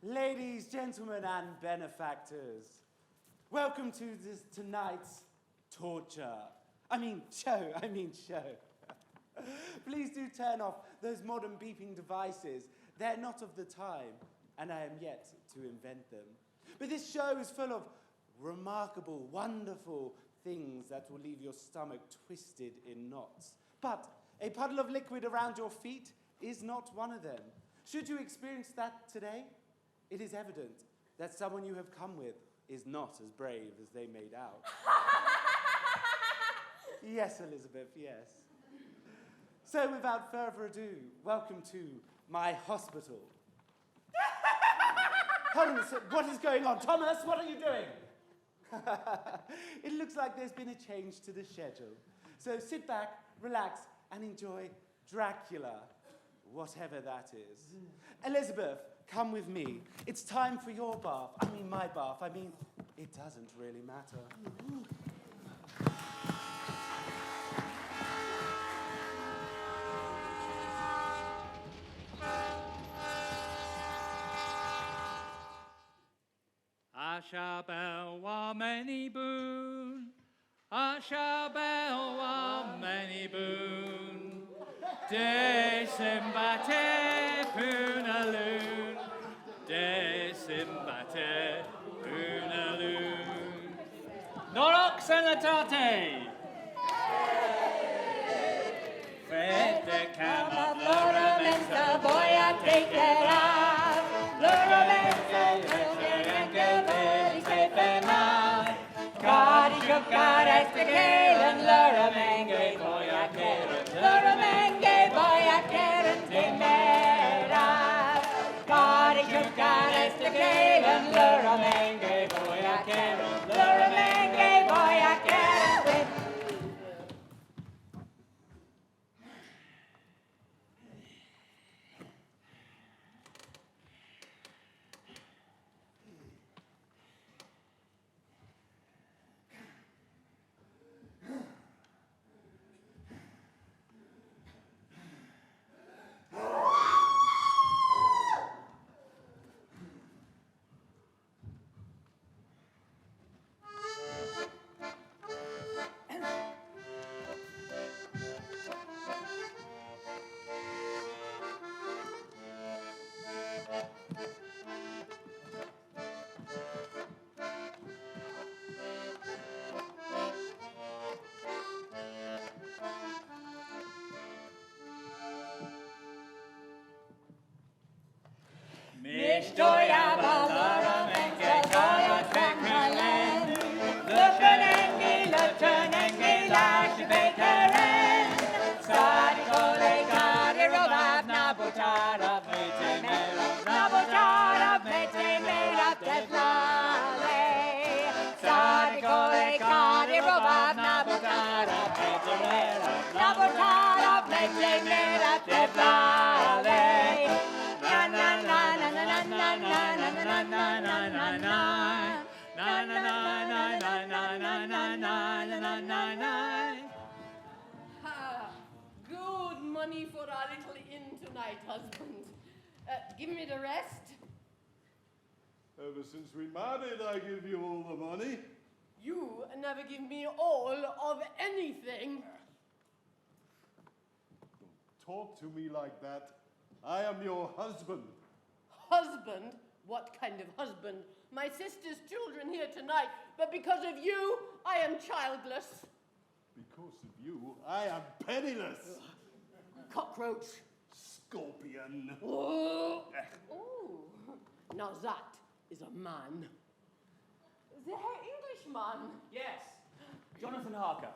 Ladies, gentlemen, and benefactors, welcome to tonight's torture. I mean show. Please do turn off those modern beeping devices. They're not of the time, and I am yet to invent them. But this show is full of remarkable, wonderful things that will leave your stomach twisted in knots. But a puddle of liquid around your feet is not one of them. Should you experience that today, it is evident that someone you have come with is not as brave as they made out. Yes, Elizabeth, yes. So without further ado, welcome to my hospital. Hold on a sec, what is going on? Thomas, what are you doing? It looks like there's been a change to the schedule. So sit back, relax, and enjoy Dracula, whatever that is. Elizabeth, come with me. It's time for your bath. I mean, my bath. I mean, it doesn't really matter. I shall bear one many boon. I shall bear one many boon. De simbate punaloon. De simbate punaloon. Norox and latate. Fred the cab of Laura Mensa, boy, I take it out. Laura Mensa, God as the Galen, Laura Mange, boy, I can't, Laura Mange, boy, I can't mera. God as the Galen, Laura Mange, boy, I can't, Laura Mange, boy, I can't. Stoja Valora Menke, Stoja Trangaland. Lutten engi, Lars Bekeren. Sadikole Gadi Rovav, Nabotara, Mete Mera, Tetlale. Sadikole Gadi Rovav, Nabotara, Mete Mera, Tetlale. Na na na na na na na na na na na na na. Na na na na na na na na na na na. Ha! Good money for our little inn tonight, husband. Give me the rest. Ever since we married, I give you all the money. You never give me all of anything. Don't talk to me like that. I am your husband. Husband? What kind of husband? My sister's children here tonight, but because of you, I am childless. Because Because of you, I am penniless. Cockroach. Scorpion. Oh. Oh. Now that is a man. The Herr Englishman. Yes, Jonathan Harker.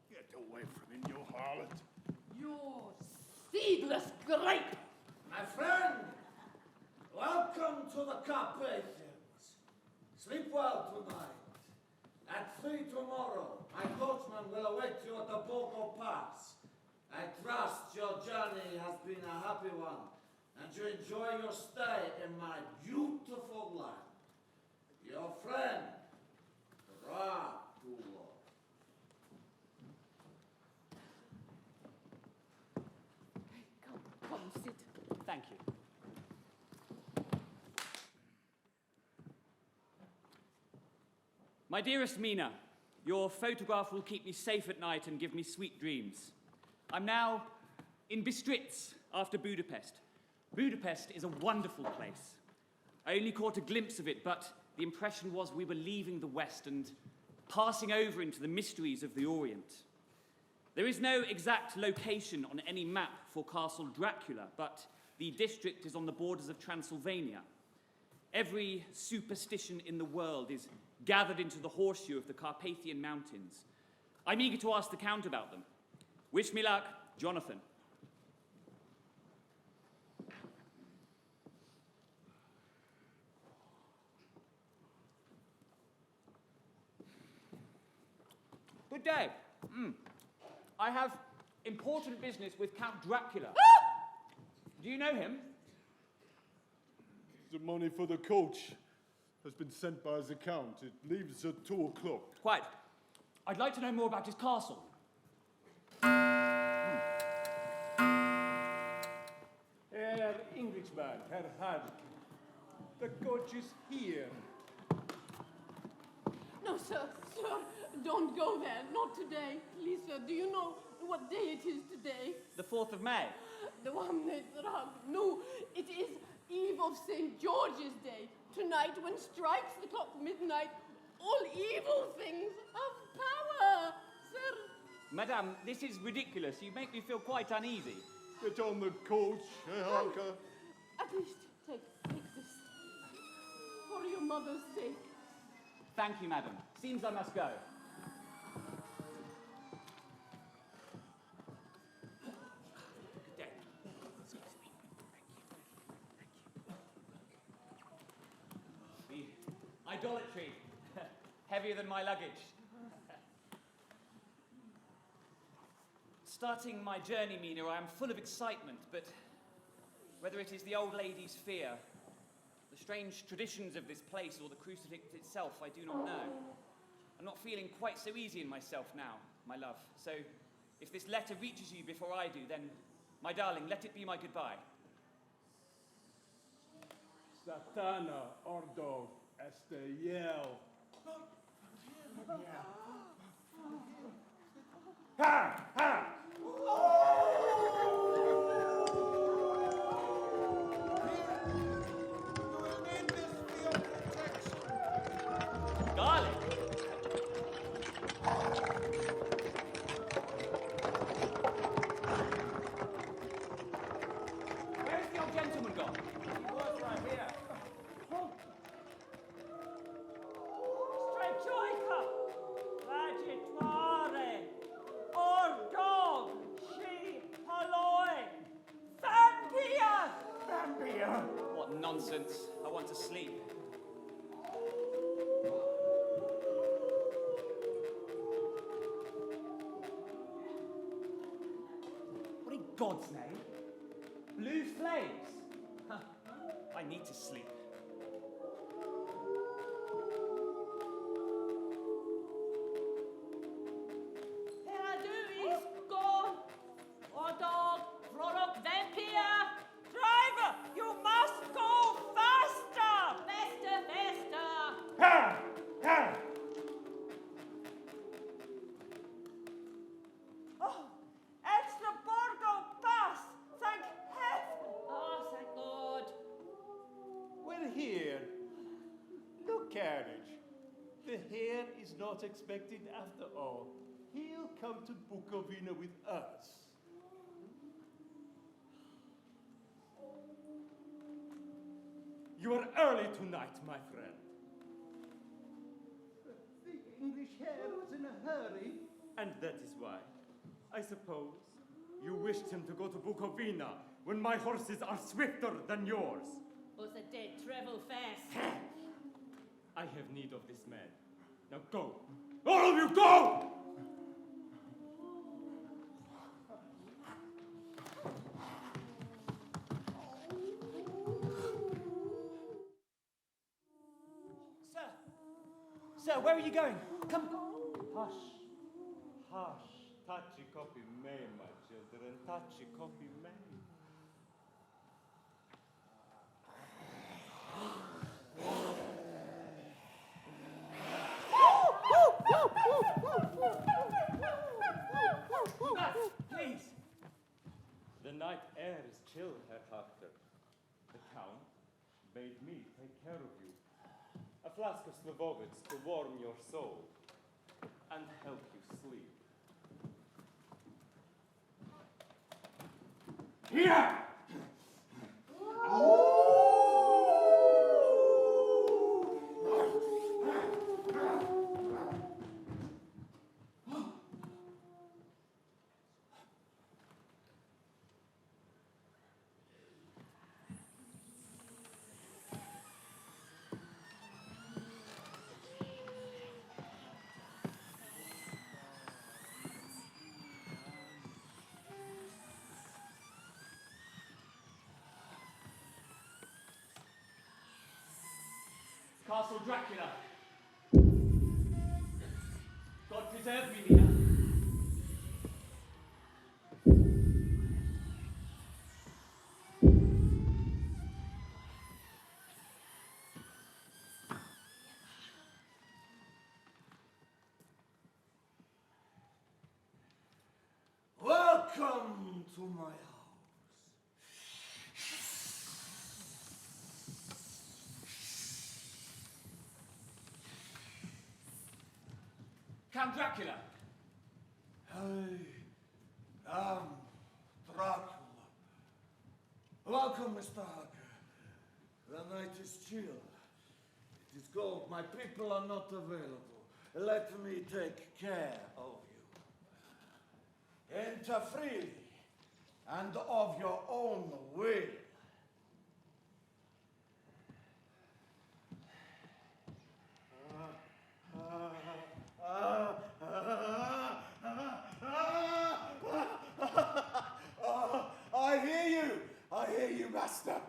Get away from him, you harlot. You seedless grape. My friend, welcome to the Carpathians. Sleep well tonight. At 3 tomorrow, my coachman will await you at the Bogo Pass. I trust your journey has been a happy one, and you enjoy your stay in my beautiful land. Your friend, Dracula. Come, sit. Thank you. My dearest Mina, your photograph will keep me safe at night and give me sweet dreams. I'm now in Bistritz after Budapest. Budapest is a wonderful place. I only caught a glimpse of it, but the impression was we were leaving the West and passing over into the mysteries of the Orient. There is no exact location on any map for Castle Dracula, but the district is on the borders of Transylvania. Every superstition in the world is gathered into the horseshoe of the Carpathian Mountains. I'm eager to ask the Count about them. Wish me luck, Jonathan. Good day. I have important business with Count Dracula. Do you know him? The money for the coach has been sent by his account. It leaves at 2 o'clock. Quite. I'd like to know more about his castle. Herr Englishman, Herr Harvey. The coach is here. No, sir, don't go there. Not today. Please, sir, do you know what day it is today? The 4th of May. The one that no, it is Eve of St. George's Day. Tonight, when strikes the clock midnight, all evil things have power, sir. Madame, this is ridiculous. You make me feel quite uneasy. Get on the coach, Harker. At least take this. For your mother's sake. Thank you, madam. Seems I must go. Good day. Excuse me. Thank you. The idolatry. Heavier than my luggage. Starting my journey, Mina, I am full of excitement, but whether it is the old lady's fear, the strange traditions of this place, or the crucifix itself, I do not know. I'm not feeling quite so easy in myself now, my love. So, if this letter reaches you before I do, then, my darling, let it be my goodbye. Satana ordo este yell. Ha! Ha! Darling! Where's the old gentleman gone? He was right here. Strechoica! Vagitare! Ordog! She Haloi! Thambia! Zambia! What nonsense. I want to sleep. What in God's name? Blue flames? Huh. I need to sleep. Is gone. Ordog, Prolog, Vampire. Driver, you must go faster. Faster. Ha! Ha! Oh, it's the Borgo Pass. Thank here. No carriage. The hare is not expected after all. He'll come to Bukovina with us. You are early tonight, my friend. The English hare was in a hurry. And that is why, I suppose, you wished him to go to Bukovina when my horses are swifter than yours. Was a dead travel fast. I have need of this man. Now go. All of you, go! Sir, where are you going? Come. Hush. Hush. Touchy copy May, my children. Touchy copy May. Please. The night air is chill, Herr Hachter. The Count bade me take care of you. A flask of Slivovitz to warm your soul and help you sleep. Here! Castle Dracula. God preserve me, Mina. Welcome to my house. Count Dracula. I am Dracula. Welcome, Mr. Harker. The night is chill. It is cold. My people are not available. Let me take care of you. Enter freely and of your own will. I hear you, master.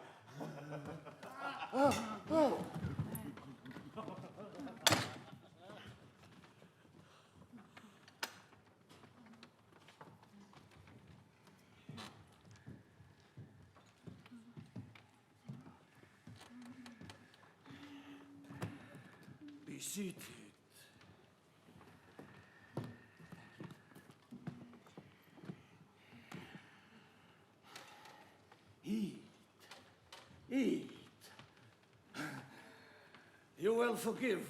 Be seated. Eat. You will forgive.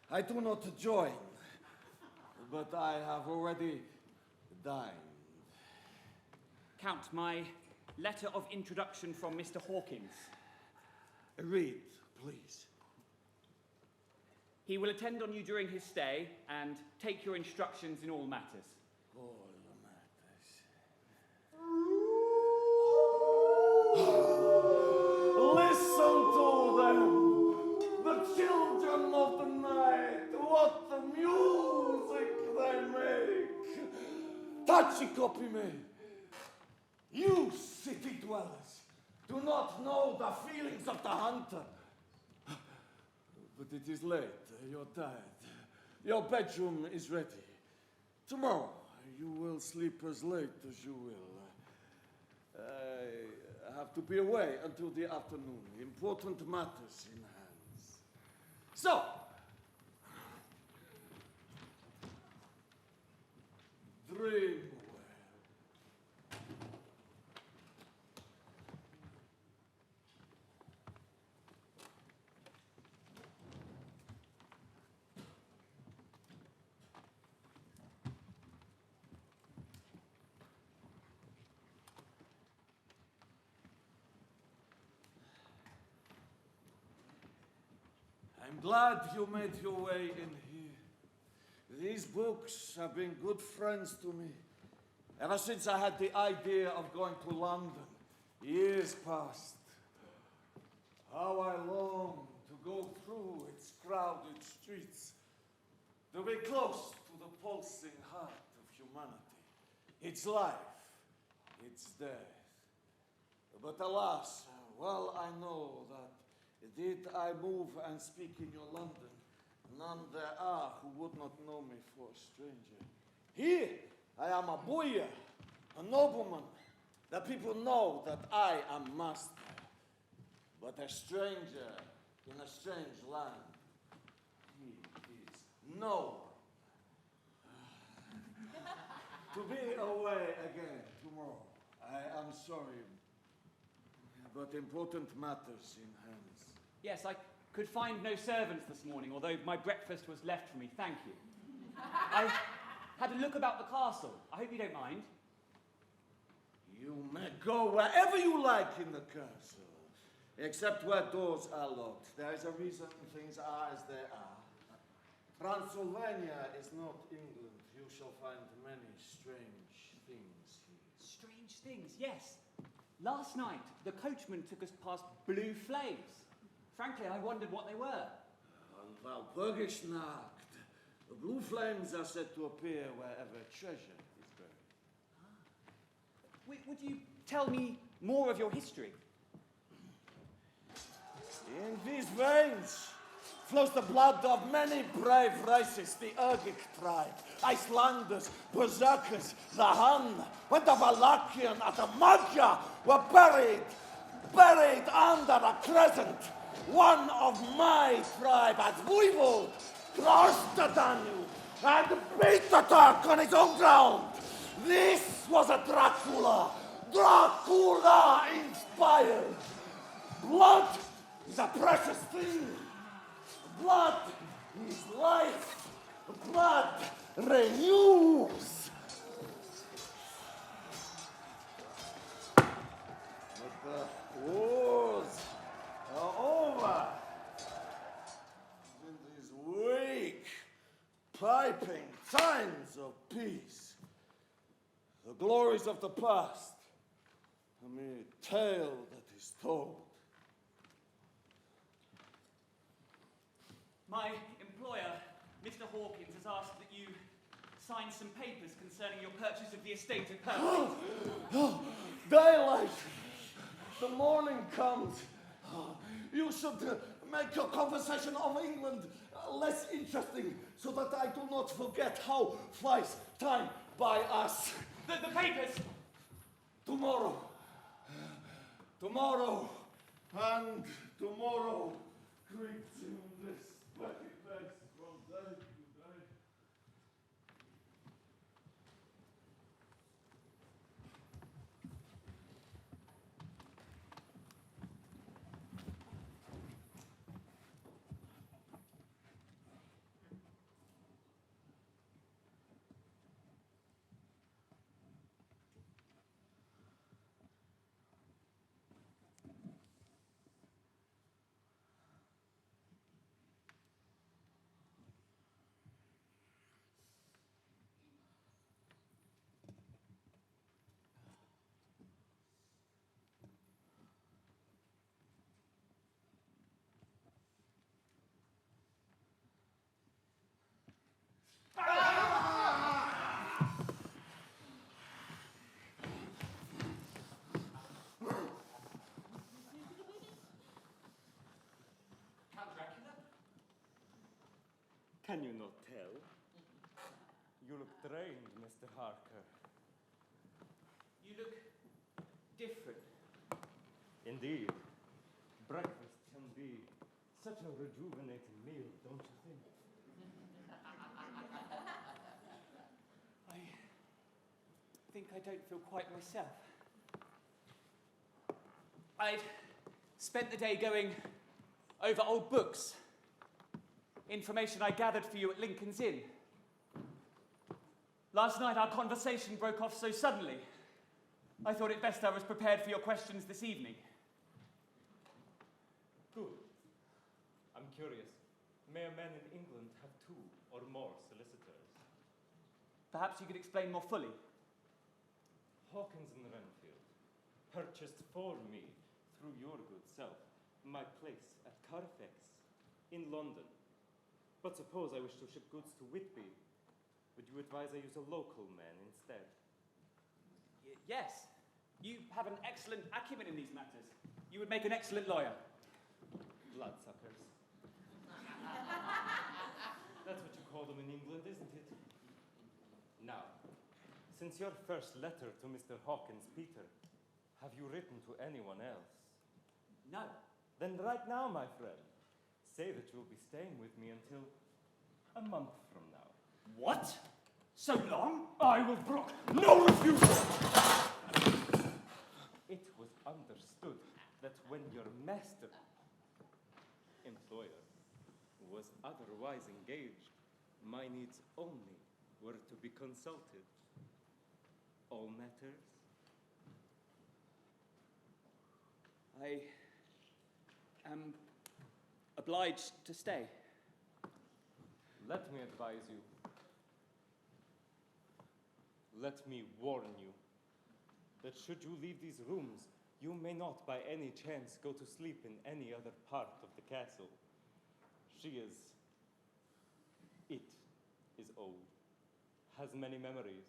I do not join, but I have already dined. Count, my letter of introduction from Mr. Hawkins. Read, please. He will attend on you during his stay and take your instructions in all matters. All matters. Listen to them, the children of the night. What the music they make. Touchy copy me. You city dwellers do not know the feelings of the hunter. But it is late. You're tired. Your bedroom is ready. Tomorrow you will sleep as late as you will. I have to be away until the afternoon. Important matters in hands. So, dream well. glad you made your way in here. These books have been good friends to me. Ever since I had the idea of going to London, years past. How I long to go through its crowded streets, to be close to the pulsing heart of humanity, its life, its death. But alas, well I know that did I move and speak in your London, none there are who would not know me for a stranger. Here I am a boyar, a nobleman. The people know that I am master, but a stranger in a strange land. He is no one. To be away again tomorrow, I am sorry, but important matters in hands. Yes, I could find no servants this morning, although my breakfast was left for me. Thank you. I had a look about the castle. I hope you don't mind. You may go wherever you like in the castle, except where doors are locked. There is a reason things are as they are. Transylvania is not England. You shall find many strange things here. Strange things, yes. Last night, the coachman took us past blue flames. Frankly, I wondered what they were. Walpurgisnacht. The blue flames are said to appear wherever treasure is buried. Would you tell me more of your history? In these veins flows the blood of many brave races, the Urgic tribe, Icelanders, Berserkers, the Hun, when the Valachian and the Magyar were buried under a crescent. One of my tribe has voivode crossed the Danube and beat the Turk on his own ground. This was a Dracula inspired. Blood is a precious thing. Blood is life. Blood renews. But the wars are over. In these weak, piping times of peace, the glories of the past, a mere tale that is told. My employer, Mr. Hawkins, has asked that you sign some papers concerning your purchase of the estate at Harvey. Daylight! The morning comes. You should make your conversation of England less interesting so that I do not forget how flies time by us. The papers! Tomorrow. Tomorrow. And tomorrow creeps in this petty place from day to day. Can you not tell? You look drained, Mr. Harker. You look different. Indeed. Breakfast can be such a rejuvenating meal, don't you think? I think I don't feel quite myself. I'd spent the day going over old books. Information I gathered for you at Lincoln's Inn. Last night our conversation broke off so suddenly. I thought it best I was prepared for your questions this evening. Good. I'm curious. May a man in England have 2 or more solicitors? Perhaps you could explain more fully. Hawkins and Renfield purchased for me, through your good self, my place at Carfax in London. But suppose I wish to ship goods to Whitby. Would you advise I use a local man instead? Yes. You have an excellent acumen in these matters. You would make an excellent lawyer. Bloodsuckers. That's what you call them in England, isn't it? Now, since your first letter to Mr. Hawkins, Peter, have you written to anyone else? No. Then right now, my friend, say that you'll be staying with me until a month from now. What? So long? I will brook no refusal. It was understood that when your master, employer, was otherwise engaged, my needs only were to be consulted. All matters? I am obliged to stay. Let me advise you. Let me warn you that should you leave these rooms, you may not by any chance go to sleep in any other part of the castle. It is old, has many memories.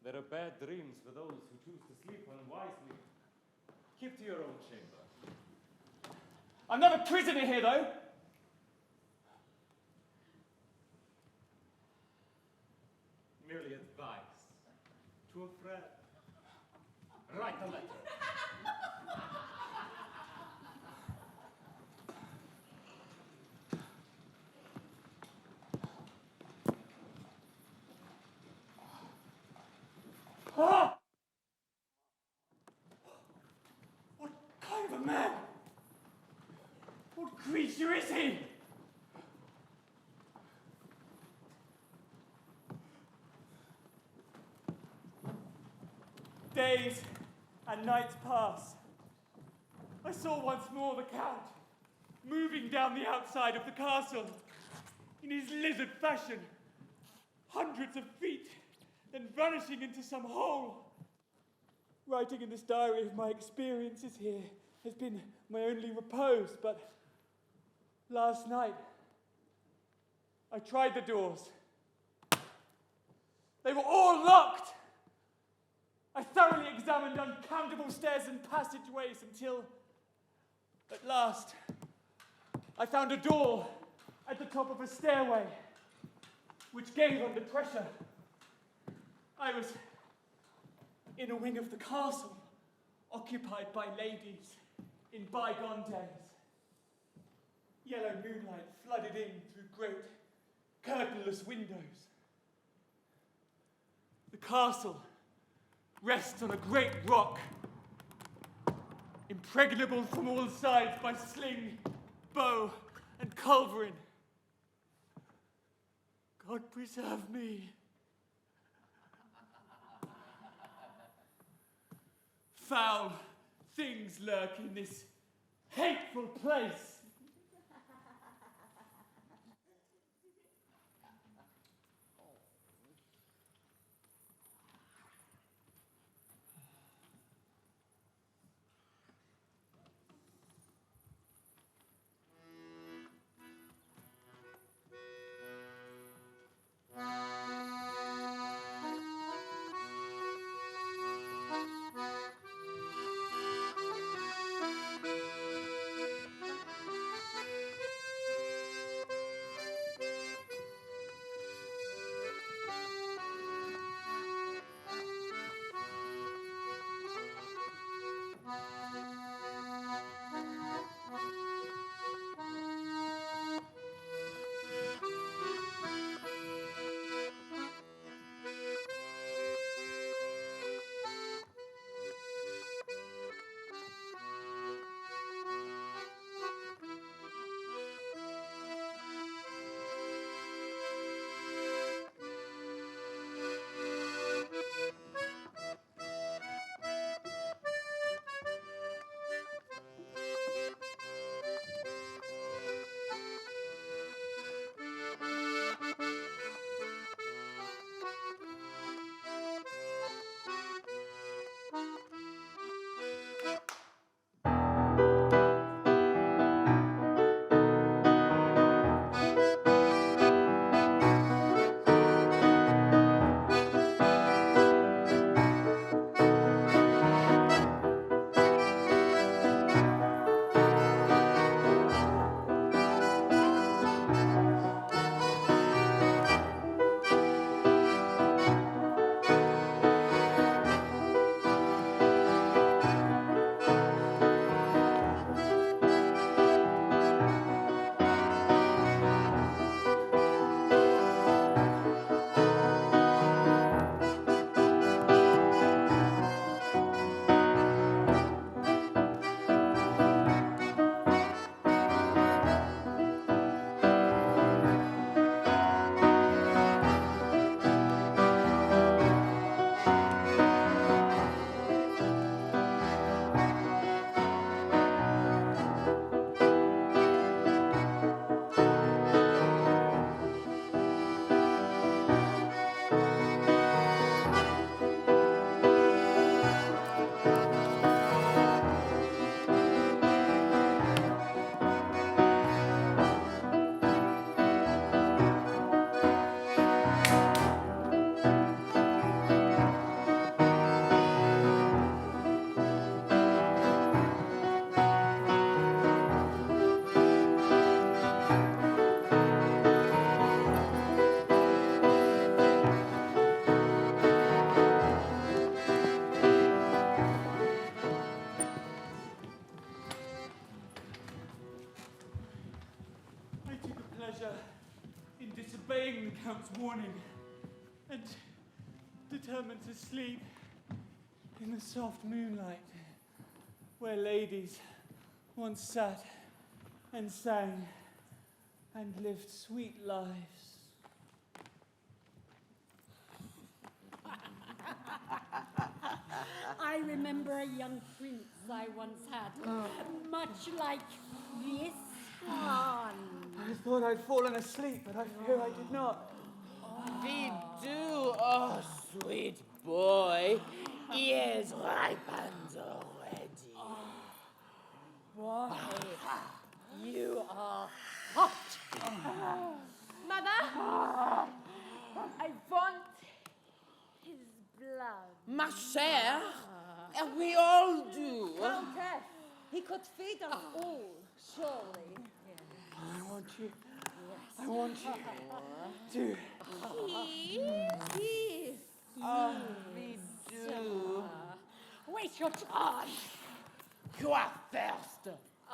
There are bad dreams for those who choose to sleep unwisely. Keep to your own chamber. I'm not a prisoner here, though. Merely advice to a friend. Write the letter. Ah! What kind of a man? What creature is he? Days and nights pass. I saw once more the Count moving down the outside of the castle in his lizard fashion, hundreds of feet, then vanishing into some hole. Writing in this diary of my experiences here has been my only repose, but last night I tried the doors. They were all locked. I thoroughly examined uncountable stairs and passageways until, at last, I found a door at the top of a stairway, which gave under pressure. I was in a wing of the castle, occupied by ladies in bygone days. Yellow moonlight flooded in through great, curtainless windows. The castle rests on a great rock, impregnable from all sides by sling, bow, and culverin. God preserve me. Foul things lurk in this hateful place. obeying the Count's warning and determined to sleep in the soft moonlight where ladies once sat and sang and lived sweet lives. I remember a young prince I once had, much like this one. I thought I'd fallen asleep, but I fear I did not. We do, oh sweet boy. He is ripened already. Boy, you are hot. Mother, I want his blood. Ma chère, we all do. Countess, he could feed us all, surely. I want you to... Yes. Oh, we do. Wait your time. You are first.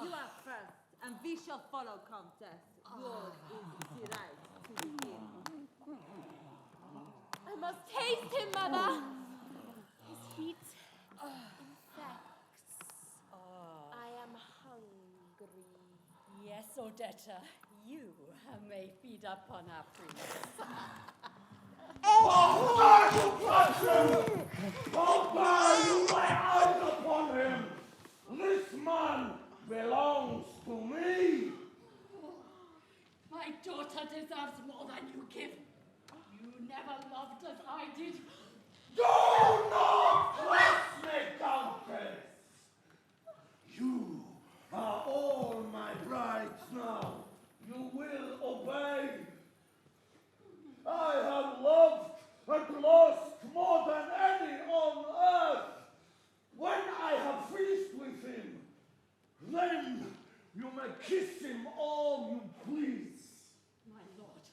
You are first, and we shall follow, Countess. Yours is the right to begin. I must taste him, Mother. His heat infects. I am hungry. Yes, Odetta, you may feed upon our prince. You lay eyes upon him! This man belongs to me! My daughter deserves more than you give. You never loved as I did. Do not press me, Countess! You are all my brides now. You will obey. I have loved and lost more than any on earth. When I have finished with him, then you may kiss him all you please. My lord,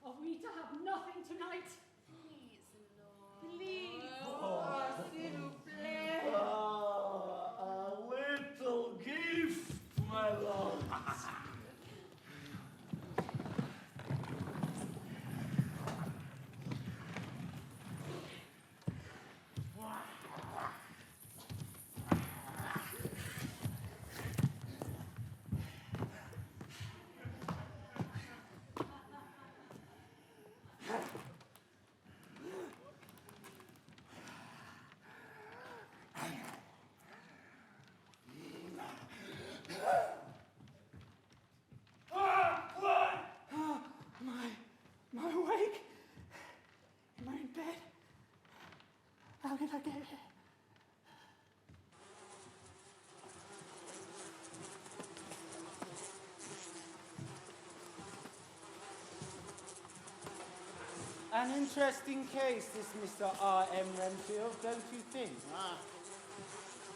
are we to have nothing tonight? Please, Lord. Please. S'il vous plaît. A little gift, my lord. Am I awake? Am I in bed? How did I get here? An interesting case, this Mr. R.M. Renfield, don't you think?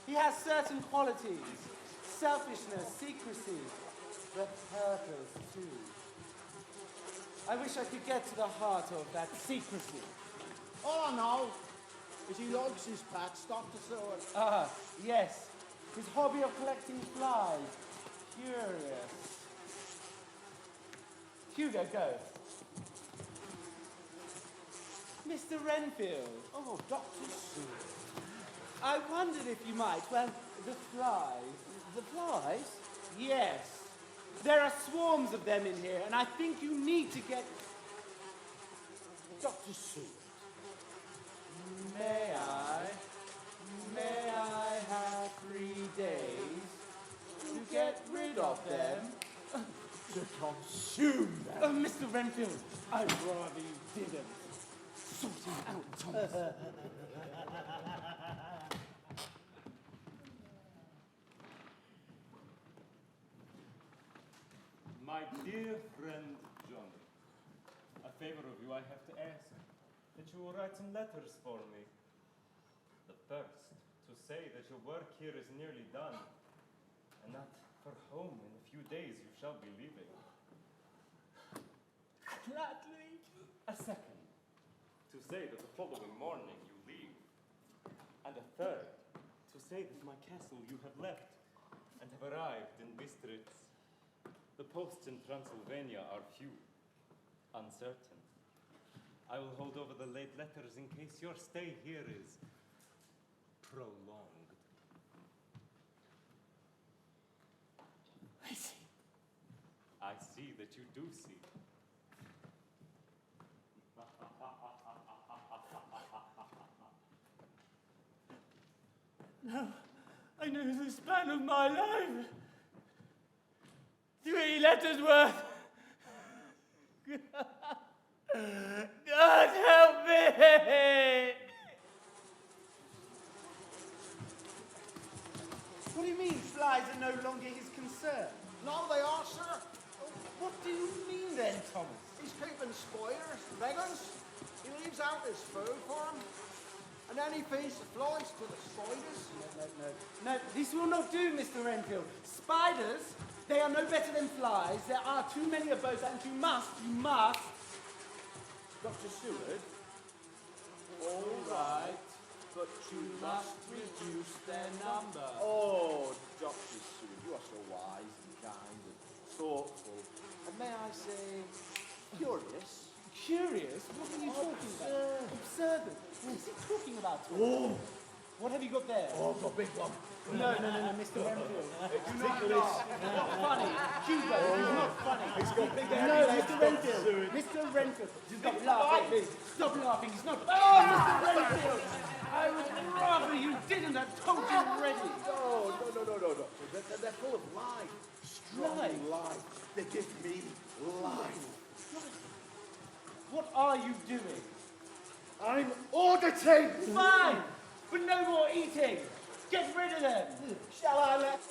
He has certain qualities. Selfishness, secrecy, but purpose, too. I wish I could get to the heart of that secrecy. All I know is he likes his pets, Dr. Seward. Ah, yes. His hobby of collecting flies. Curious. Hugo, go. Mr. Renfield. Oh, Dr. Seward. I wondered if you might, well, the flies. The flies? Yes. There are swarms of them in here, and I think you need to get... Dr. Seward. May I have 3 days to get rid of them? To consume them. Mr. Renfield, I'd rather you didn't. Sort him out, Thomas. My dear friend John, a favor of you I have to ask, that you will write some letters for me. The first, to say that your work here is nearly done, and that for home in a few days you shall be leaving. Gladly. A second, to say that the following morning you leave. And a third, to say that my castle you have left, and have arrived in Bistritz. The posts in Transylvania are few. uncertain. I will hold over the late letters in case your stay here is prolonged. I see. I see that you do see. Now, I know the span of my life. 3 letters worth. God help me! What do you mean flies are no longer his concern? No, they are, sir. What do you mean then, Thomas? He's keeping spiders, beggars. He leaves out his food for them. And then he feeds the flies to the spiders. No, this will not do, Mr. Renfield. Spiders, they are no better than flies. There are too many of both, and you must. Dr. Seward, all right, but you must reduce their number. Oh, Dr. Seward, you are so wise and kind and thoughtful. And may I say, curious? Curious? What are you talking about? Absurd. What is he talking about? Oh! What have you got there? Oh, the big one. No, Mr. Renfield. Do not laugh. It's not funny. Hugo, it's not funny. He's got big No, Mr. Renfield. Mr. Renfield. Stop laughing. Stop laughing. It's not... Oh, Mr. Renfield! I would rather you didn't. I told you already. No, Doctor. They're full of life. Strong life. They give me life. What are you doing? I'm auditing! Fine, but no more eating. Get rid of them. Shall I let...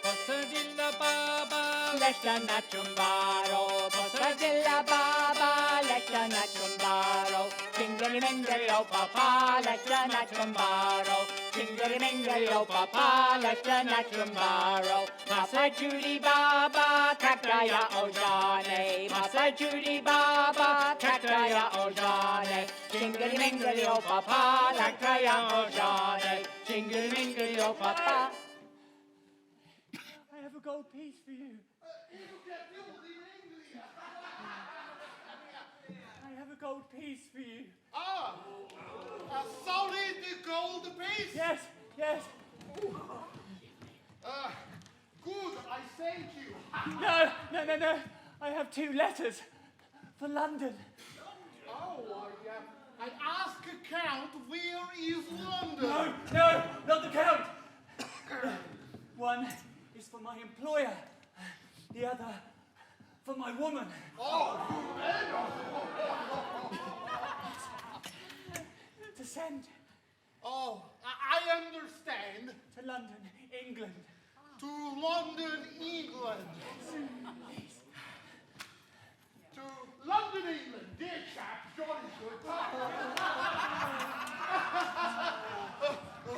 Possadilla baba, lecca ciumbaro. Possadilla baba, lecca ciumbaro. Jingly mingly oh papa, lecca ciumbaro. Jingly mingly oh papa, lecca ciumbaro. Massa Judy baba, kakaya o Johnny. Massa Judy baba, kakaya o Johnny. Jingly mingly oh papa, lakaya o Johnny. Jingly mingly oh papa. I have a gold piece for you. I have a gold piece for you. Ah, a solid gold piece. Yes. Good, I thank you. No. I have 2 letters for London. Oh, I ask Count, where is London? No, not the Count. One is for my employer, the other for my woman. To send. Oh, I understand. To London, England. To London, England. To London, England. Dear chap, jolly good.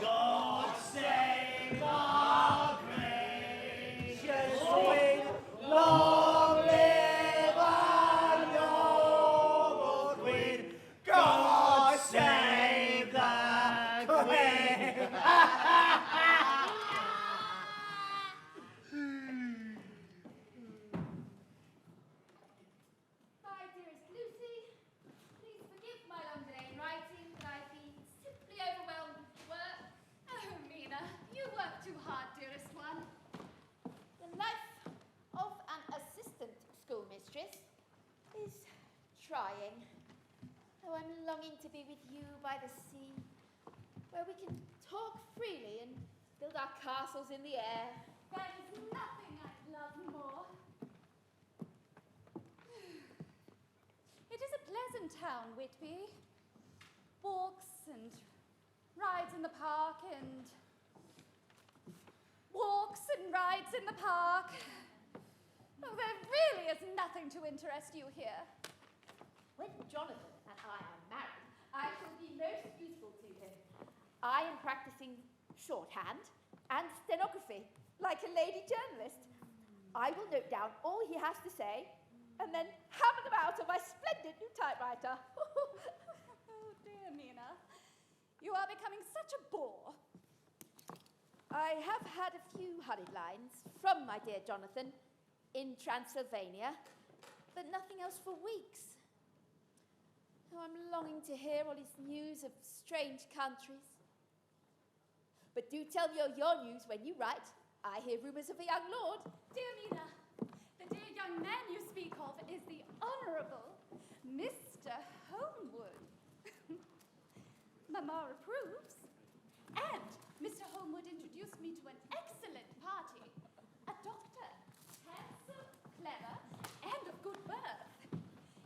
God save our gracious Queen. Long live our noble Queen. God save the Queen. My dearest Lucy, please forgive my long delay in writing, but I've been simply overwhelmed with work. Oh, Mina, you work too hard, dearest one. The life of an assistant schoolmistress is trying. Though I'm longing to be with you by the sea, where we can talk freely and build our castles in the air. There is nothing I'd love more. It is a pleasant town, Whitby. Walks and rides in the park and walks and rides in the park. Oh, there really is nothing to interest you here. When Jonathan and I are married, I shall be most useful to him. I am practicing shorthand and stenography, like a lady journalist. I will note down all he has to say and then hammer them out on my splendid new typewriter. Oh dear, Mina. You are becoming such a bore. I have had a few hurried lines from my dear Jonathan in Transylvania, but nothing else for weeks. Oh, I'm longing to hear all his news of strange countries. But do tell me your news when you write. I hear rumours of a young lord. Dear Mina, the dear young man you speak of is the Honourable Mr. Holmwood. Mamma approves. And Mr. Holmwood introduced me to an excellent party. A doctor, handsome, clever, and of good birth.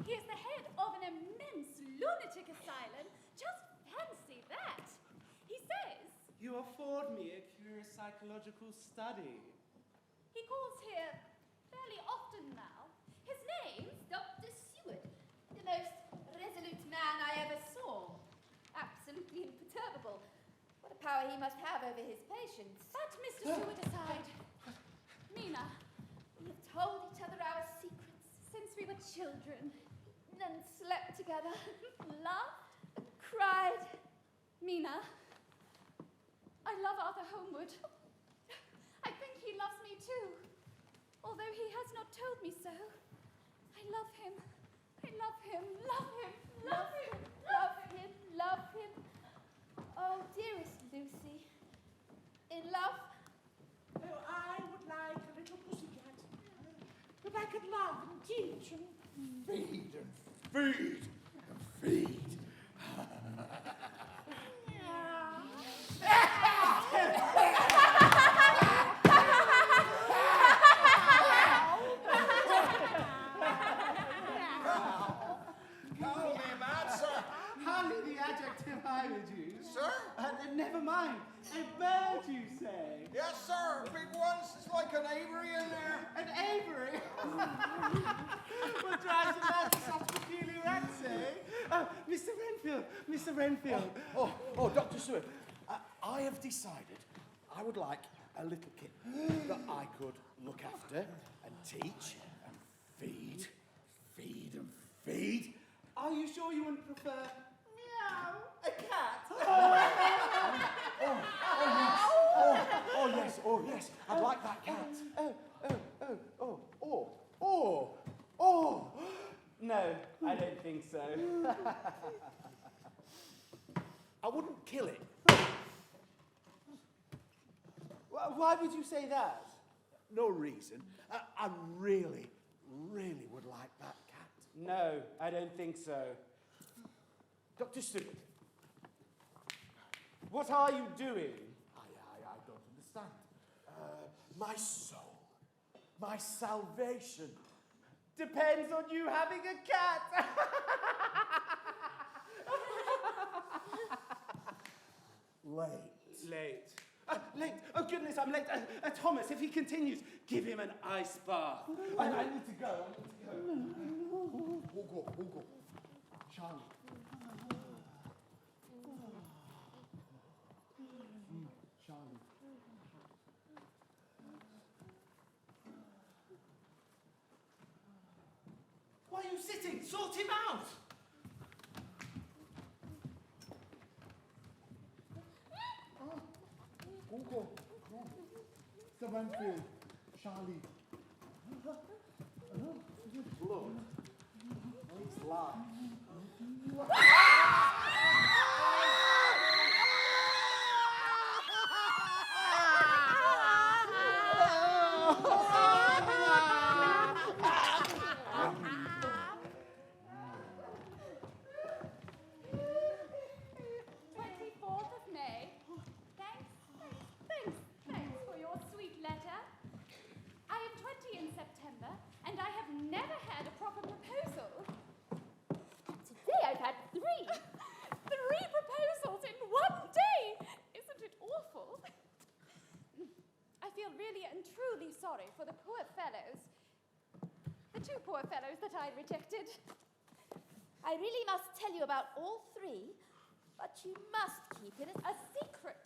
He is the head of an immense lunatic asylum. Just fancy that. He says... You afford me a curious psychological study. He calls here fairly often now. His name's Dr. Seward, the most resolute man I ever saw. Absolutely imperturbable. What a power he must have over his patients. But, Mr. Seward aside, Mina, we have told each other our secrets since we were children. And slept together, Laughed, cried. Mina, I love Arthur Holmwood. I think he loves me too, although he has not told me so. I love him. I love him. Love him. Love him. Love him. Love him. Oh, dearest Lucy. In love? Oh, I would like a little pussycat. That I could love and teach and Feed and feed and feed. Call me mad, sir. Hardly the adjective I would use. Sir? Never mind. A bird, you say? Yes, sir. Big ones. It's like an aviary in there. An aviary? What drives you mad to such peculiar acts, eh? Mr. Renfield, Mr. Renfield. Oh, Dr. Seward, I have decided I would like a little kitten that I could look after and teach and feed and feed. Are you sure you wouldn't prefer meow, a cat? Oh yes, I'd like that cat. No, I don't think so. I wouldn't kill it. Why would you say that? No reason. I really would like that cat. No, I don't think so. Dr. Stewart. What are you doing? I don't understand. My soul, my salvation, depends on you having a cat. Late. Late. Oh, goodness, I'm late. Thomas, if he continues, give him an ice bath. I need to go. Who go? Charlie. Charlie. Why are you sitting? Sort him out. Hugo. Mr. Renfield. Charlie. Blood. It's life. Sorry for the poor fellows. The two poor fellows that I rejected. I really must tell you about all three, but you must keep it A secret.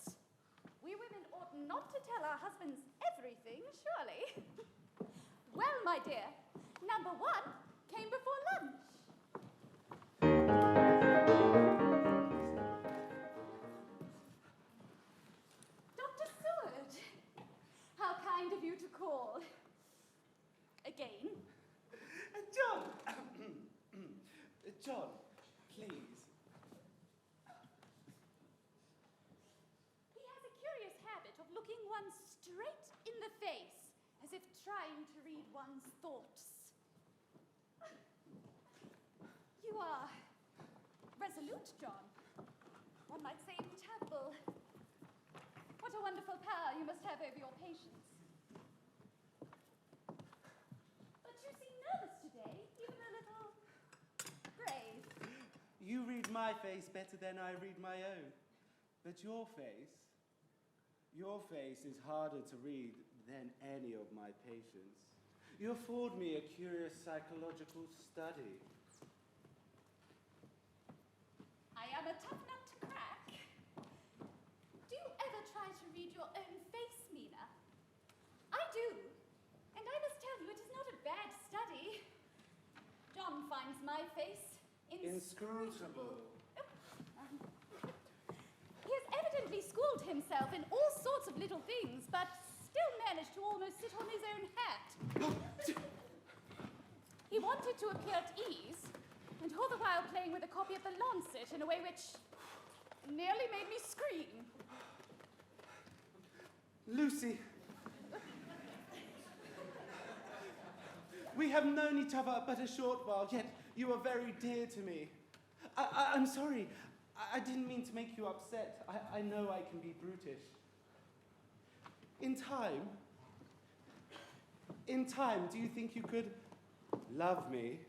We women ought not to tell our husbands everything, surely. my dear. Number 1 came before lunch. Dr. Seward, how kind of you to call. Again. John! John, please. He has a curious habit of looking one straight in the face, as if trying to read one's thoughts. You are resolute, John. One might say imperturbable. What a wonderful power you must have over your patients. But you seem nervous today, even a little grave. You read my face better than I read my own. But your face is harder to read than any of my patients. You afford me a curious psychological study. I am a tough nut to crack. Do you ever try to read your own face, Mina? I do. And I must tell you, it is not a bad study. John finds my face inscrutable. He has evidently schooled himself in all sorts of little things, but still managed to almost sit on his own hat. He wanted to appear at ease, and all the while playing with a copy of the Lancet in a way which nearly made me scream. Lucy. We have known each other but a short while, yet you are very dear to me. I'm sorry. I didn't mean to make you upset. I know I can be brutish. In time, do you think you could love me?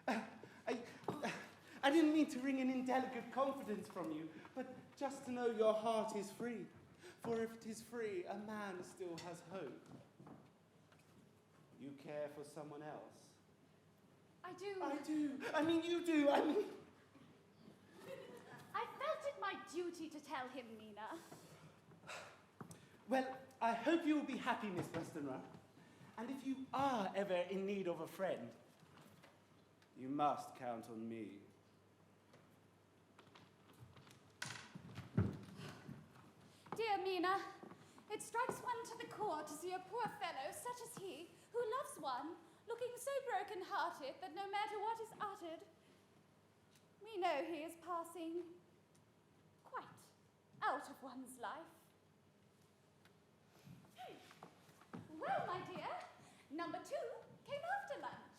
I didn't mean to wring an indelicate confidence from you, but just to know your heart is free. For if it is free, a man still has hope. You care for someone else? I do. I do. I mean, you do. I mean... I felt it my duty to tell him, Mina. Well, I hope you will be happy, Miss Westenra. And if you are ever in need of a friend, you must count on me. Dear Mina, it strikes one to the core to see a poor fellow such as he, who loves one, looking so broken-hearted that no matter what is uttered, we know he is passing quite out of one's life. Well, my dear, number 2 came after lunch.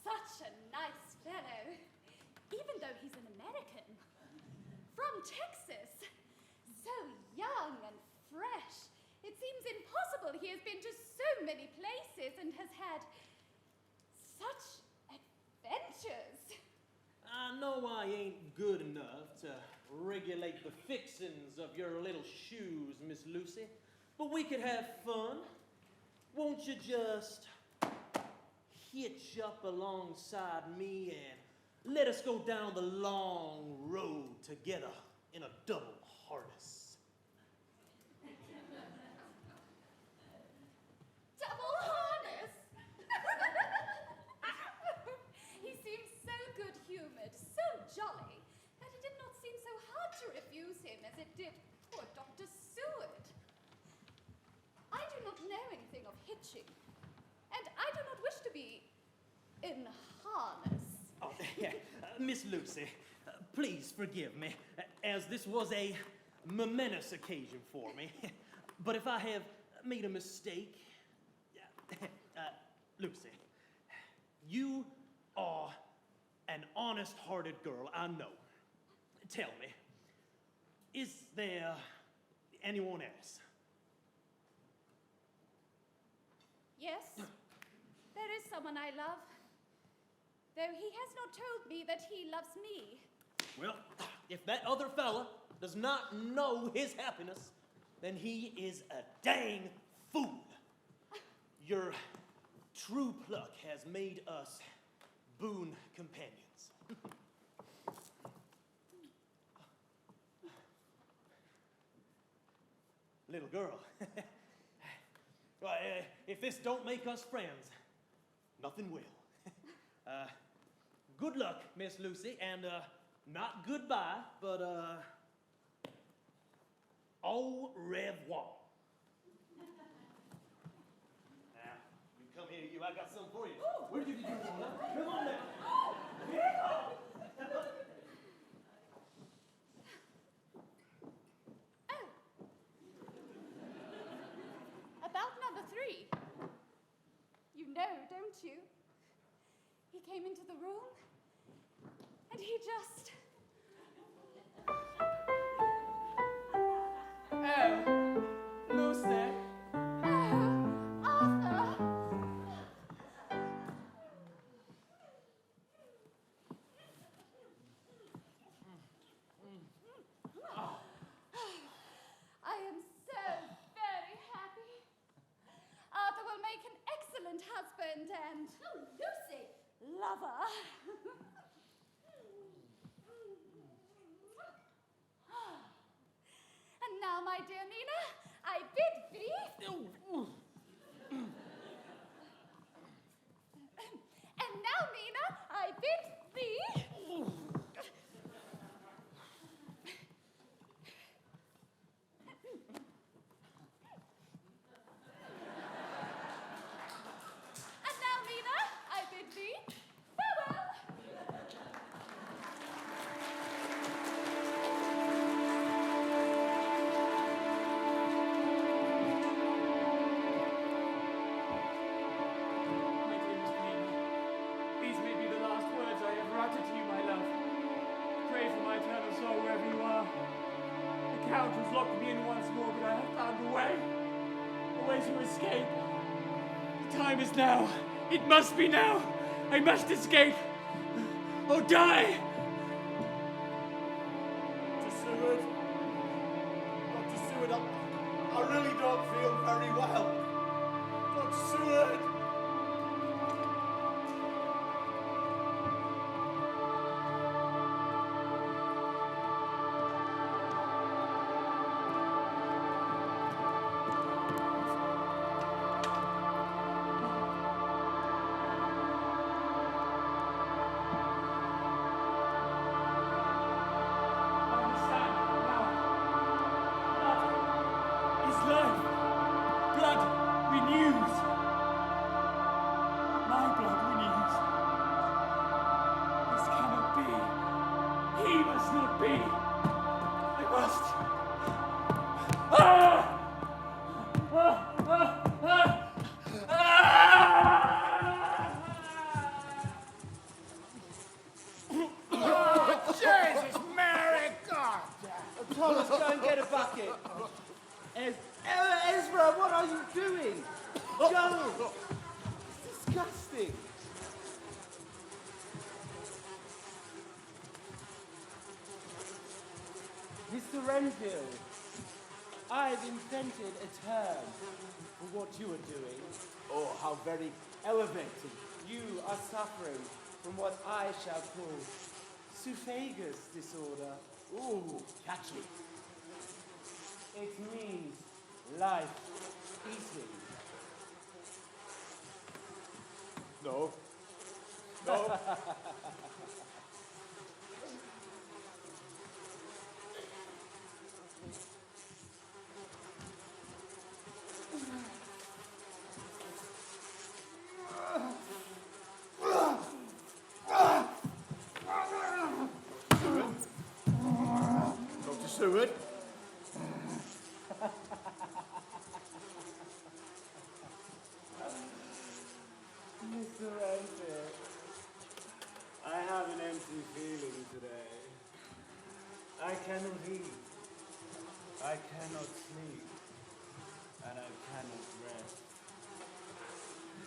Such a nice fellow, even though he's an American. From Texas. So young and fresh. It seems impossible he has been to so many places and has had such adventures. I know I ain't good enough to regulate the fixings of your little shoes, Miss Lucy, but we could have fun. Won't you just hitch up alongside me and let us go down the long road together in a double harness? Double harness? He seemed so good-humored, so jolly, that it did not seem so hard to refuse him as it did poor Dr. Seward. I do not know anything of hitching, and I do not wish to be in harness. Oh, yeah. Miss Lucy, please forgive me, as this was a momentous occasion for me. But if I have made a mistake, Lucy, you are an honest-hearted girl, I know. Tell me, is there anyone else? Yes, there is someone I love, though he has not told me that he loves me. Well, if that other fella does not know his happiness, then he is a dang fool. Your true pluck has made us boon companions. Little girl, well, if this don't make us friends, nothing will. Good luck, Miss Lucy, and not goodbye, but au revoir. Now, you come here, you. I got something for you. Where did you go? Come on now. About number 3. You know, don't you? He came into the room, and he just... Oh, Lucy. Oh, Arthur. I am so very happy. Arthur will make an excellent husband and... Oh, Lucy! Lover. And now, my dear Mina, I bid thee... And now, Mina, I bid thee... And now, Mina, I bid thee farewell. My dearest Nina, these may be the last words I ever utter to you, my love. Pray for my eternal soul wherever you are. The Count has locked me in once more, but I have found a way to escape. The time is now. It must be now. I must escape or die. Dr. Seward, I really don't feel very well. Dr. Seward! Jesus, Mary, God! Thomas, go and get a bucket. Ezra, what are you doing? Go! It's disgusting. Mr. Renfield, I've invented a term for what you are doing. Oh, how very elevated. You are suffering from what I shall call Suphagus disorder. Ooh, catchy. It means life eating. No. No. Dr. Seward? Mr. Renfield, I have an empty feeling today. I cannot eat, I cannot sleep, and I cannot rest.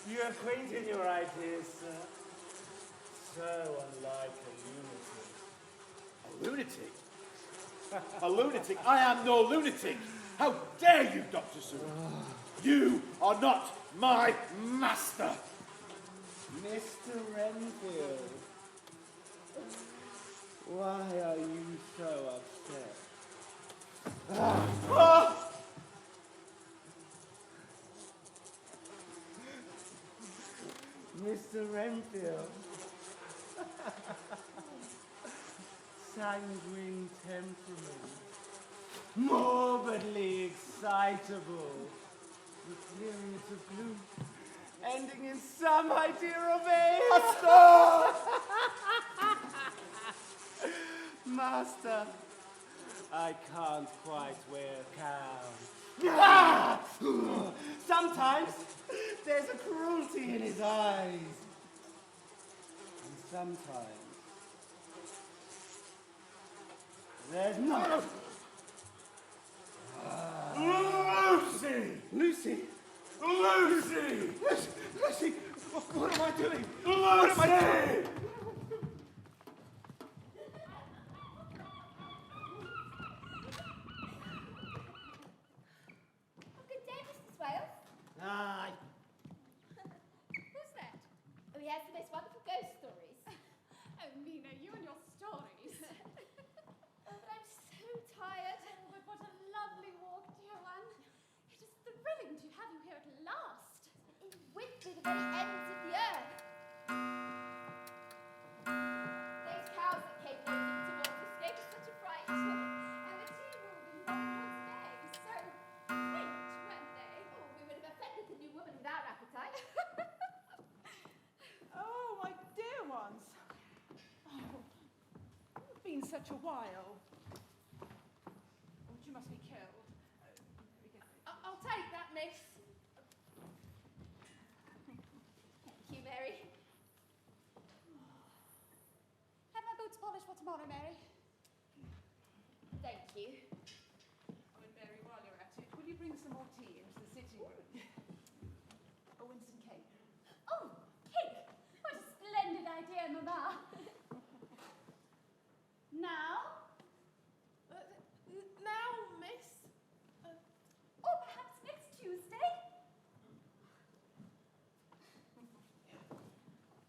You are quaint in your ideas, sir. So unlike a lunatic. A lunatic? A lunatic? I am no lunatic. How dare you, Dr. Sewell? You are not my master. Mr. Renfield, why are you so upset? Mr. Renfield, sanguine temperament, morbidly excitable, with periods of gloom, ending in some idea of age. Master, I can't quite wear cows. Sometimes there's a cruelty in his eyes. And sometimes there's not. Lucy! Lucy? Lucy! Lucy! What am I doing? Lucy! What am I doing? Good day, Mr. Swales. Aye. Who's that? Oh, he has the most wonderful ghost stories. Oh, Mina, you and your stories. Oh, but I'm so tired. Oh, but what a lovely walk, dear one. It is thrilling to have you here at last. It went to the very ends of the earth. Those cows that came nosing towards us gave us such a fright. And the tea room in Longwood's Bay, so quaint, weren't they? Oh, we would have offended the new woman with our appetite. Oh, my dear ones. Oh, it's been such a while. Oh, you must be killed. I'll take that, miss. Thank you, Mary. Have my boots polished for tomorrow, Mary. Thank you. Oh, and Mary, while you're at it, will you bring some more tea into the sitting room? Oh, and some cake. Oh, cake! What a splendid idea, Mamma. Now? Now, miss. Or perhaps next Tuesday?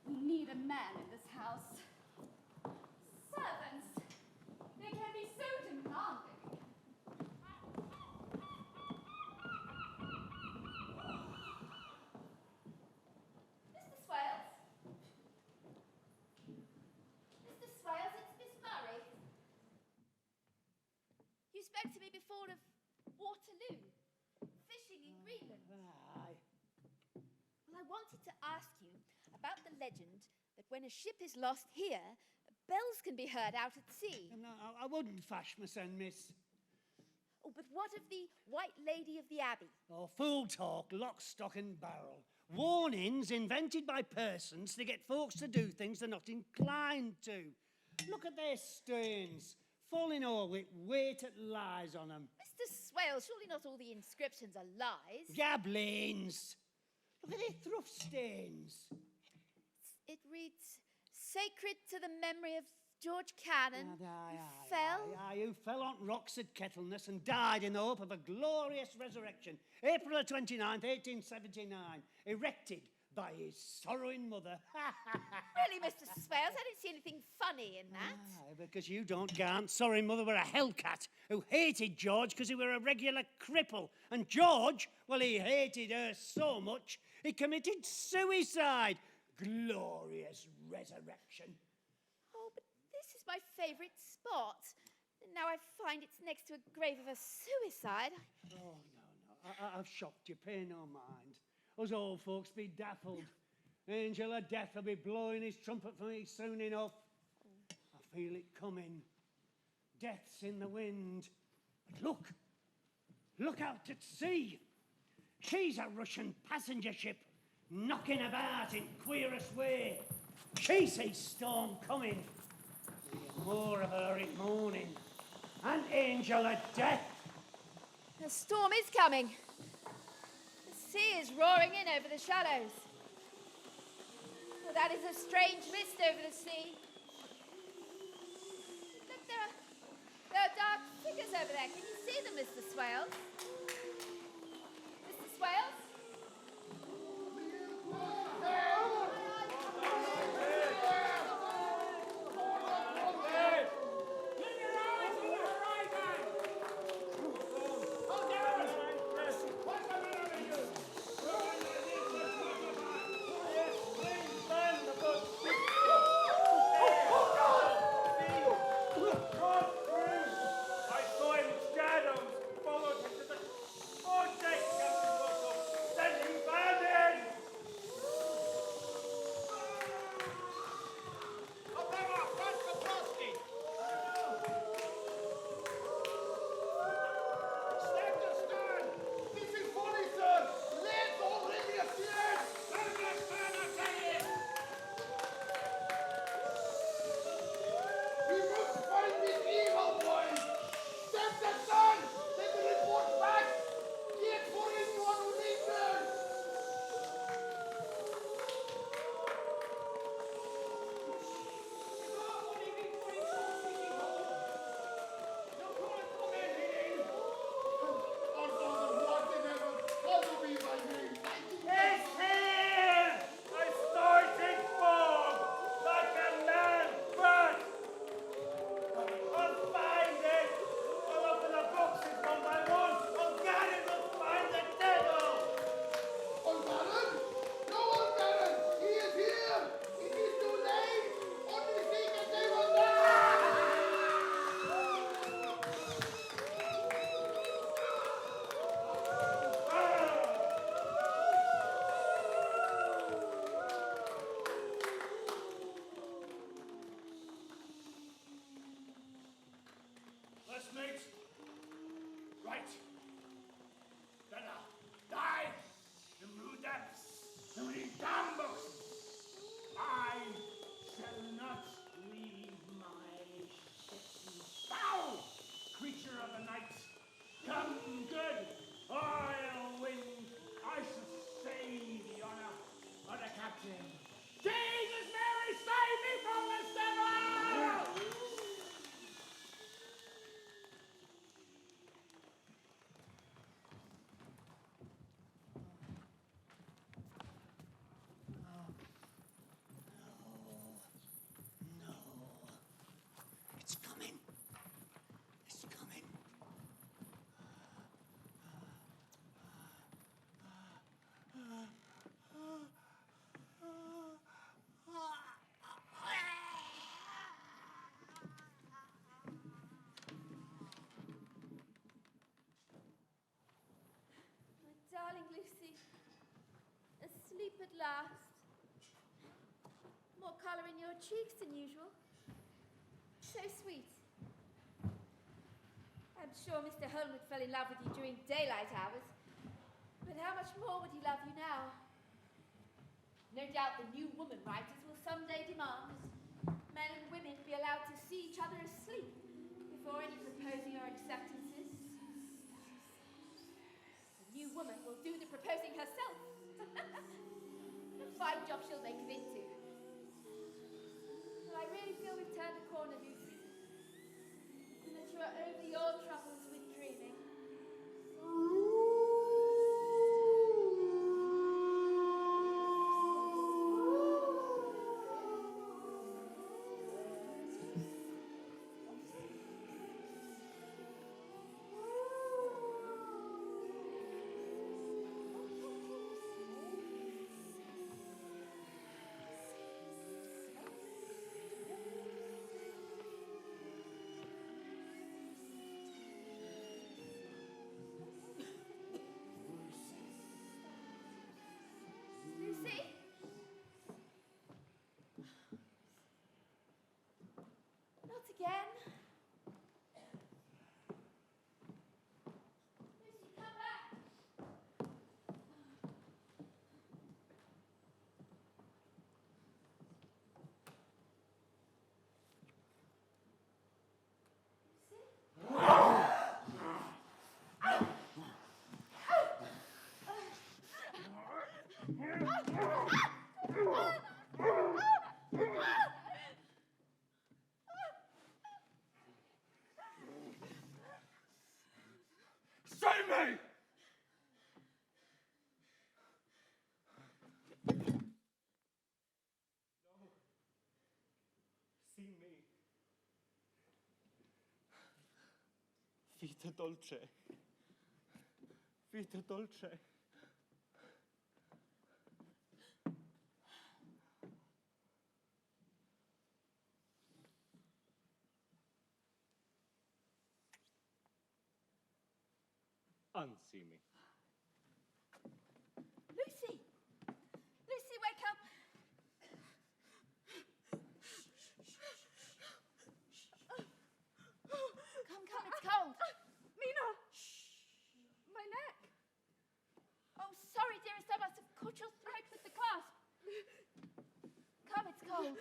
We need a man in this house. Servants, they can be so demanding. Mr. Swales? Mr. Swales, it's Miss Murray. You spoke to me before of Waterloo, fishing in Greenland. Aye. Well, I wanted to ask you about the legend that when a ship is lost here, bells can be heard out at sea. No, I wouldn't fash my son, miss. Oh, but what of the White Lady of the Abbey? Oh, fool talk, lock, stock and barrel. Warnings invented by persons to get folks to do things they're not inclined to. Look at their stones, falling over with weight that lies on them. Mr. Swales, surely not all the inscriptions are lies. Gablins! Look at their thruff stains. It reads, "Sacred to the memory of George Cannon, who fell." Who fell on rocks at Kettleness and died in the hope of a glorious resurrection. April the 29th, 1879, erected by his sorrowing mother. Really, Mr. Swales, I didn't see anything funny in that. Aye, because you don't gant. Sorry, mother were a hellcat who hated George because he were a regular cripple. And George, well, he hated her so much, he committed suicide. Glorious resurrection. Oh, but this is my favourite spot. Now I find it's next to a grave of a suicide. Oh, no. I've shocked you. Pay no mind. Us old folks be daffled. Angel of death will be blowing his trumpet for me soon enough. I feel it coming. Death's in the wind. But look out at sea. She's a Russian passenger ship, knocking about in queerest way. She sees storm coming. There'll be more of her in morning. An angel of death. The storm is coming. The sea is roaring in over the shadows. Oh, that is a strange mist over the sea. Look, there are dark figures over there. Can you see them, Mr. Swales? at last. More colour in your cheeks than usual. So sweet. I'm sure Mr. Holmwood fell in love with you during daylight hours. But how much more would he love you now? No doubt the new woman writers will someday demand that men and women be allowed to see each other asleep before any proposing or acceptances. The new woman will do the proposing herself. What a fine job she'll make it into. Well, I really feel we've turned a corner, Lucy. And that you are over your troubles with dreaming. Lucy? Not again. Lucy, come back. Save me! No. See me. Vita dolce. Vita dolce. Unsee me. Lucy! Lucy, wake up! Come, it's cold. Mina! My neck! Oh, sorry, dearest, I must have caught your throat with the clasp. Come, it's cold.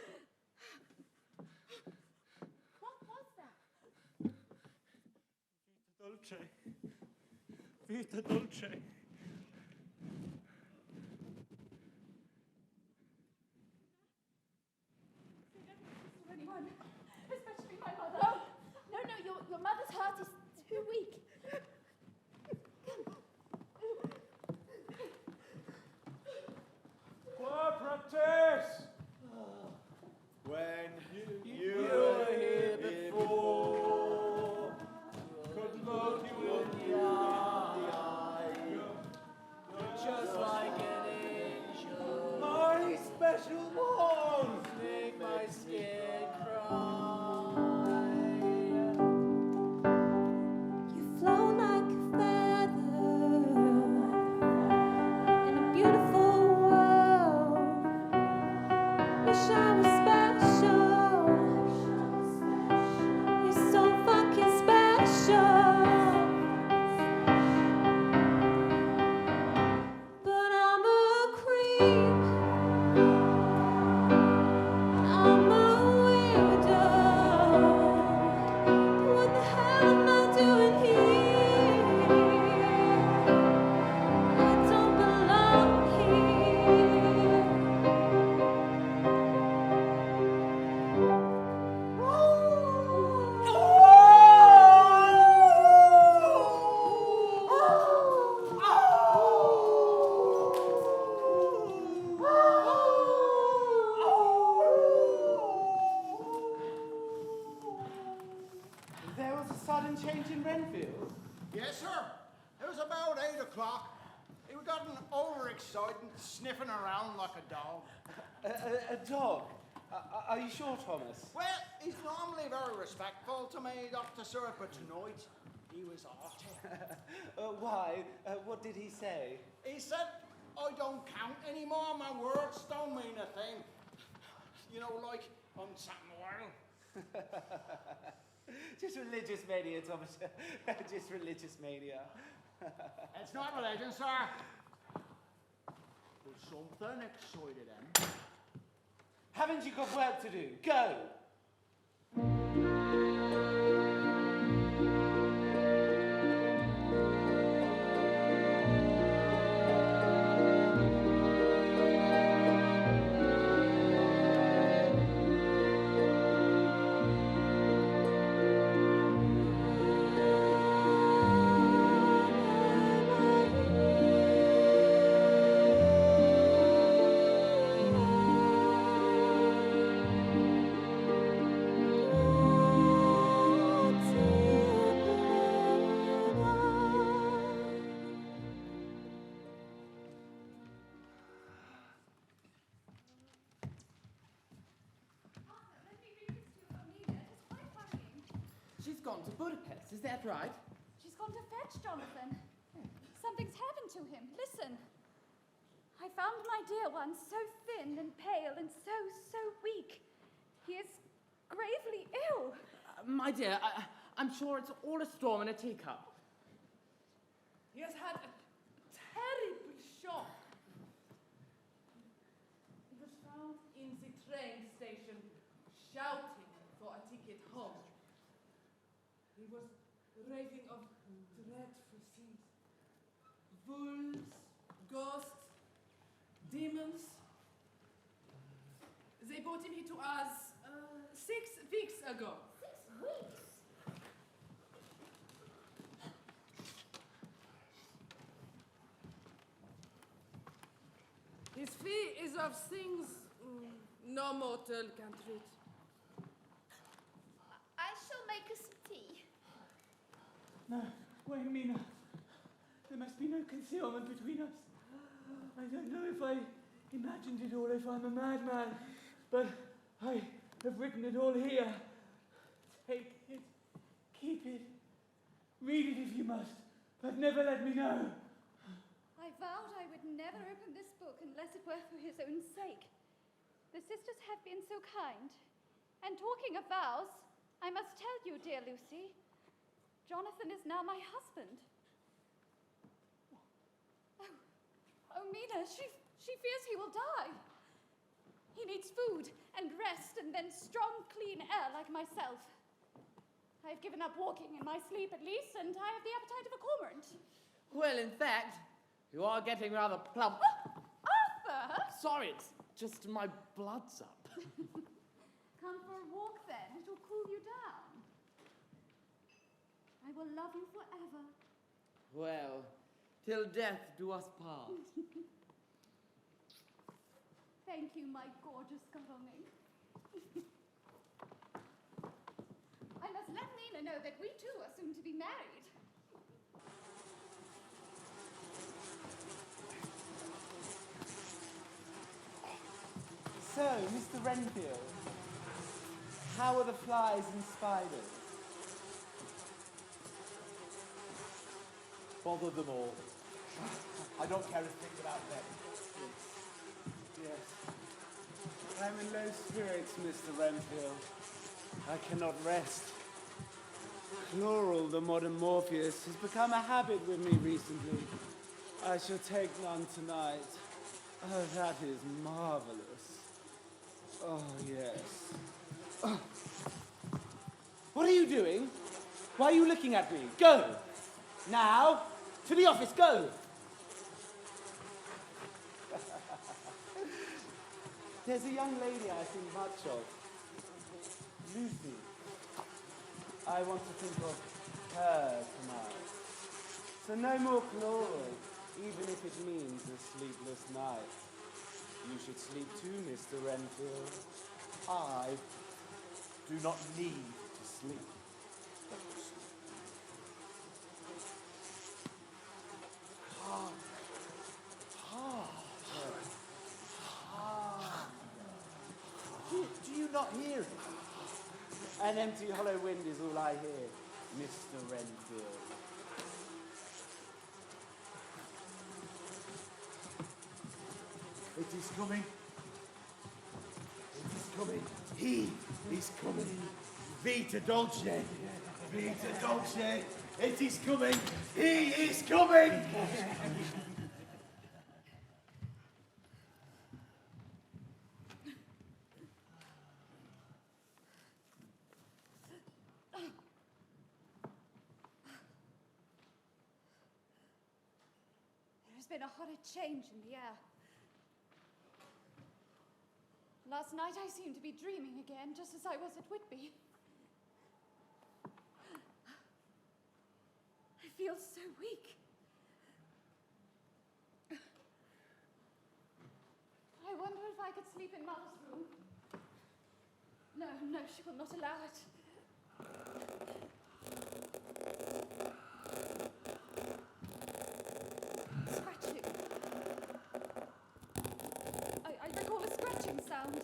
What was that? Vita dolce. Vita dolce. Anyone, especially my mother. No, your mother's heart is too weak. Qua practice! When You were here before, could look you in the eye. You're just like an angel. My special one! Make my skin cry. You flow like a feather in a beautiful world. Wish I was special. You're so fucking special. But I'm a creep. I'm a weirdo. What the hell am I doing here? I don't belong here. There was a sudden change in Renfield. Yes, sir. It was about 8 o'clock. He was gotten overexcited, sniffing around like a dog. A dog? Are you sure, Thomas? Well, he's normally very respectful to me, Dr. Sir, but tonight he was off. Why? What did he say? He said I don't count anymore. My words don't mean a thing. You know, like on Samuel. Just religious mania, Thomas. Just religious mania. It's not religion, sir. But something excited him. Haven't you got work to do? Go! She's gone to Budapest, is that right? She's gone to fetch Jonathan. Something's happened to him. Listen. I found my dear one so thin and pale and so weak. He is gravely ill. My dear, I'm sure it's all a storm in a teacup. He has had a terrible shock. He was found in the train station shouting for a ticket home. He was raving of dreadful things. Wolves, ghosts, demons. They brought him here to us 6 weeks ago. 6 weeks? His fee is of things no mortal can treat. I shall make us some tea. No, wait, Mina. There must be no concealment between us. I don't know if I imagined it or if I'm a madman, but I have written it all here. Take it, keep it, read it if you must, but never let me know. I vowed I would never open this book unless it were for his own sake. The sisters have been so kind. And talking of vows, I must tell you, dear Lucy, Jonathan is now my husband. Oh, Mina, she fears he will die. He needs food and rest and then strong, clean air like myself. I have given up walking in my sleep at least, and I have the appetite of a cormorant. Well, in fact, you are getting rather plump. Arthur! Sorry, it's just my blood's up. Come for a walk then. It will cool you down. I will love you forever. Well, till death do us part. Thank you, my gorgeous Garoming. I must let Nina know that we too are soon to be married. So, Mr. Renfield, how are the flies and spiders? Bother them all. I don't care a thing about them. Yes. I'm in low spirits, Mr. Renfield. I cannot rest. Chloral, the modern Morpheus, has become a habit with me recently. I shall take none tonight. Oh, that is marvelous. Oh, yes. Oh. What are you doing? Why are you looking at me? Go! Now, to the office, go! There's a young lady I think much of. Lucy. I want to think of her tonight. So no more chloral, even if it means a sleepless night. You should sleep too, Mr. Renfield. I do not need to sleep. Do you not hear it? An empty hollow wind is all I hear, Mr. Renfield. It is coming. It is coming. He is coming. Vita Dolce. Vita Dolce. It is coming. He is coming. There's been a horrid change in the air. Last night I seemed to be dreaming again, just as I was at Whitby. I feel so weak. I wonder if I could sleep in Mother's room. No, no, she will not allow it. Scratching. I recall a scratching sound.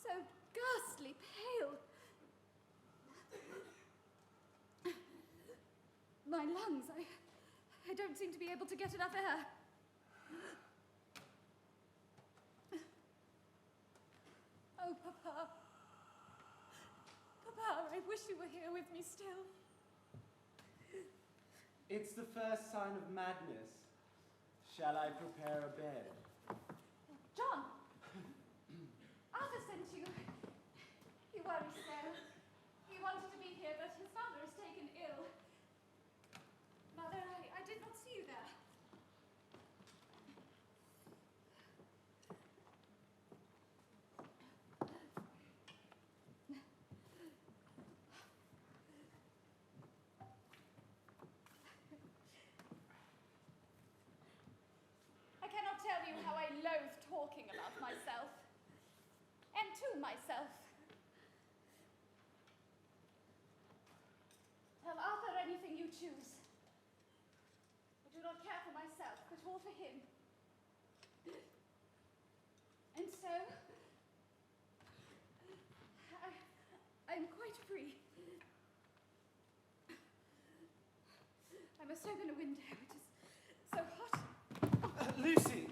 So ghastly pale. My lungs, I don't seem to be able to get enough air. Oh, Papa. Papa, I wish you were here with me still. It's the first sign of madness. Shall I prepare a bed? John! Arthur sent you. He worries so. He wanted to be here, but his mother is taken ill. Mother, I did not see you there. I cannot tell you how I loathe talking about myself. And to myself. Tell Arthur anything you choose. I do not care for myself, but all for him. And so, I'm quite free. I must open a window. It is so hot. Lucy!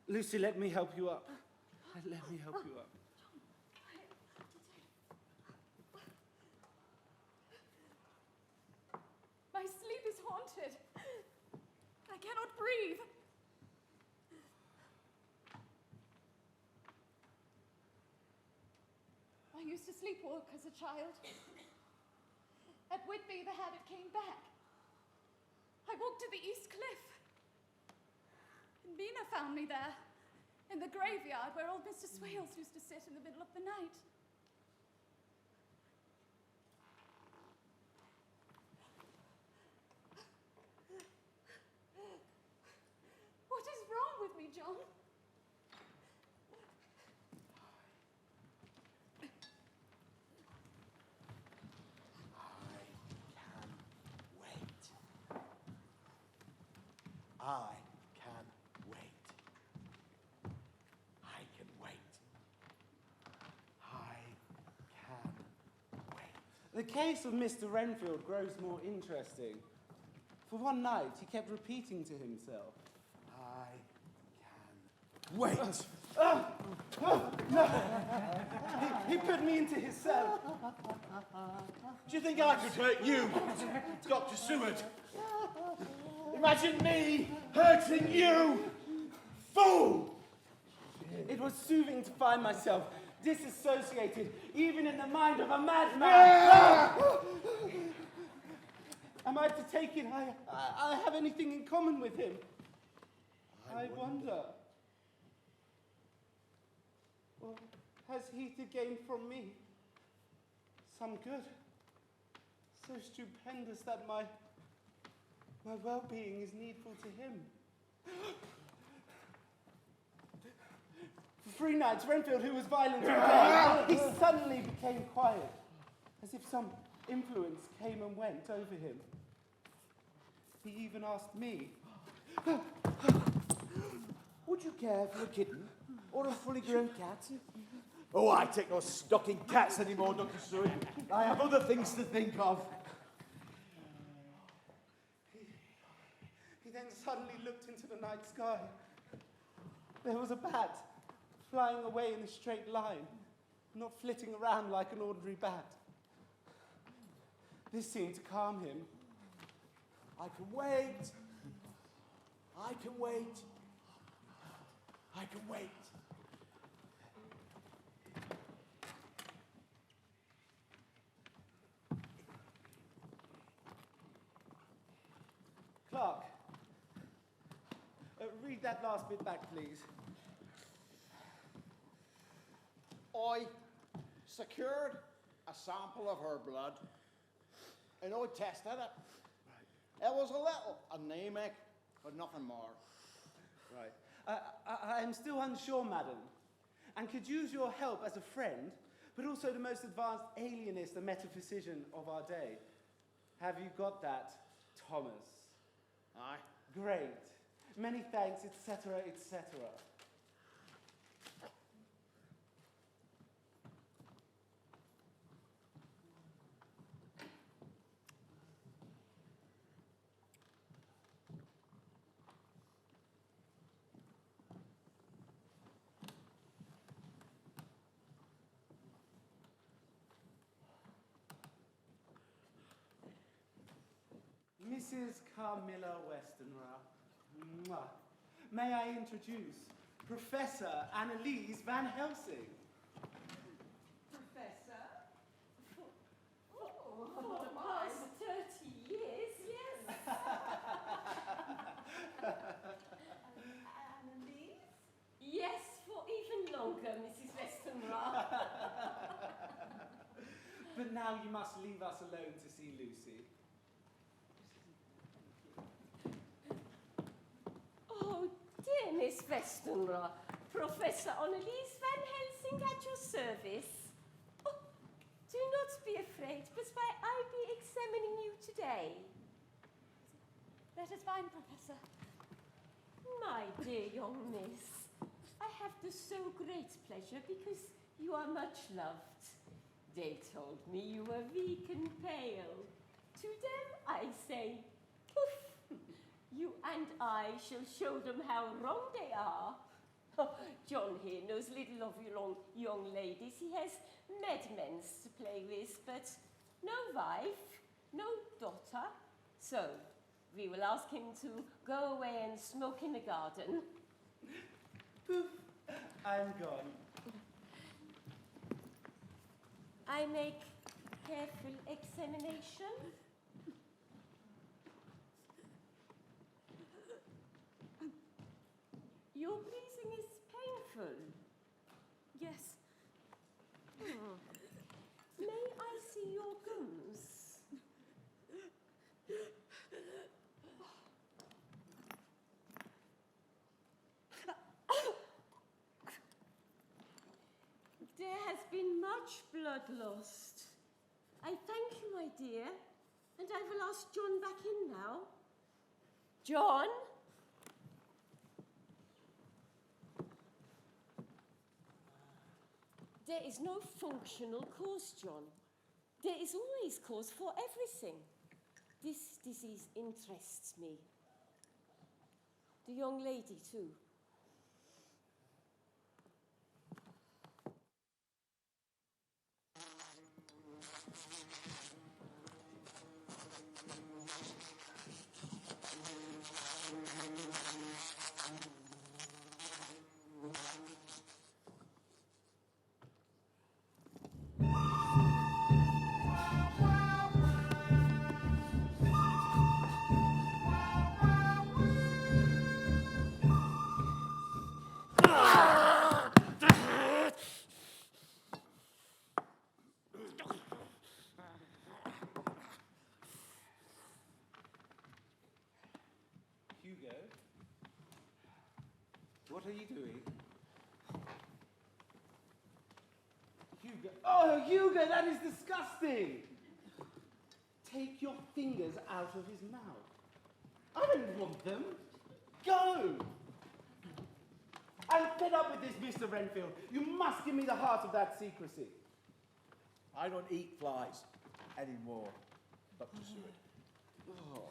Lucy, let me help you up. Let me help you up. My sleep is haunted. I cannot breathe. I used to sleepwalk as a child. At Whitby, the habit came back. I walked to the East Cliff. And Mina found me there, in the graveyard where old Mr. Swales used to sit in the middle of the night. What is wrong with me, John? I can wait. I can wait. I can wait. The case of Mr. Renfield grows more interesting. For one night, he kept repeating to himself, I can wait. No. He put me into his cell. Do you think I could hurt you, Dr. Seward? Imagine me hurting you, fool! It was soothing to find myself disassociated, even in the mind of a madman. Am I to take it I have anything in common with him? I wonder. Or has he to gain from me some good? So stupendous that my well-being is needful to him. 3 nights, Renfield, who was violent all day, he suddenly became quiet, as if some influence came and went over him. He even asked me, Would you care for a kitten or a fully grown cat? Oh, I take no stock in cats anymore, Dr. Seward. I have other things to think of. He then suddenly looked into the night sky. There was a bat flying away in a straight line, not flitting around like an ordinary bat. This seemed to calm him. I can wait. I can wait. I can wait. Clark, read that last bit back, please. I secured a sample of her blood, and I tested it. It was a little anemic, but nothing more. Right. I am still unsure, madam, and could use your help as a friend, but also the most advanced alienist and metaphysician of our day. Have you got that, Thomas? Aye. Great. Many thanks, etc., etc. Mrs. Carmilla Westenra. Mwah. May I introduce Professor Anneliese Van Helsing? Professor? For the past 30 years, yes. Anneliese? Yes, for even longer, Mrs. Westenra. But now you must leave us alone to see Lucy. Oh, dear Miss Westenra, Professor Anneliese Van Helsing at your service. Oh, do not be afraid, but why I be examining you today. That is fine, Professor. My dear young miss, I have the so great pleasure because you are much loved. They told me you were weak and pale. To them I say, poof. You and I shall show them how wrong they are. Oh, John here knows little of you young ladies. He has madmen to play with, but no wife, no daughter. So, we will ask him to go away and smoke in the garden. Poof, I'm gone. I make careful examination. Your breathing is painful. Yes. May I see your gums? There has been much blood lost. I thank you, my dear, and I will ask John back in now. John? There is no functional cause, John. There is always cause for everything. This disease interests me. The young lady, too. Hugo? What are you doing? Oh, Hugo, that is disgusting. Take your fingers out of his mouth. I don't want them. Go. I'm fed up with this, Mr. Renfield. You must give me the heart of that secrecy. I don't eat flies anymore, Dr. Seward. Oh.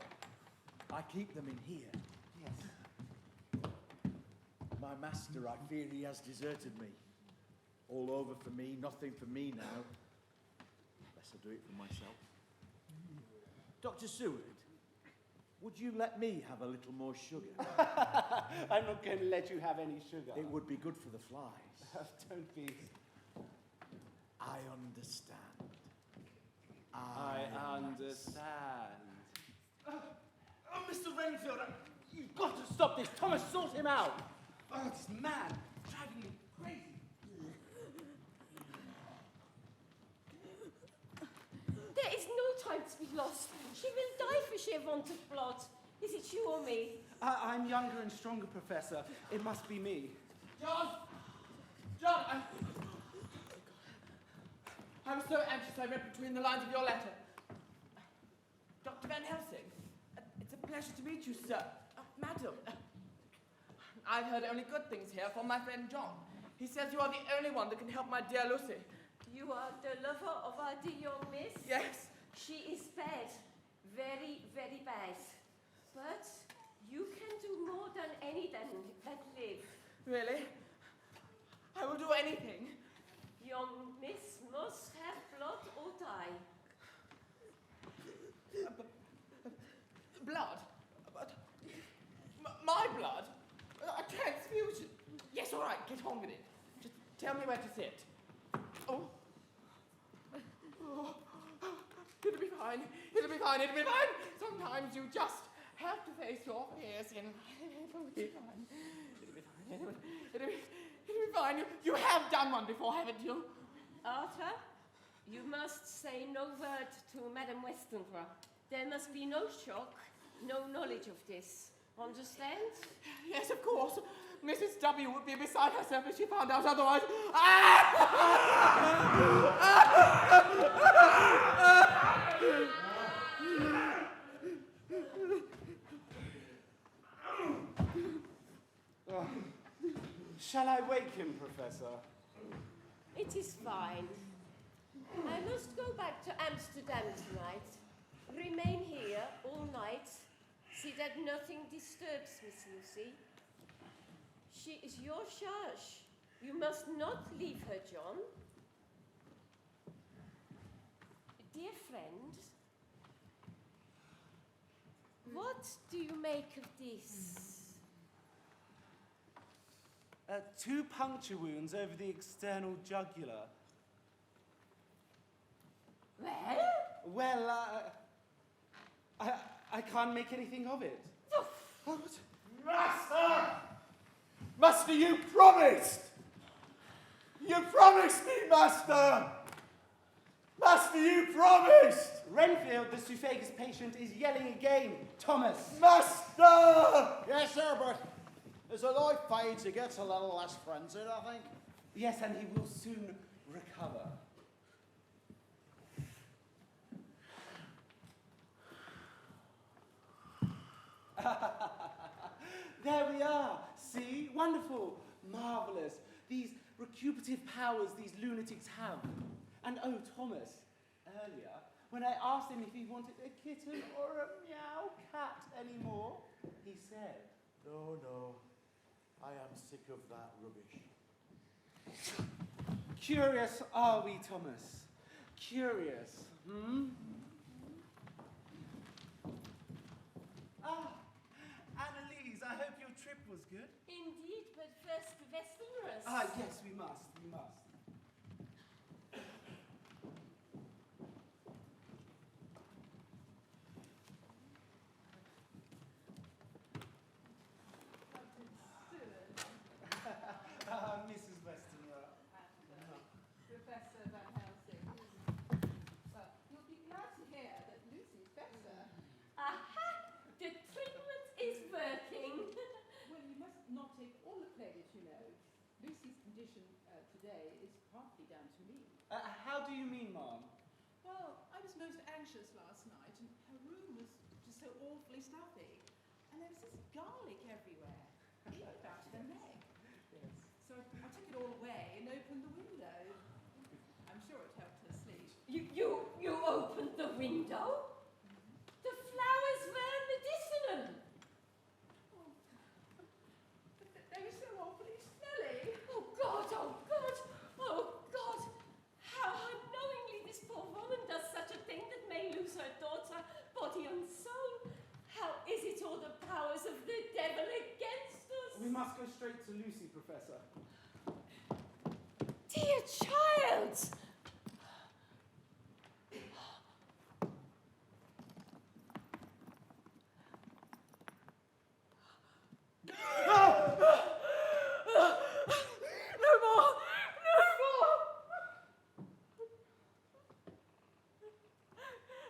I keep them in here. Yes. My master, I fear he has deserted me. All over for me, nothing for me now. Unless I do it for myself. Dr. Seward, would you let me have a little more sugar? I'm not going to let you have any sugar. It would be good for the flies. Don't be. I understand. I understand. Oh, Mr. Renfield, you've got to stop this. Thomas, sort him out. Oh, it's mad. It's driving me crazy. There is no time to be lost. She will die for sheer want of blood. Is it you or me? I'm younger and stronger, Professor. It must be me. John, I was so anxious I read between the lines of your letter. Dr. Van Helsing, it's a pleasure to meet you, sir. Madam, I've heard only good things here from my friend John. He says you are the only one that can help my dear Lucy. You are the lover of our dear young miss? Yes. She is bad. Very, very bad. But you can do more than any that live. Really? I will do anything. Young miss must have blood or die. Blood? My blood? A transfusion? Yes, all right, get on with it. Just tell me where to sit. Oh. It'll be fine. It'll be fine. It'll be fine. Sometimes you just have to face your fears in life. It'll be fine. It'll be fine. It'll be fine. You have done one before, haven't you? Arthur, you must say no word to Madame Westenra. There must be no shock, no knowledge of this. Understand? Yes, of course. Mrs. W. would be beside herself if she found out otherwise. Shall I wake him, Professor? It is fine. I must go back to Amsterdam tonight. Remain here all night. See that nothing disturbs Miss Lucy. She is your charge. You must not leave her, John. Dear friend, what do you make of this? 2 puncture wounds over the external jugular. Well, I can't make anything of it. Master! Master, you promised! You promised me, Master! Master, you promised! Renfield, the Suphagus patient, is yelling again. Thomas! Master! Yes, sir, but as the light fades, he gets a little less frenzied, I think. Yes, and he will soon recover. There we are. See? Wonderful. Marvellous. These recuperative powers these lunatics have. And oh, Thomas, earlier, when I asked him if he wanted a kitten or a meow cat anymore, he said, No, no. I am sick of that rubbish. Curious are we, Thomas? Curious, hmm? Ah, Annalise, I hope your trip was good. Indeed, but first the Westerners. Ah, yes, we must. Mrs. Westenra. Professor Van Helsing. Well, you'll be glad to hear that Lucy's better. Aha! The treatment is working. Well, you must not take all the credit, you know. Lucy's condition today is partly down to me. How do you mean, Mom? Well, I was most anxious last night, and her room was just so awfully stuffy. And there was this garlic everywhere, even about her neck. Yes. So I took it all away and opened the window. I'm sure it helped her sleep. You opened the window? The flowers were medicinal. But they were so awfully smelly. Oh God, oh God, oh God. How unknowingly this poor woman does such a thing that may lose her daughter, body and soul. How is it all the powers of the devil against us? We must go straight to Lucy, Professor. Dear child! No more! No more!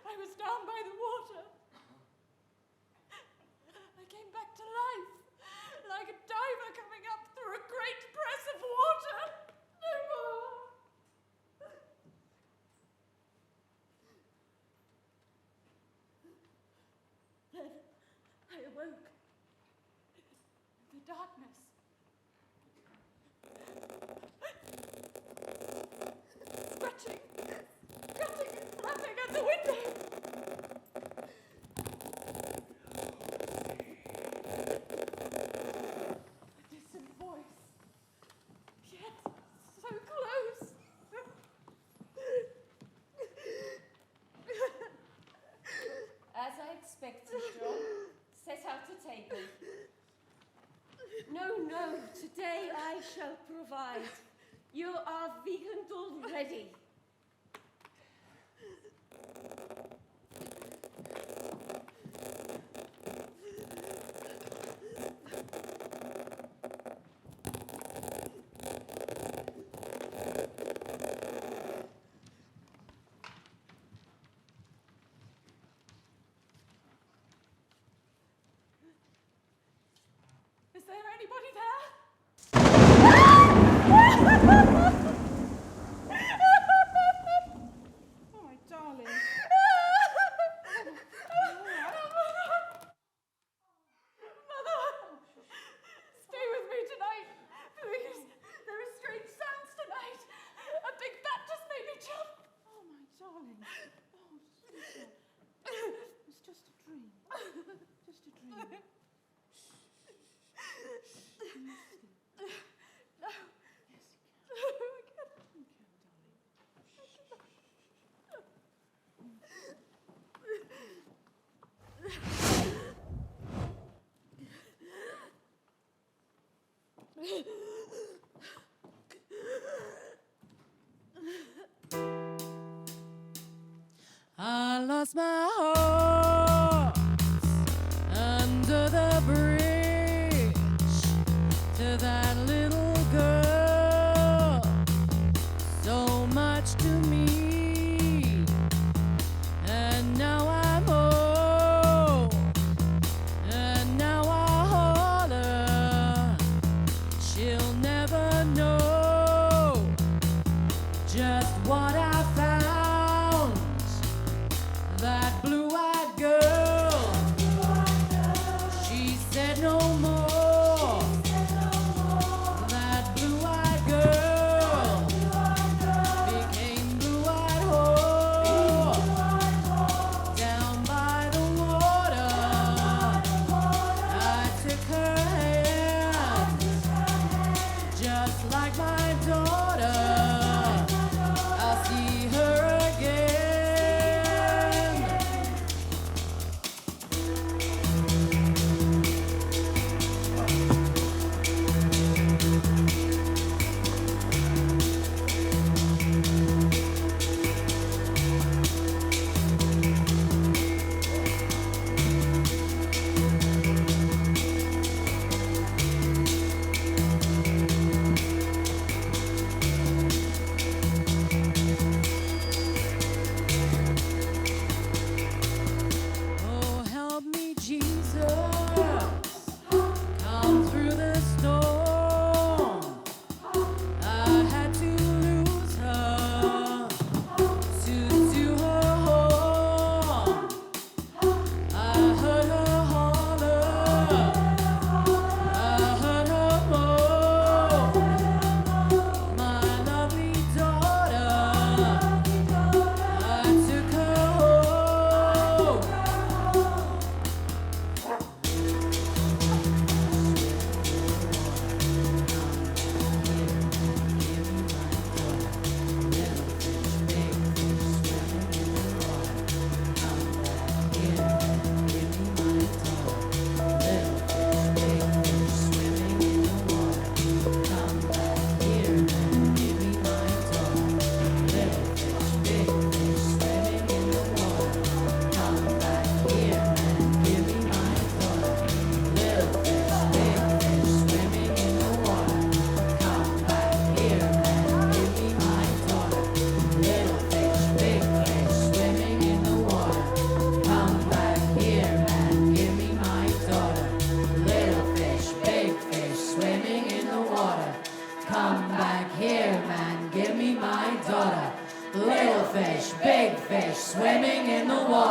I was down by the water. I came back to life, like a diver coming up through a great press of water. No more! Then I awoke. The darkness. Scratching, scratching and flapping at the window. A distant voice, yet so close. As I expected, John, set out a table. No, today I shall provide. You are vegan already. Is there anybody there? Oh, my darling. Mother! Stay with me tonight, please. There are strange sounds tonight. A big bat just made me jump. Oh, my darling. Oh, sweetheart. It's just a dream. Just a dream. No. Yes, you can. You can, darling. I lost my horse under the bridge to that little girl, so much to me, and now I'm home, and now I hold her. She'll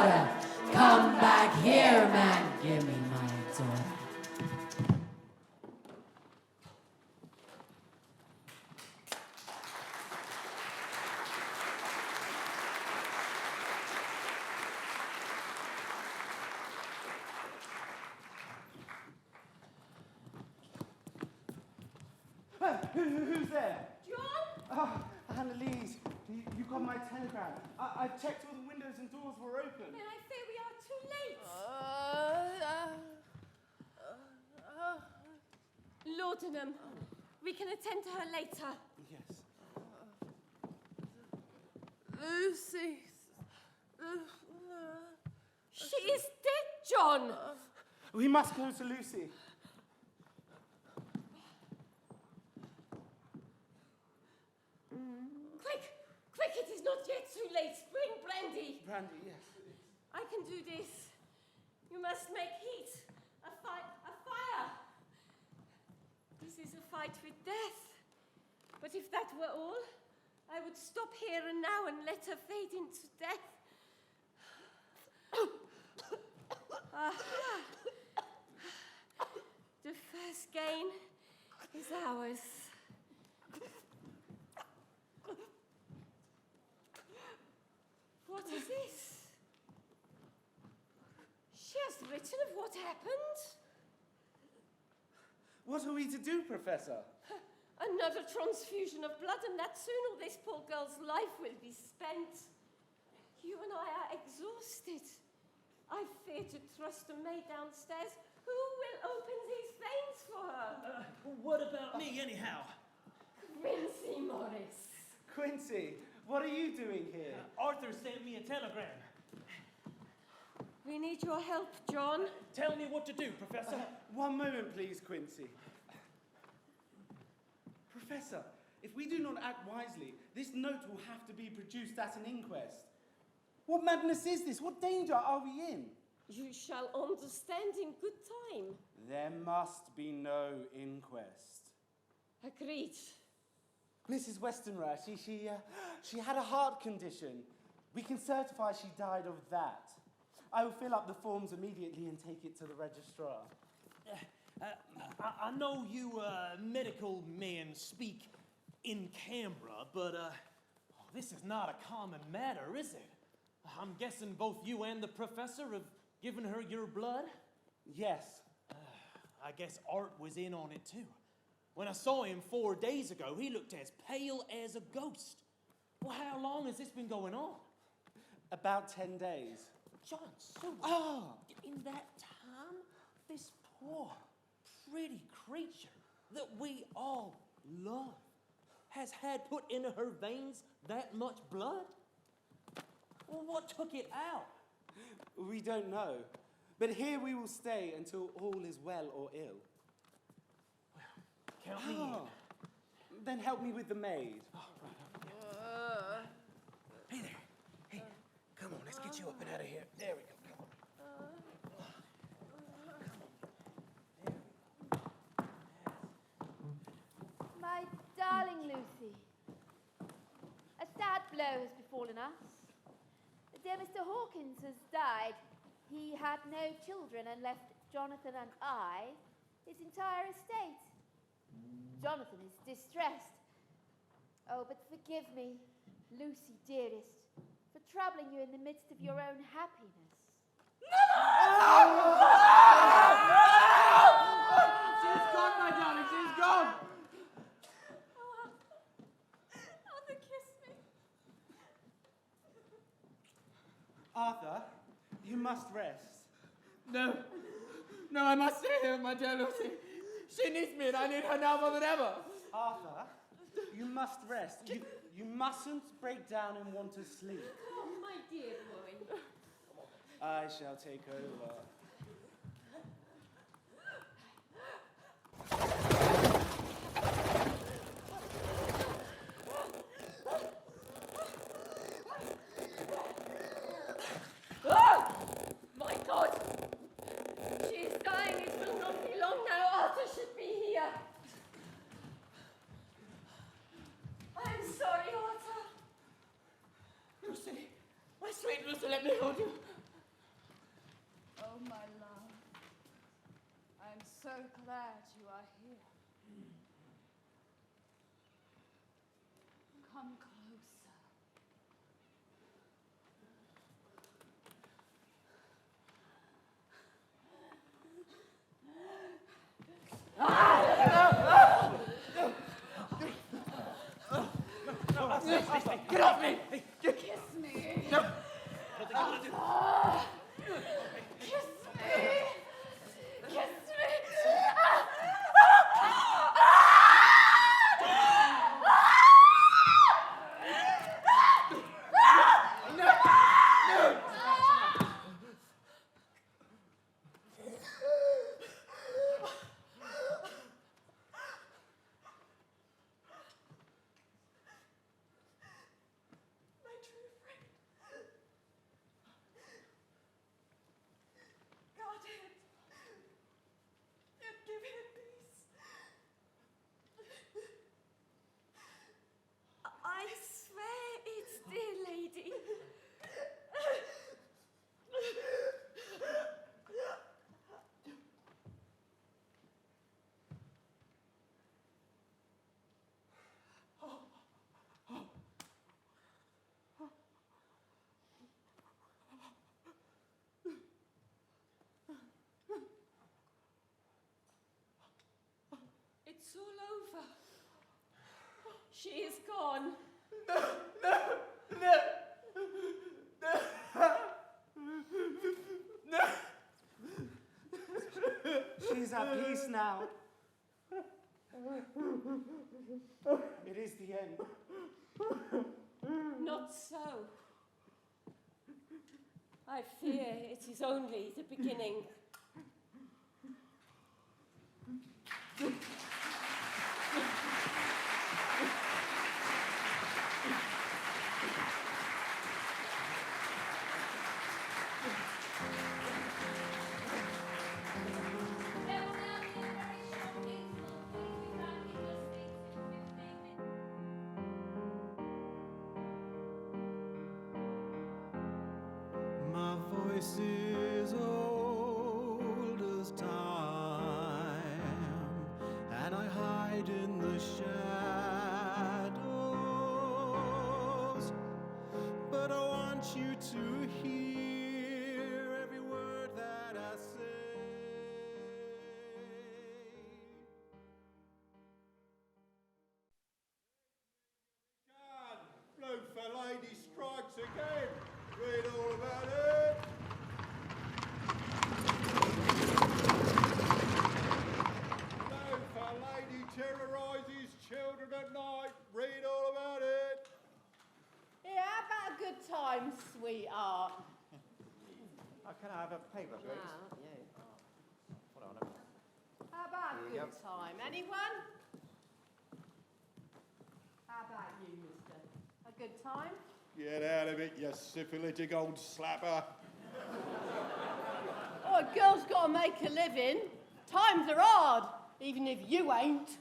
daughter. Come back here, man, give me my daughter. Who's there? John? Oh, Annalise, you got my telegram. I've checked all the windows and doors were open. Then I fear we are too late. Laudanum, we can attend to her later. Yes. Lucy. She is dead, John. We must go to Lucy. Quick, it is not yet too late. Bring brandy. Brandy, yes. I can do this. You must make heat. A fire. This is a fight with death. But if that were all, I would stop here and now and let her fade into death. The first gain is ours. What is this? She has written of what happened. What are we to do, Professor? Another transfusion of blood, and that soon all this poor girl's life will be spent. You and I are exhausted. I fear to trust a maid downstairs. Who will open these veins for her? What about me, anyhow? Quincy Morris. Quincy, what are you doing here? Arthur sent me a telegram. We need your help, John. Tell me what to do, Professor. One moment, please, Quincy. Professor, if we do not act wisely, this note will have to be produced at an inquest. What madness is this? What danger are we in? You shall understand in good time. There must be no inquest. Agreed. Mrs. Westenra, she had a heart condition. We can certify she died of that. I will fill up the forms immediately and take it to the registrar. I know you medical men speak in camera, but this is not a common matter, is it? I'm guessing both you and the professor have given her your blood? Yes. I guess Art was in on it too. When I saw him 4 days ago, he looked as pale as a ghost. Well, how long has this been going on? About 10 days. John, so in that time, this poor, pretty creature that we all love has had put into her veins that much blood? Well, what took it out? We don't know. But here we will stay until all is well or ill. Count me in. Then help me with the maid. Hey there. Hey, come on, let's get you up and out of here. There we go. Come on. My darling Lucy, a sad blow has befallen us. Dear Mr. Hawkins has died. He had no children and left Jonathan and I his entire estate. Jonathan is distressed. Oh, but forgive me, Lucy dearest, for troubling you in the midst of your own happiness. She's gone, my darling, she's gone. Arthur, kiss me. Arthur, you must rest. No, I must stay here, my dear Lucy. She needs me and I need her now more than ever. Arthur, you must rest. You mustn't break down and want to sleep. Oh, my dear boy. I shall take over. My God! She is dying. It will not be long now. Arthur should be here. I'm sorry, Arthur. Lucy, my sweet Lucy, let me hold you. Come closer. Get off me! Kiss me. No. Kiss me. Kiss me. I swear it's dear lady. It's all over. She is gone. She's at peace now. It is the end. Not so. I fear it is only the beginning. My voice is old as time, and I hide in the shadows. But I want you to hear every word that I say. Blue for Lady strikes again. Read all about it. Blue for Lady terrorises children at night. Read all about it. Yeah, how about a good time, sweetheart? Can I have a paper, please? Hold on. How about a Here you good time? Anyone? How about you, mister? A good time? Get out of it, you syphilitic old slapper. Oh, a girl's got to make a living. Times are hard, even if you ain't.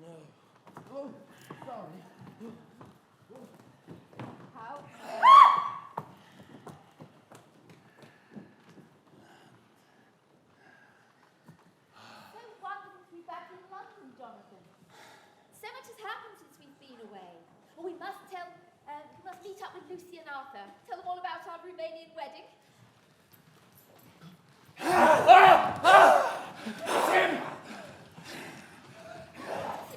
No. Oh, sorry. How? So wonderful to be back in London, Jonathan. So much has happened since we've been away. Well, we must meet up with Lucy and Arthur. Tell them all about our Romanian wedding. It's him!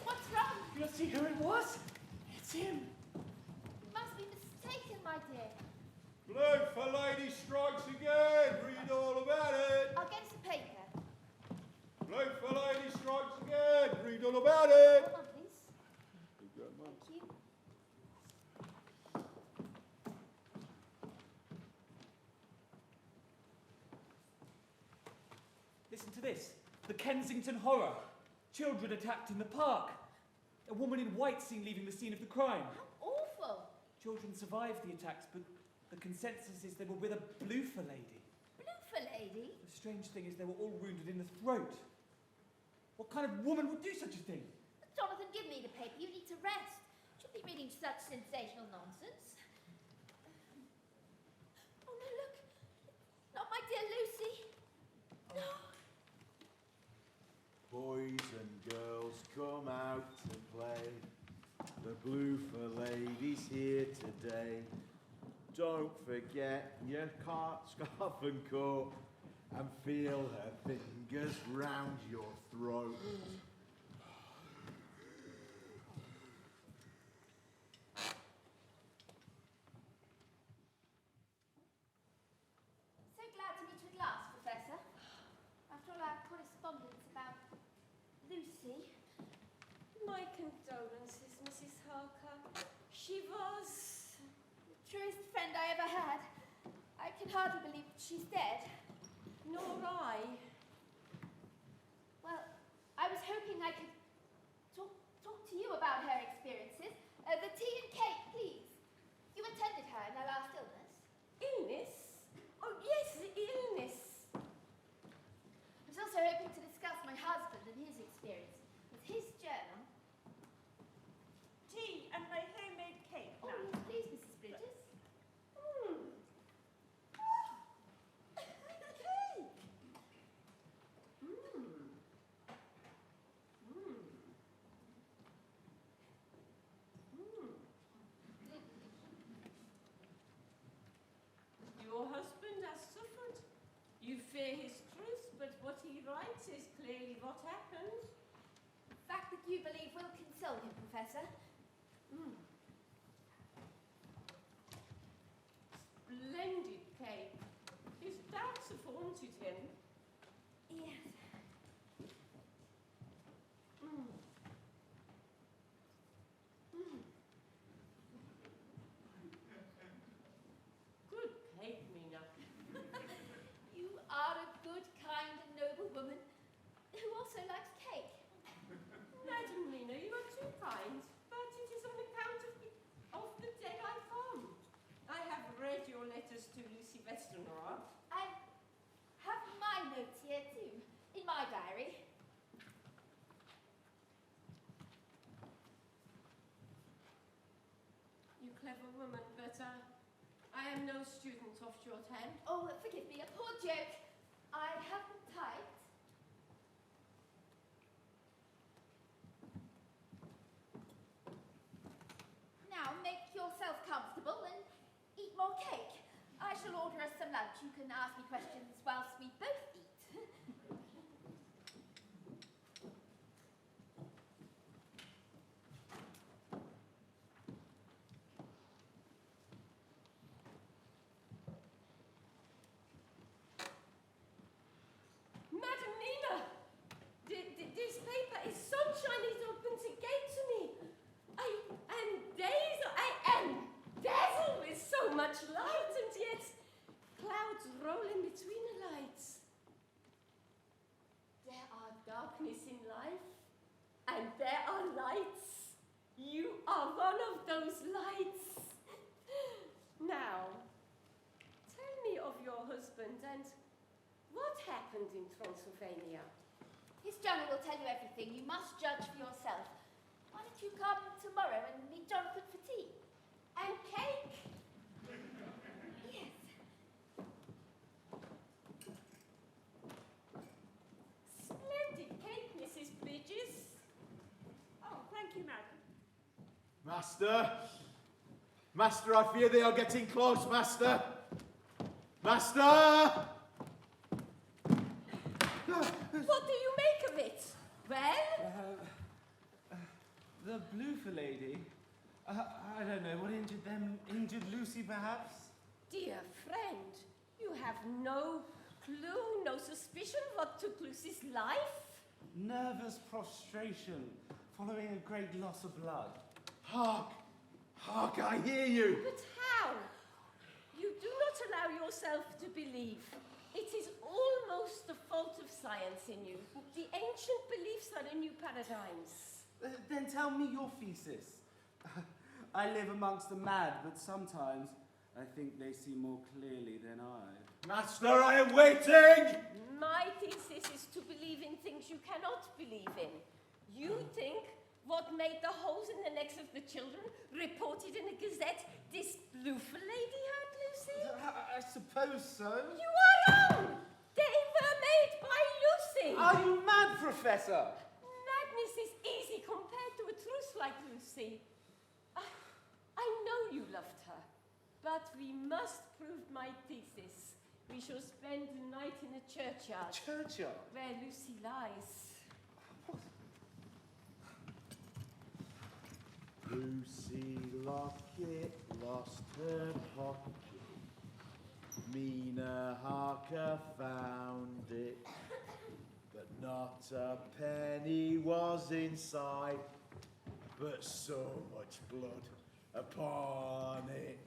What's wrong? You see who it was? It's him. You must be mistaken, my dear. Blue for Lady strikes again. Read all about it. I'll get us a paper. Blue for Lady strikes again. Read all about it. Hold on, please. Thank you. Listen to this. The Kensington Horror. Children attacked in the park. A woman in white seen leaving the scene of the crime. Awful. Children survived the attacks, but the consensus is they were with a bloofer lady. Bloofer lady? The strange thing is they were all wounded in the throat. What kind of woman would do such a thing? Jonathan, give me the paper. You need to rest. Shouldn't be reading such sensational nonsense. Oh, no, look. Not my dear Lucy. No. Boys and girls. The Bloofer lady's here today. Don't forget your scarf and coat, and feel her fingers round your throat. So glad to meet you at last, Professor. After all our correspondence about Lucy. My condolences, Mrs. Harker. She was the truest friend I ever had. I can hardly believe that she's dead. Nor I. Well, I was hoping I could talk to you about her experiences. The tea and cake, please. You attended her in her last illness. Illness? Oh, yes, illness. I was also hoping to discuss my husband and his experience with his journal. Tea and my homemade cake, Oh, ma'am. yes, please, Mrs. Bridges. Cake! Your husband has suffered. You fear his truth, but what he writes is clearly what happened. The fact that you believe will console him, Professor. Splendid cake. His doubts have haunted him. Yes. Good cake, Mina. You are a good, kind, and noble woman who also likes cake. Madam Mina, you are too kind, but it is on account of the day I come. I have read your letters to Lucy Westenra. I have my notes here too, in my diary. You clever woman, but I am no student of shorthand. Oh, forgive me, a poor joke. I haven't typed. Now, make yourself comfortable and eat more cake. I shall order us some lunch. You can ask me questions whilst we both eat. Madam Mina, this paper is sunshine is open to gate to me. I am dazzled with so much light, and yet clouds roll in between the lights. There are darkness in life, and there are lights. You are one of those lights. Now, tell me of your husband and what happened in Transylvania. His journal will tell you everything. You must judge for yourself. Why don't you come tomorrow and meet Jonathan for tea? And cake? Yes. Splendid cake, Mrs. Bridges. Oh, thank you, madam. Master! Master, I fear they are getting close, Master! Master! What do you make of it? Well? The Bloofer lady? I don't know. What injured them? Injured Lucy, perhaps? Dear friend, you have no clue, no suspicion what took Lucy's life? Nervous prostration following a great loss of blood. Hark! Hark, I hear you! But how? You do not allow yourself to believe. It is almost the fault of science in you. The ancient beliefs are the new paradigms. Then tell me your thesis. I live amongst the mad, but sometimes I think they see more clearly than I. Master, I am waiting! My thesis is to believe in things you cannot believe in. You think what made the holes in the necks of the children reported in the Gazette this Bloofer lady hurt Lucy? I suppose so. You are wrong! They were made by Lucy! Are you mad, Professor? Madness is easy compared to a truth like Lucy. you loved her, but we must prove my thesis. We shall spend the night in a churchyard. Churchyard? Where Lucy lies. Lucy Lockett lost her pocket. Mina Harker found it, but not a penny was inside, but so much blood upon it.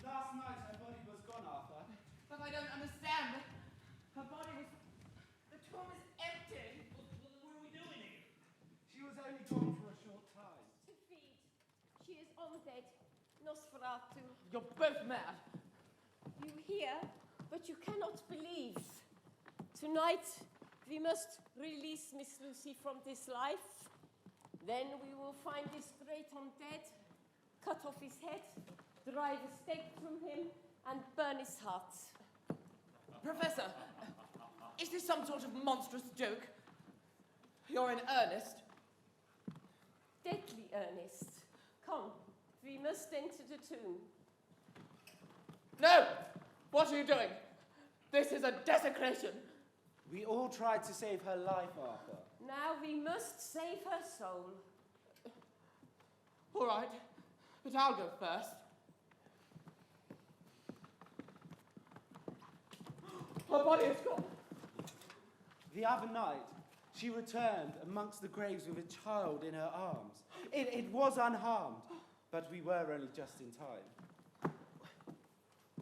Last night her body was gone, Arthur. But I don't understand. Her body was... The tomb is empty. What are we doing here? She was only gone for a short time. To feed. She is undead. Nosferatu. You're both mad. You hear, but you cannot believe. Tonight, we must release Miss Lucy from this life. Then we will find this great undead, cut off his head, drive a stake through him, and burn his heart. Professor, is this some sort of monstrous joke? You're in earnest? Deadly earnest. Come, we must enter the tomb. No! What are you doing? This is a desecration. We all tried to save her life, Arthur. Now we must save her soul. All right, but I'll go first. Her body is gone. The other night, she returned amongst the graves with a child in her arms. It was unharmed, but we were only just in time.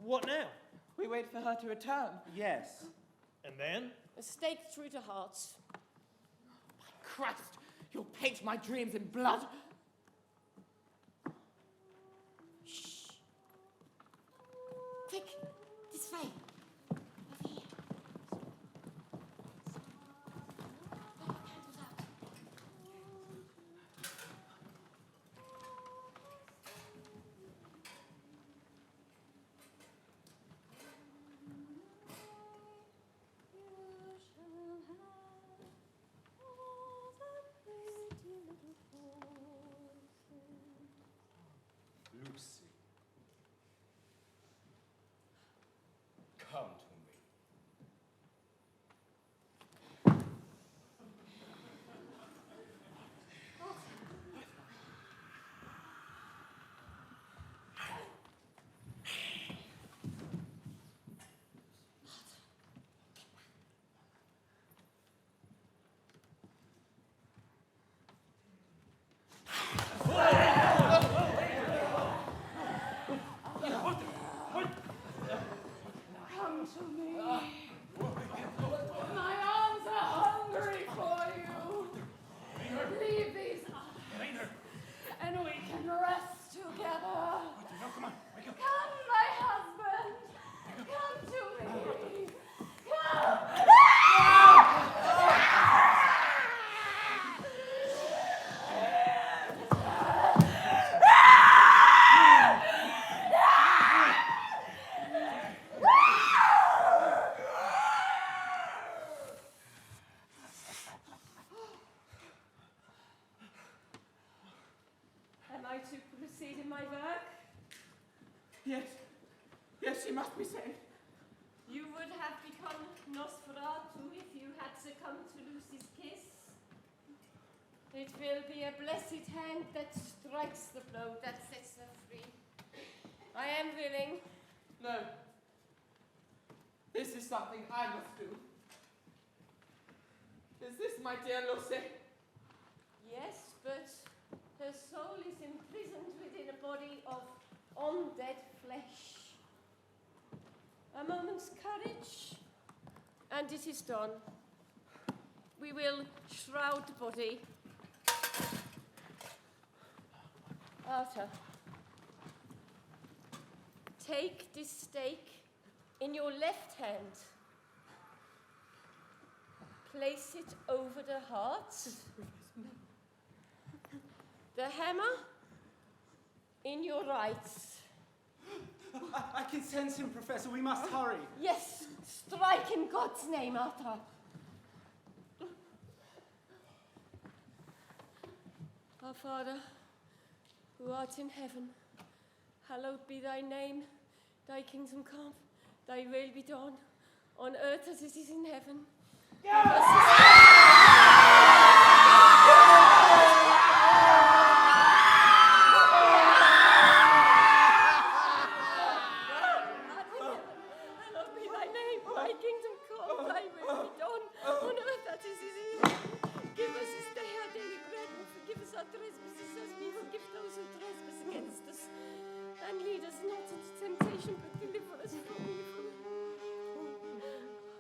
What now? We wait for her to return. Yes. And then? A stake through the heart. Christ, you'll paint my dreams in blood. Shh. Quick, this way. Over here. Put your candles out. Lucy. Come to me. Come to me. My arms are hungry for you. Leave these arms, and we can rest together. Come, my husband. Come to me. Come. Am I to proceed in my work? Yes. Yes, she must be saved. You would have become Nosferatu if you had succumbed to Lucy's kiss. It will be a blessed hand that strikes the blow that sets her free. I am willing. No. This is something I must do. Is this my dear Lucy? Yes, but her soul is imprisoned within a body of undead flesh. A moment's courage, and it is done. We will shroud the body. Arthur, take this stake in your left hand. Place it over the heart. The hammer in your right. I can sense him, Professor. We must hurry. Yes, strike in God's name, Arthur. Our Father, who art in heaven, hallowed be thy name. Thy kingdom come, thy will be done, on earth as it is in heaven. Give us this day our daily bread, and forgive us our trespasses as we forgive those who trespass against us. And lead us not into temptation, but deliver us from evil.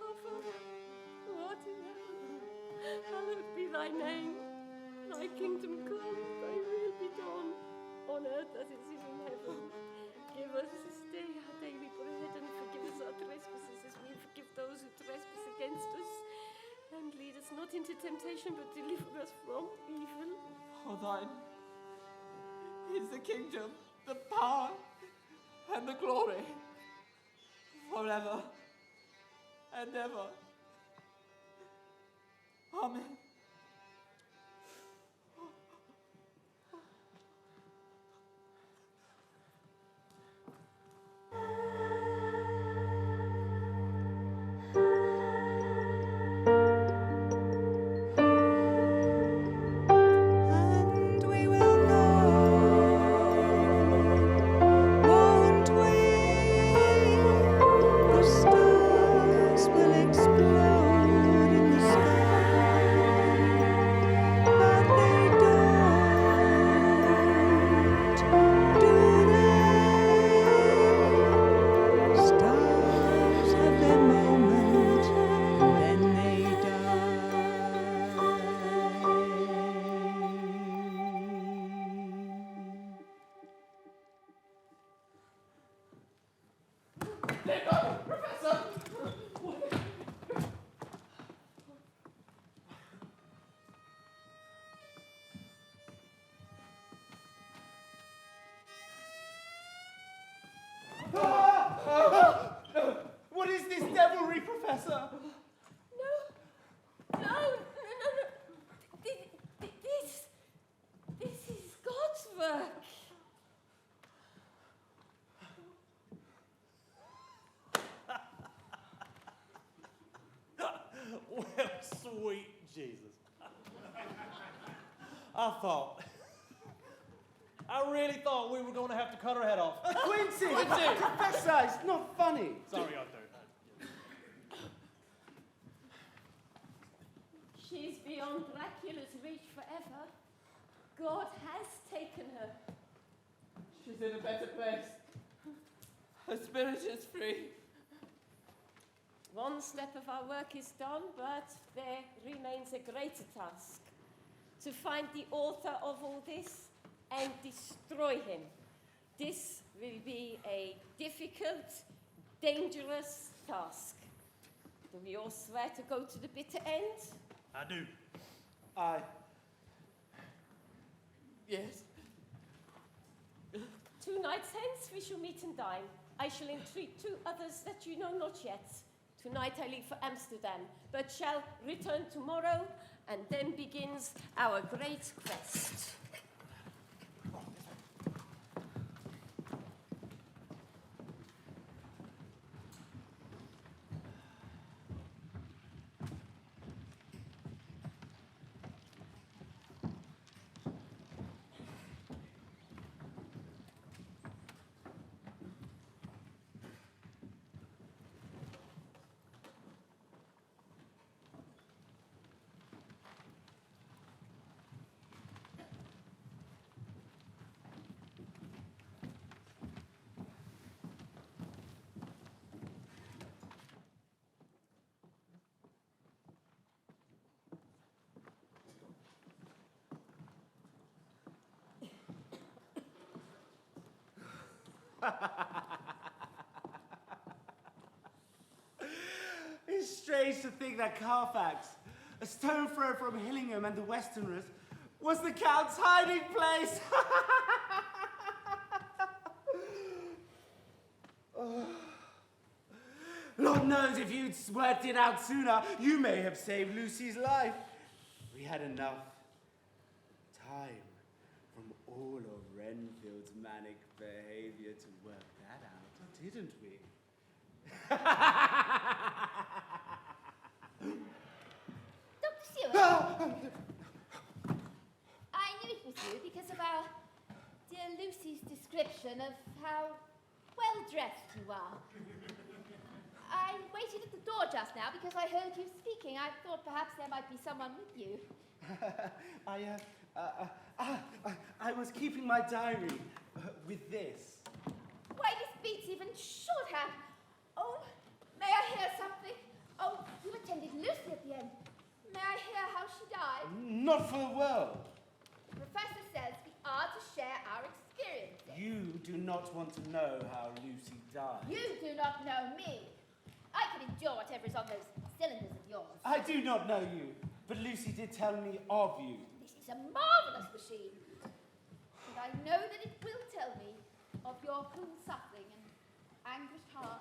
Our Father, who art in heaven, hallowed be thy name. Thy kingdom come, thy will be done, on earth as it is in heaven. Give us this day our daily bread, and forgive us our trespasses as we forgive those who trespass against us. And lead us not into temptation, but deliver us from evil. For thine is the kingdom, the power, and the glory, forever and ever. Amen. What is this devilry, Professor? No. This is God's work. Well, sweet Jesus. I really thought we were going to have to cut her head off. Quincy! Professor, it's not funny. Sorry, Arthur. She's beyond Dracula's reach forever. God has taken her. She's in a better place. Her spirit is free. One step of our work is done, but there remains a greater task. To find the author of all this and destroy him. This will be a difficult, dangerous task. Do we all swear to go to the bitter end? I do. Aye. Yes. 2 nights hence we shall meet and dine. I shall entreat 2 others that you know not yet. Tonight I leave for Amsterdam, but shall return tomorrow, and then begins our great quest. It's strange to think that Carfax, a stone throw from Hillingham and the Westerners, was the Count's hiding place. Lord knows if you'd worked it out sooner, you may have saved Lucy's life. We had enough time from all of Renfield's manic behavior to work that out, didn't we? Dr. Seward, I knew it was you because of our dear Lucy's description of how well-dressed you are. I waited at the door just now because I heard you speaking. I thought perhaps there might be someone with you. I was keeping my diary with this. Why, this beats even shorthand. Oh, may I hear something? Oh, you attended Lucy at the end. May I hear how she died? Not for the world. The professor says we are to share our experiences. You do not want to know how Lucy died. You do not know me. I can endure whatever is on those cylinders of yours. I do not know you, but Lucy did tell me of you. This is a marvellous machine. And I know that it will tell me of your cruel suffering and anguished heart.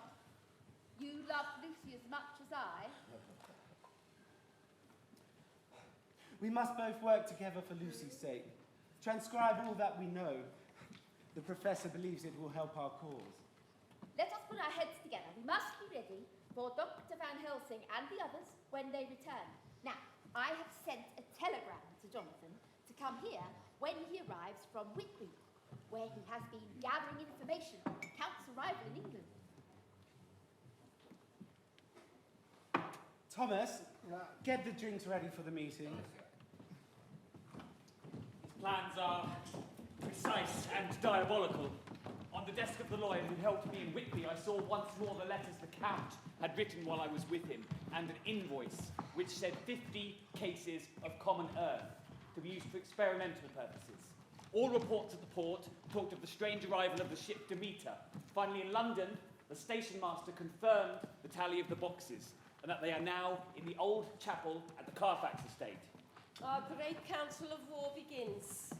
You loved Lucy as much as I. We must both work together for Lucy's sake. Transcribe all that we know. The professor believes it will help our cause. Let us put our heads together. We must be ready for Dr. Van Helsing and the others when they return. Now, I have sent a telegram to Jonathan to come here when he arrives from Whitby, where he has been gathering information on the Count's arrival in England. Thomas, get the drinks ready for the meeting. His plans are precise and diabolical. On the desk of the lawyer who helped me in Whitby, I saw once more the letters the Count had written while I was with him, and an invoice which said 50 cases of common earth to be used for experimental purposes. All reports at the port talked of the strange arrival of the ship Demeter. Finally, in London, the station master confirmed the tally of the boxes, and that they are now in the old chapel at the Carfax estate. Our great council of war begins.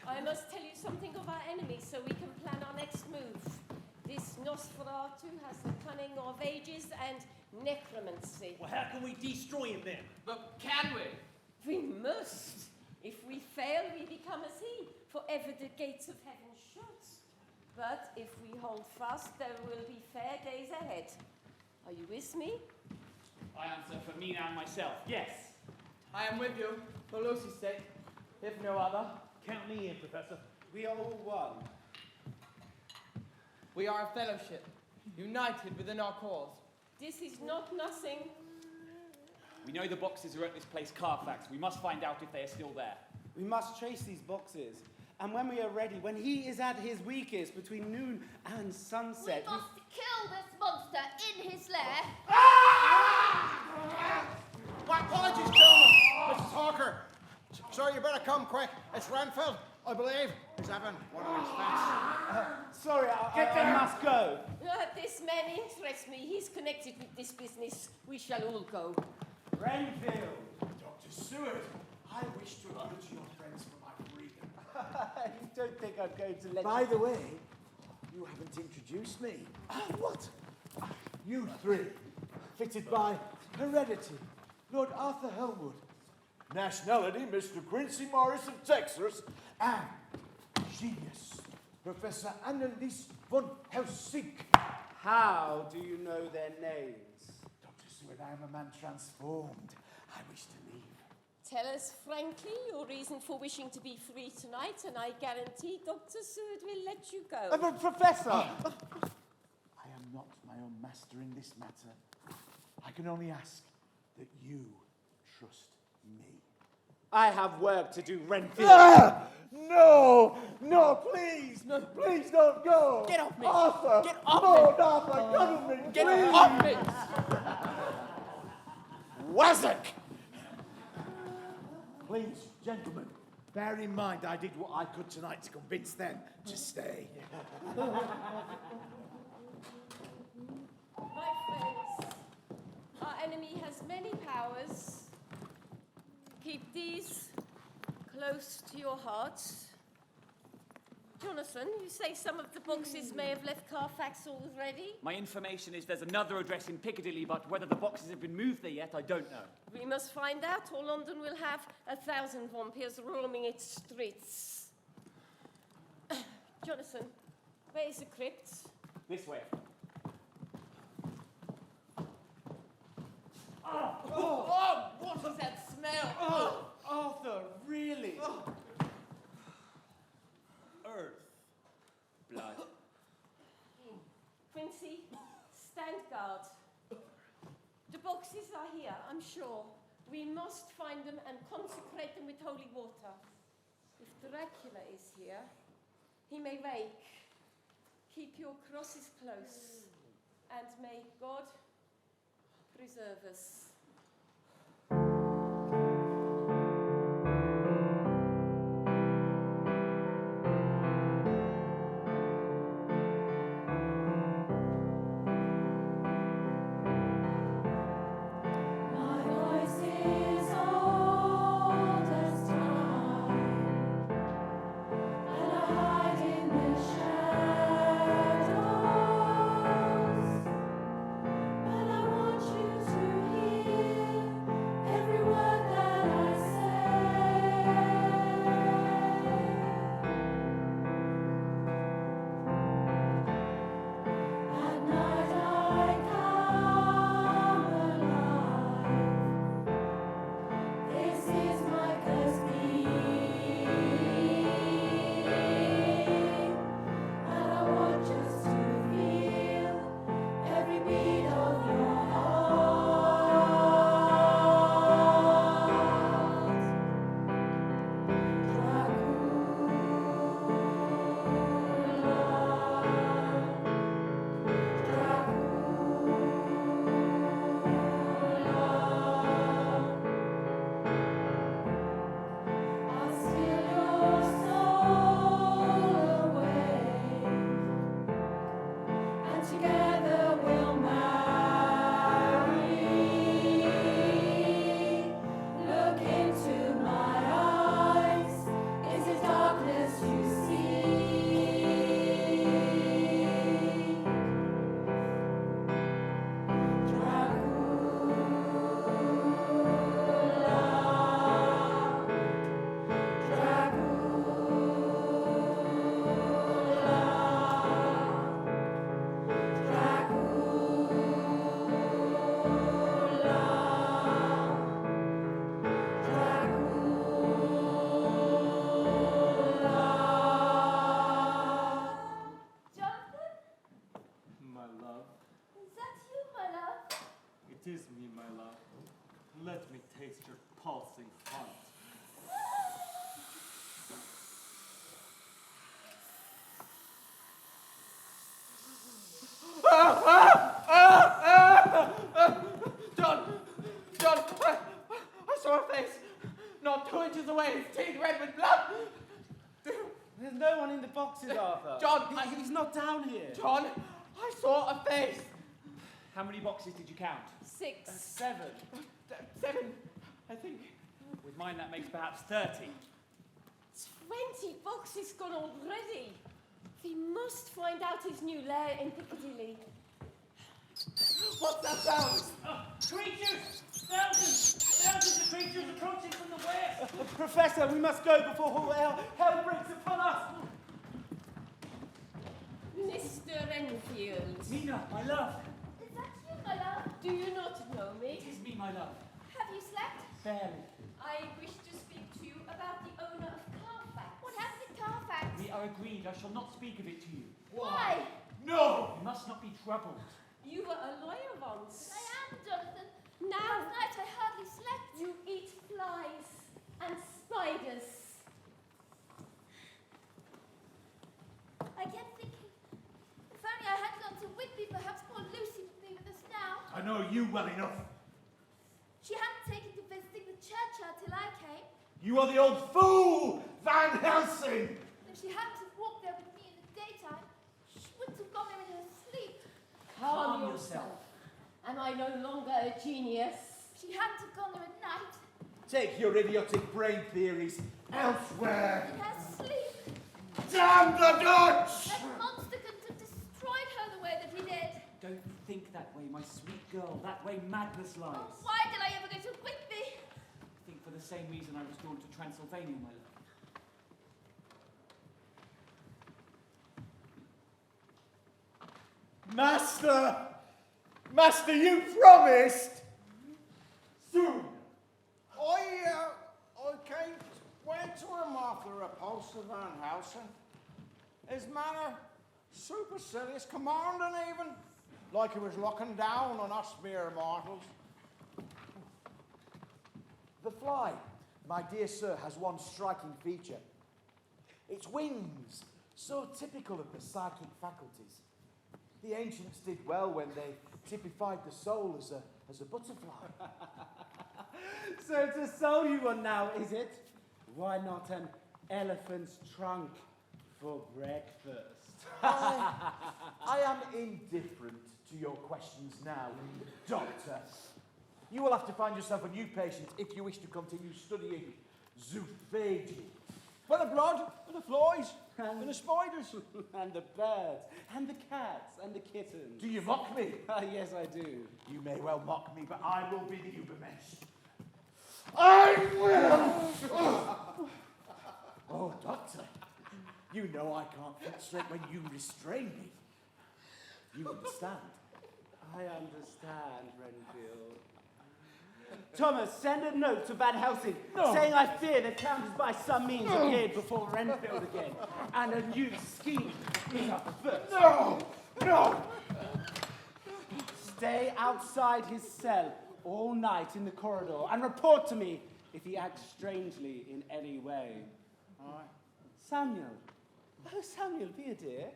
I must tell you something of our enemy so we can plan our next move. This Nosferatu has the cunning of ages and necromancy. Well, how can we destroy him then? But can we? We must. If we fail, we become as he, forever the gates of heaven shut. But if we hold fast, there will be fair days ahead. Are you with me? I answer for me and myself, yes. I am with you, for Lucy's sake, if no other. Count me in, Professor. We are all one. We are a fellowship, united within our cause. This is not nothing. We know the boxes are at this place Carfax. We must find out if they are still there. We must trace these boxes. And when we are ready, when he is at his weakest, between noon and sunset... We must kill this monster in his lair. My apologies, gentlemen. Mrs. Hawker. Sir, you better come quick. It's Renfield, I believe. He's having one of his fits. Sorry, I must go. This man interests me. He's connected with this business. We shall all go. Renfield. Dr. Seward, I wish to acknowledge your friends for my freedom. You don't think I'm going to let By you... the way, you haven't introduced me. What? You three, fitted by heredity, Lord Arthur Helmwood, nationality, Mr. Quincy Morris of Texas, and genius, Professor Annelies von Helsing. How do you know their names? Dr. Seward, I am a man transformed. I wish to leave. Tell us frankly your reason for wishing to be free tonight, and I guarantee Dr. Seward will let you go. But Professor! I am not my own master in this matter. I can only ask that you trust me. I have work to do, Renfield. No! No, please! No, please don't go! Get off me! Arthur! Get off Lord me! Arthur, cuddle me! Get please. off me! Wazzock! Please, gentlemen, bear in mind I did what I could tonight to convince them to stay. My friends, our enemy has many powers. Keep these close to your hearts. To Jonathan, you say some of the boxes may have left Carfax already? My information is there's another address in Piccadilly, but whether the boxes have been moved there yet, I don't know. We must find out, or London will have 1,000 vampires roaming its streets. Jonathan, where is the crypt? This way. Oh, what was that smell? Oh, Arthur, really? Earth. Blood. Quincy, stand guard. The boxes are here, I'm sure. We must find them and consecrate them with holy water. If Dracula is here, he may wake. Keep your crosses close, and may God preserve us. It is me, my love. Let me taste your pulsing heart. John, I saw a face, not 2 inches away, his teeth red with blood. There's no one in the boxes, Arthur. John, he's not down here. John, I saw a face. How many boxes did you count? 6. 7. 7, I think. With mine, that makes perhaps 30. 20 boxes gone already. We must find out his new lair in Piccadilly. What's that sound? Creatures! Thousands of creatures approaching from the west! Professor, we must go before all hell breaks upon us! Mr. Enfield. Mina, my love. Is that you, my love? Do you not know me? It is me, my love. Have you slept? Barely. I wish to speak to you about the owner of Carfax. What happened to Carfax? We are agreed. I shall not speak of it to you. Why? No! You must not be troubled. You were a lawyer once. I am, Jonathan. Now, Last night I hardly slept. you eat flies and spiders. I kept thinking, if only I had gone to Whitby, perhaps poor Lucy would be with us now. I know you well enough. She hadn't taken to visiting the churchyard till I came. You are the old fool, Van Helsing! If she hadn't have walked there with me in the daytime, she wouldn't have gone there in her sleep. Calm yourself. Am I no longer a genius? She hadn't have gone there at night. Take your idiotic brain theories elsewhere. In her sleep. Damn the Dutch! That monster couldn't have destroyed her the way that he did. Don't think that way, my sweet girl. That way madness lies. Oh, why did I ever go to Whitby? I think for the same reason I was drawn to Transylvania, my love. Master! Master, you promised! Soon. I went to him after a repulse of Van Helsing. His manner, supercilious, commanding even, like he was looking down on us mere mortals. The fly, my dear sir, has one striking feature. Its wings, so typical of the psychic faculties. The ancients did well when they typified the soul as a butterfly. So it's a soul you want now, is it? Why not an elephant's trunk for breakfast? I am indifferent to your questions now, Doctor. You will have to find yourself a new patient if you wish to continue studying zoophagy. For the blood, and the flies, and the spiders. And the birds, and the cats, and the kittens. Do you mock me? Yes, I do. You may well mock me, but I will be the Ubermensch. I will! Oh, Doctor, you know I can't think straight when you restrain me. You understand? I understand, Renfield. Thomas, send a note to Van Helsing saying I fear the Count has by some means appeared before Renfield again, and a new scheme is afoot. No! Stay outside his cell all night in the corridor and report to me if he acts strangely in any way. All right. Samuel. Oh, Samuel, be a dear.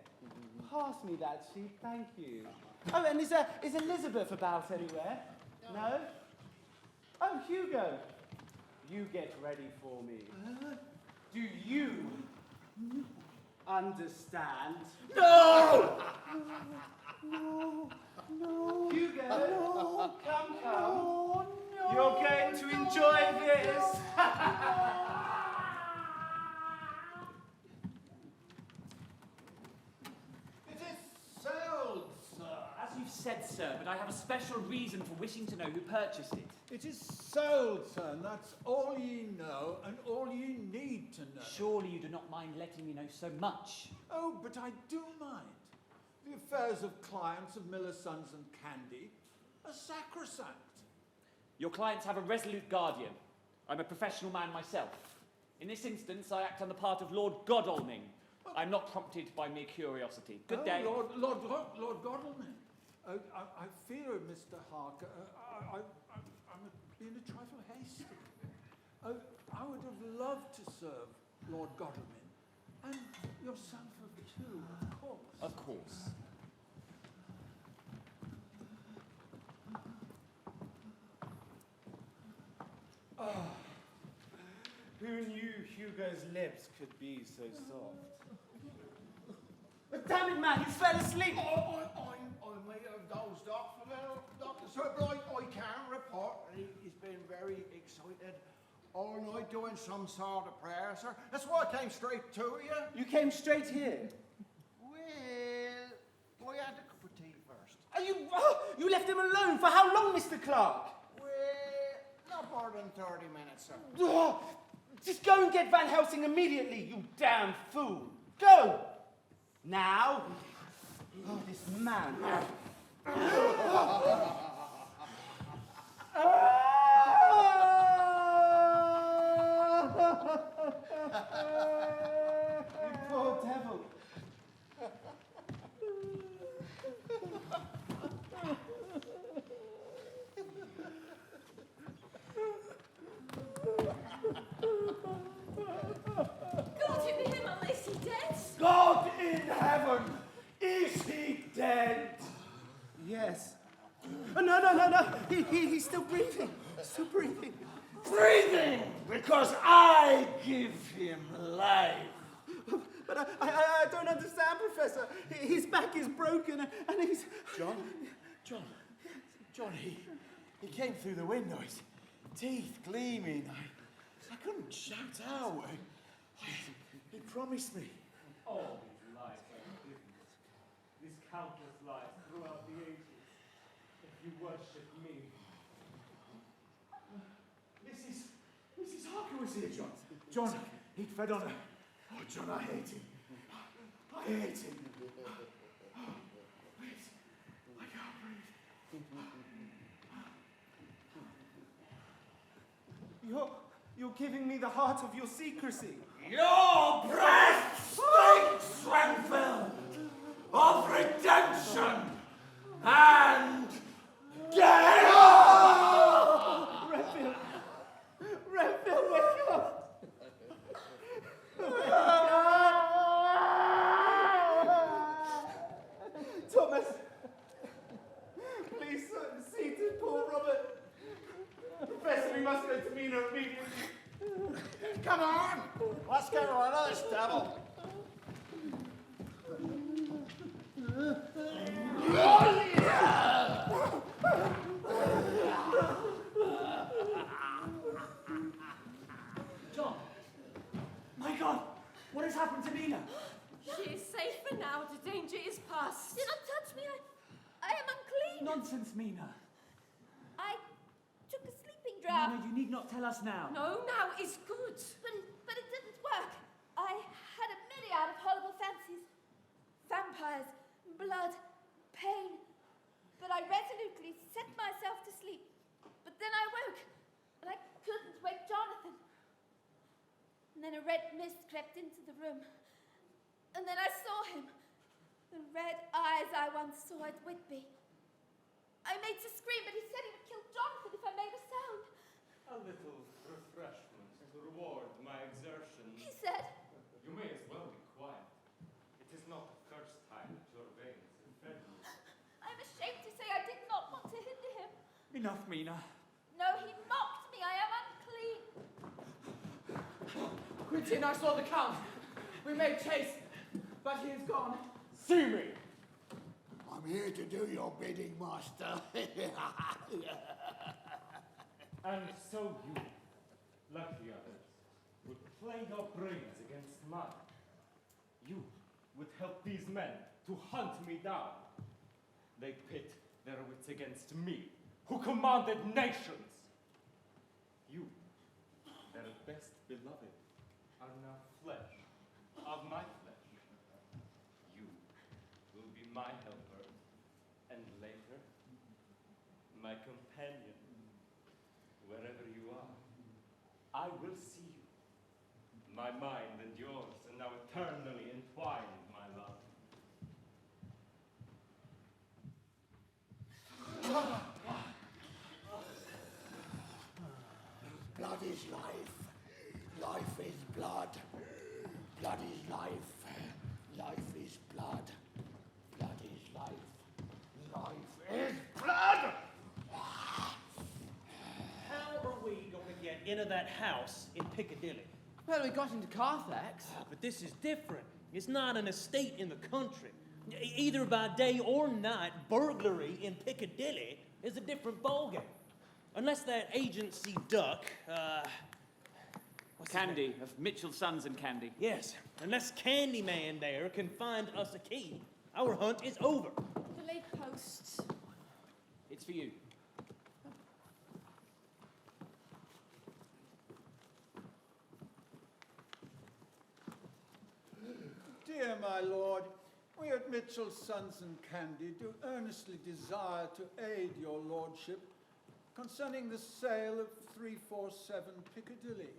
Pass me that sheet, thank you. Oh, and is Elizabeth about anywhere? No? Oh, Hugo. You get ready for me. Do you understand? No! No. Hugo, come. No. You're going to enjoy this. It is sold, sir. As you've said, sir, but I have a special reason for wishing to know who purchased it. It is sold, sir, and that's all ye know and all ye need to know. Surely you do not mind letting me know so much. Oh, but I do mind. The affairs of clients of Miller, Sons and Candy are sacrosanct. Your clients have a resolute guardian. I'm a professional man myself. In this instance, I act on the part of Lord Godalming. I'm not prompted by mere curiosity. Good day. Lord Godalming. I fear, Mr. Harker, I'm being a trifle hasty. I would have loved to serve Lord Godalming, and yourself too, of course. Of course. Oh, who knew Hugo's lips could be so soft? But damn it, man, you fell asleep. I may have dozed off a little, Doctor, sir, but I can report that he's been very excited all night doing some sort of prayer, sir. That's why I came straight to you. You came straight here? Well, I had a cup of tea first. You left him alone for how long, Mr. Clark? Well, not more than 30 minutes, sir. Just go and get Van Helsing immediately, you damn fool. Go! Now. Oh, this man. You poor devil. God in heaven, is he dead? God in heaven! Is he dead? Yes. Oh, no. He's still breathing. Still breathing. Breathing! Because I give him life. But I don't understand, Professor. His back is broken and he's... John, he came through the window, his teeth gleaming. I couldn't shout out. He promised me. All these lies are forgiveness. These countless lies throughout the ages. If you worship me. Mrs. Harker was here, John. John, he'd fed on her. Oh, John, I hate him. I hate him. Oh, please, I can't breathe. You're giving me the heart of your secrecy. Your breath stinks, Renfield, of redemption and death! Renfield, wake up! Thomas, please see to poor Robert. Professor, we must go to Mina immediately. Come on! Let's get rid of this devil. John! My God! What has happened to Mina? She is safer now. The danger is past. Do not touch me. I am unclean. Nonsense, Mina. I took a sleeping draught. Mina, you need not tell us now. No, now is good. But it didn't work. I had a myriad of horrible fancies. Vampires, blood, pain. But I resolutely set myself to sleep. But then I woke, and I couldn't wake Jonathan. And then a red mist crept into the room. And then I saw him. The red eyes I once saw at Whitby. I made to scream, but he said he would kill Jonathan if I made a sound. A little refreshment to reward my exertions. He said. You may as well be quiet. It is not the first time that your veins have fed me. I'm ashamed to say I did not want to hinder him. Enough, Mina. No, he mocked me. I am unclean. Quincy and I saw the Count. We made chase, but he is gone. See me! I'm here to do your bidding, master. And so you, like the others, would play your brains against mine. You would help these men to hunt me down. They pit their wits against me, who commanded nations. You, their best beloved, are now flesh of my flesh. You will be my helper, and later, my companion. Wherever you are, I will see you. My mind and yours are now eternally entwined, my love. Blood is life. Life is blood. Blood is life. Life is blood. Blood is life. Life is blood! How are we going to get into that house in Piccadilly? Well, we got into Carfax. But this is different. It's not an estate in the country. Either by day or night, burglary in Piccadilly is a different ballgame. Unless that agency duck, what's his Candy, name? of Mitchell Sons and Candy. Yes, unless Candyman there can find us a key, our hunt is over. The late post. It's for you. Dear my lord, we at Mitchell, Sons and Candy do earnestly desire to aid your lordship concerning the sale of 347 Piccadilly.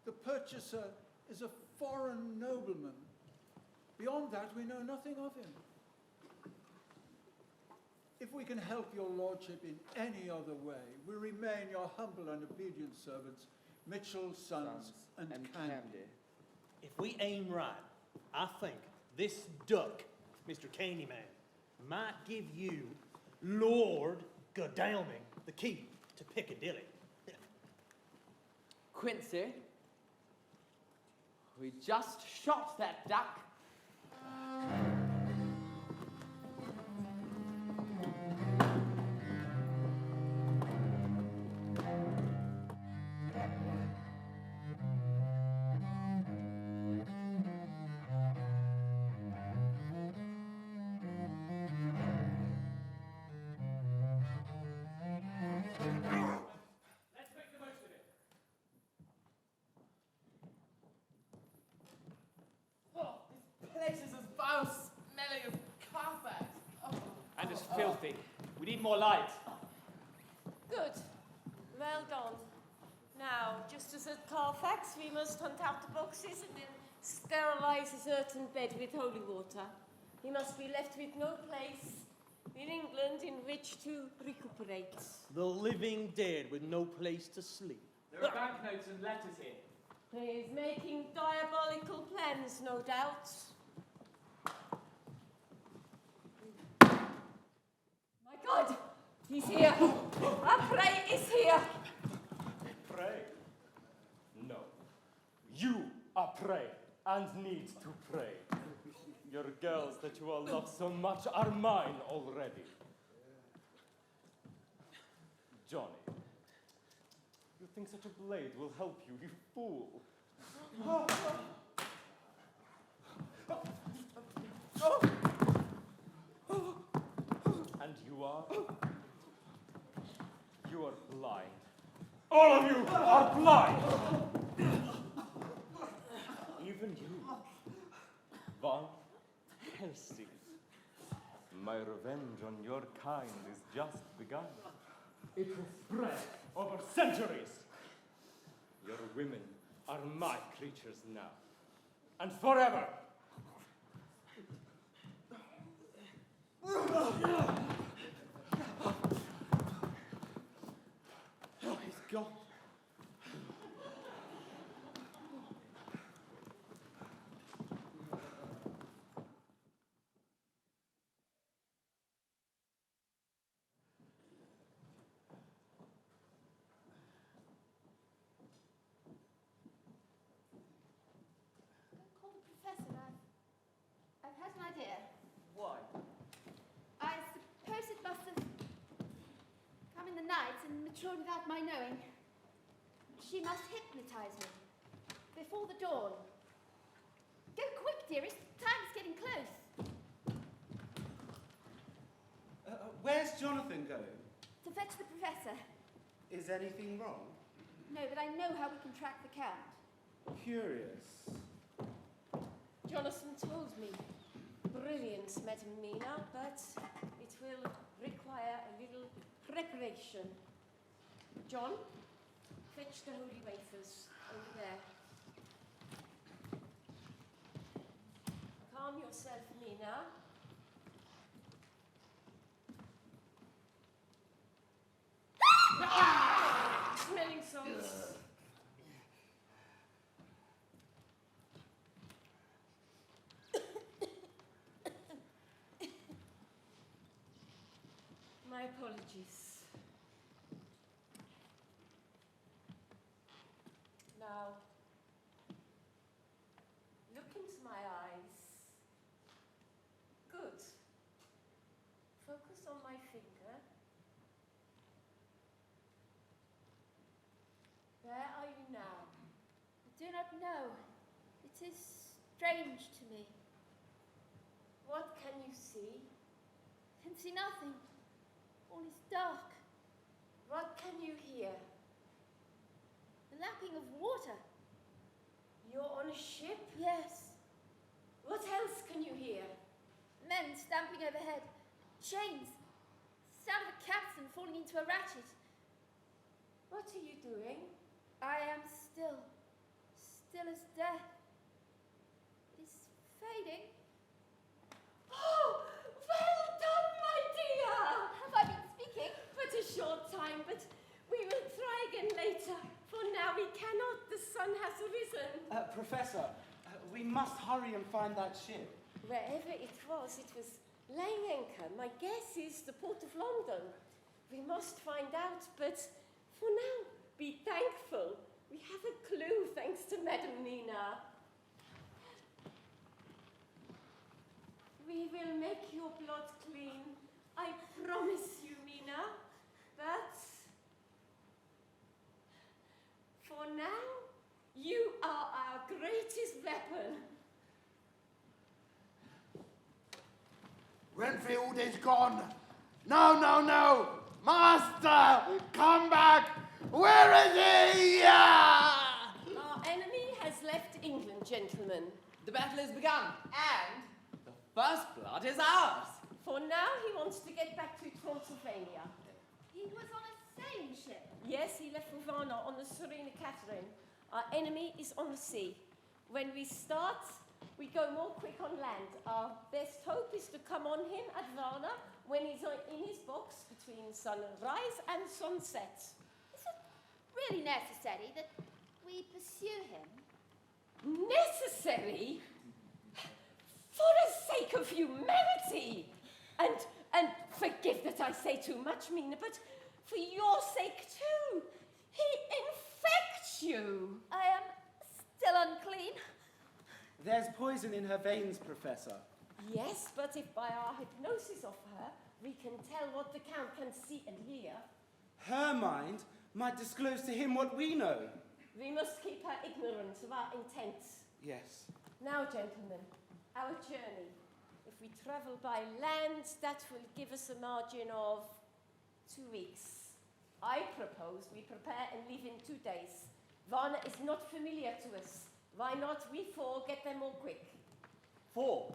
The purchaser is a foreign nobleman. Beyond that, we know nothing of him. If we can help your lordship in any other way, we remain your humble and obedient servants, Mitchell, Sons and Candy. If we aim right, I think this duck, Mr. Candyman, might give you, Lord Godalming, the key to Piccadilly. Quincy, we just shot that duck. more light. Good. Well done. Now, just as at Carfax, we must hunt out the boxes and then sterilize a certain bed with holy water. He must be left with no place in England in which to recuperate. The living dead with no place to sleep. There are banknotes and letters here. He is making diabolical plans, no doubt. My God! He's here! Our prey is here! Pray? No. You are prey and need to pray. Your girls that you all love so much are mine already. Johnny, you think such a blade will help you, you fool. And you are? You are blind. All of you are blind! Even you. Van Helsing. My revenge on your kind is just begun. It will spread over centuries. Your women are my creatures now. And forever. Oh, he's gone. Call the professor. I've had an idea. Why? I suppose it must have come in the night and matured without my knowing. She must hypnotize me before the dawn. Go quick, dearest. Time's getting close. Where's Jonathan going? To fetch the professor. Is anything wrong? No, but I know how we can track the count. Curious. Jonathan told me. Brilliant, Madam Mina, but it will require a little preparation. John, fetch the holy wafers over there. Calm yourself, Mina. Smelling salts. My apologies. Now, look into my eyes. Good. Focus on my finger. Where are you now? I do not know. It is strange to me. What can you see? I can see nothing. All is dark. What can you hear? The lapping of water. You're on a ship? Yes. What else can you hear? Men stamping overhead. Chains. Sound of a capstan falling into a ratchet. What are you doing? I am still. Still as death. It is fading. Oh! Well done, my dear! Have I been speaking? But a short time, but we will try again later. For now we cannot. The sun has arisen. Professor, we must hurry and find that ship. Wherever it was laying anchor. My guess is the port of London. We must find out, but for now, be thankful. We have a clue thanks to Madam Nina. We will make your blood clean. I promise you, Mina. But for now, you are our greatest weapon. Renfield is gone. No, no, no. Master, come back. Where is he? Our enemy has left England, gentlemen. The battle is begun, and the first blood is ours. For now, he wants to get back to Transylvania. He was on a sailing ship. Yes, he left for Varna on the Serena Catherine. Our enemy is on the sea. When we start, we go more quick on land. Our best hope is to come on him at Varna when he's in his box between sunrise and sunset. Is it really necessary that we pursue him? Necessary? For the sake of humanity! And forgive that I say too much, Mina, but for your sake too. He infects you. I am still unclean. There's poison in her veins, Professor. Yes, but if by our hypnosis of her, we can tell what the Count can see and hear. Her mind might disclose to him what we know. We must keep her ignorant of our intent. Yes. Now, gentlemen, our journey. If we travel by land, that will give us a margin of 2 weeks. I propose we prepare and leave in 2 days. Varna is not familiar to us. Why not we 4 get there more quick? 4?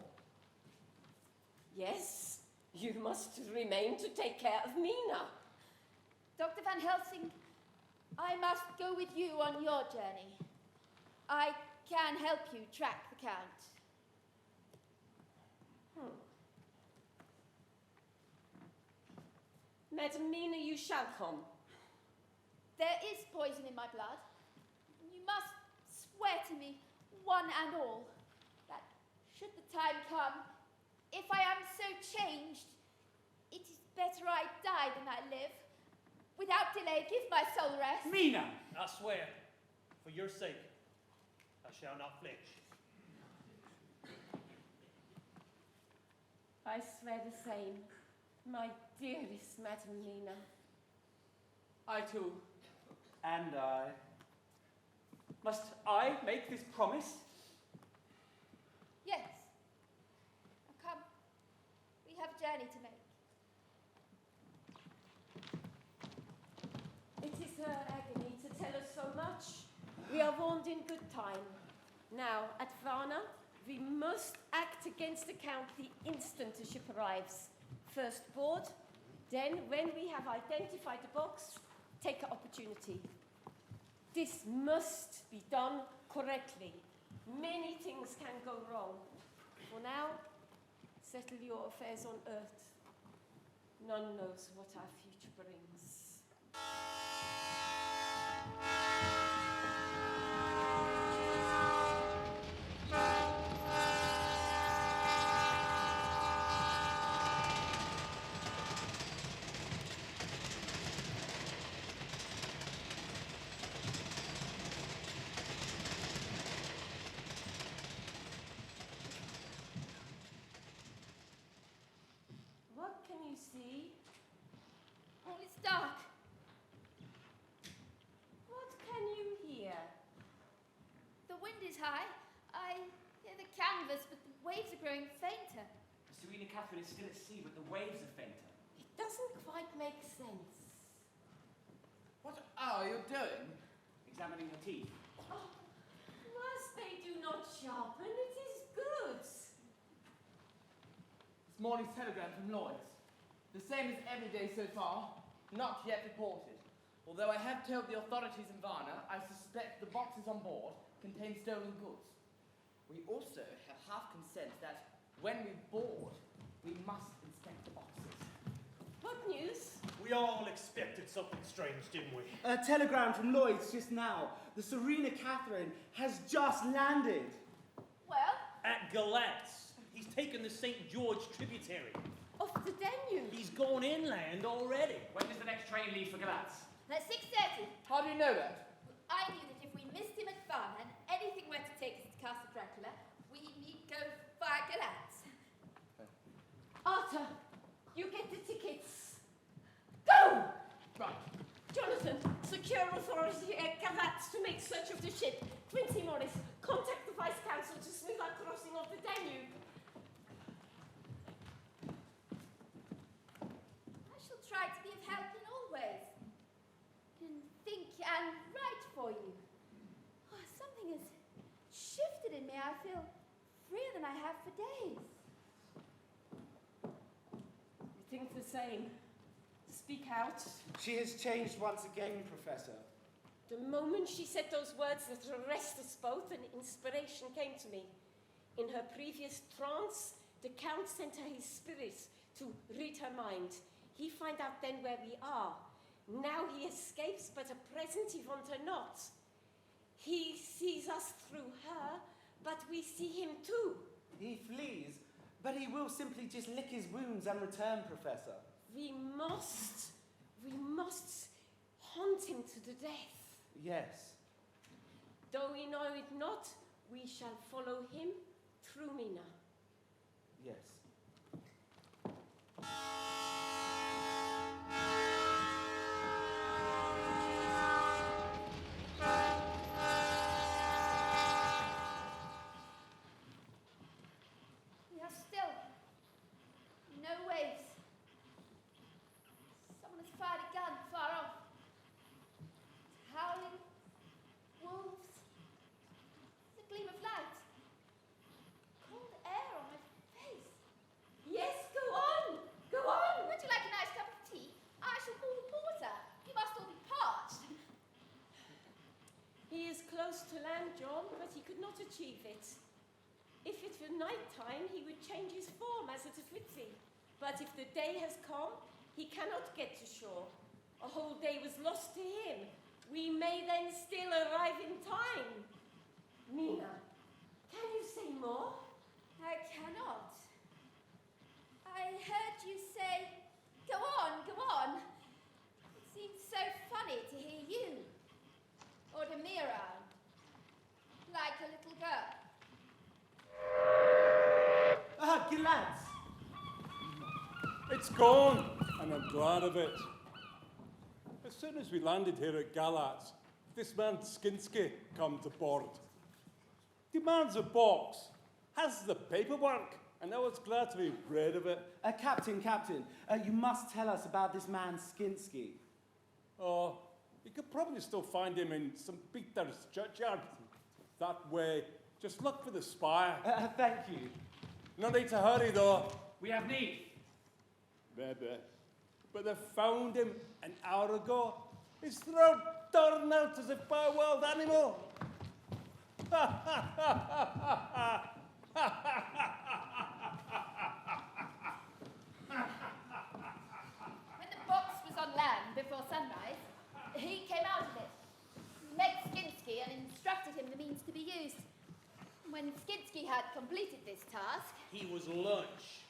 Yes, you must remain to take care of Mina. Dr. Van Helsing, I must go with you on your journey. I can help you track the Count. Madam Mina, you shall come. There is poison in my blood. You must swear to me, one and all, that should the time come, if I am so changed, it is better I die than I live. Without delay, give my soul rest. Mina! I swear, for your sake, I shall not flinch. I swear the same, my dearest Madam Mina. I too. And I. Must I make this promise? Yes. Now come, we have a journey to make. It is her agony to tell us so much. We are warned in good time. Now, at Varna, we must act against the Count the instant the ship arrives. First board, then when we have identified the box, take an opportunity. This must be done correctly. Many things can go wrong. For now, settle your affairs on Earth. None knows what our future brings. What can you see? All is dark. What can you hear? The wind is high. I hear the canvas, but the waves are growing fainter. The Serena Catherine is still at sea, but the waves are fainter. It doesn't quite make sense. What are you doing? Examining your teeth. Oh, whilst they do not sharpen, it is good. This morning's telegram from Lloyd's. The same as every day so far, not yet reported. Although I have told the authorities in Varna, I suspect the boxes on board contain stolen goods. We also have half consent that when we board, we must inspect the boxes. What news? We all expected something strange, didn't we? A telegram from Lloyd's just now. The Serena Catherine has just landed. Well? At Galatz. He's taken the St. George tributary. Off the Danube. He's going inland already. When does the next train leave for Galatz? At 6:30. How do you know that? I knew that if we missed him at Varna and anything were to take us to Castle Dracula, we need go via Galatz. Arthur, you get the tickets. Go! Right. Jonathan, secure authority at Galatz to make search of the ship. Quincy Morris, contact the Vice Consul to smooth our crossing of the Danube. I shall try to be of help in all ways. And think and write for you. Oh, something has shifted in me. I feel freer than I have for days. think the same. Speak out. She has changed once again, Professor. The moment she said those words that arrested us both, an inspiration came to me. In her previous trance, the Count sent her his spirit to read her mind. He find out then where we are. Now he escapes, but at present he want her not. He sees us through her, but we see him too. He flees, but he will simply just lick his wounds and return, Professor. We must hunt him to the death. Yes. Though we know it not, we shall follow him through Mina. Yes. We are still. No waves. Someone has fired a gun far off. Howling. Wolves. The gleam of light. Cold air on my face. Yes, go on! Go on! Would you like a nice cup of tea? I shall call the porter. You must all be parched. He is close to land, John, but he could not achieve it. If it were night time, he would change his form as at a flitzy. But if the day has come, he cannot get to shore. A whole day was lost to him. We may then still arrive in time. Mina, can you say more? I cannot. I heard you say, go on, go on. It seems so funny to hear you. Or Demira. Like a little girl. Ah, lads! It's gone, and I'm glad of it. As soon as we landed here at Galatz, this man Skinsky come to board. Demands a box, has the paperwork, and I was glad to be rid of it. Captain, you must tell us about this man Skinsky. Oh, you could probably still find him in St. Peter's churchyard. That way, just look for the spire. Thank you. No need to hurry, though. We have need. Maybe. But they found him an hour ago. His throat torn out as if by a wild animal. When the box was on land before sunrise, he came out of it, met Skinsky and instructed him the means to be used. When Skinsky had completed this task... He was lunch.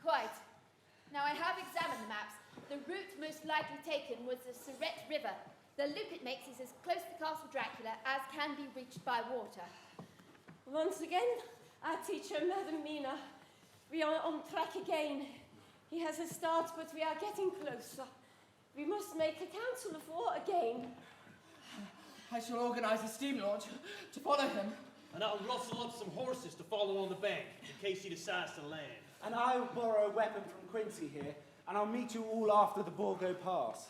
Quite. Now I have examined the maps. The route most likely taken was the Surrett River. The loop it makes is as close to Castle Dracula as can be reached by water. Once again, our teacher, Madam Mina. We are on track again. He has a start, but we are getting closer. We must make a council of war again. I shall organize a steam launch to follow him. And I'll rustle up some horses to follow on the bank, in case he decides to land. And I'll borrow a weapon from Quincy here, and I'll meet you all after the Borgo Pass.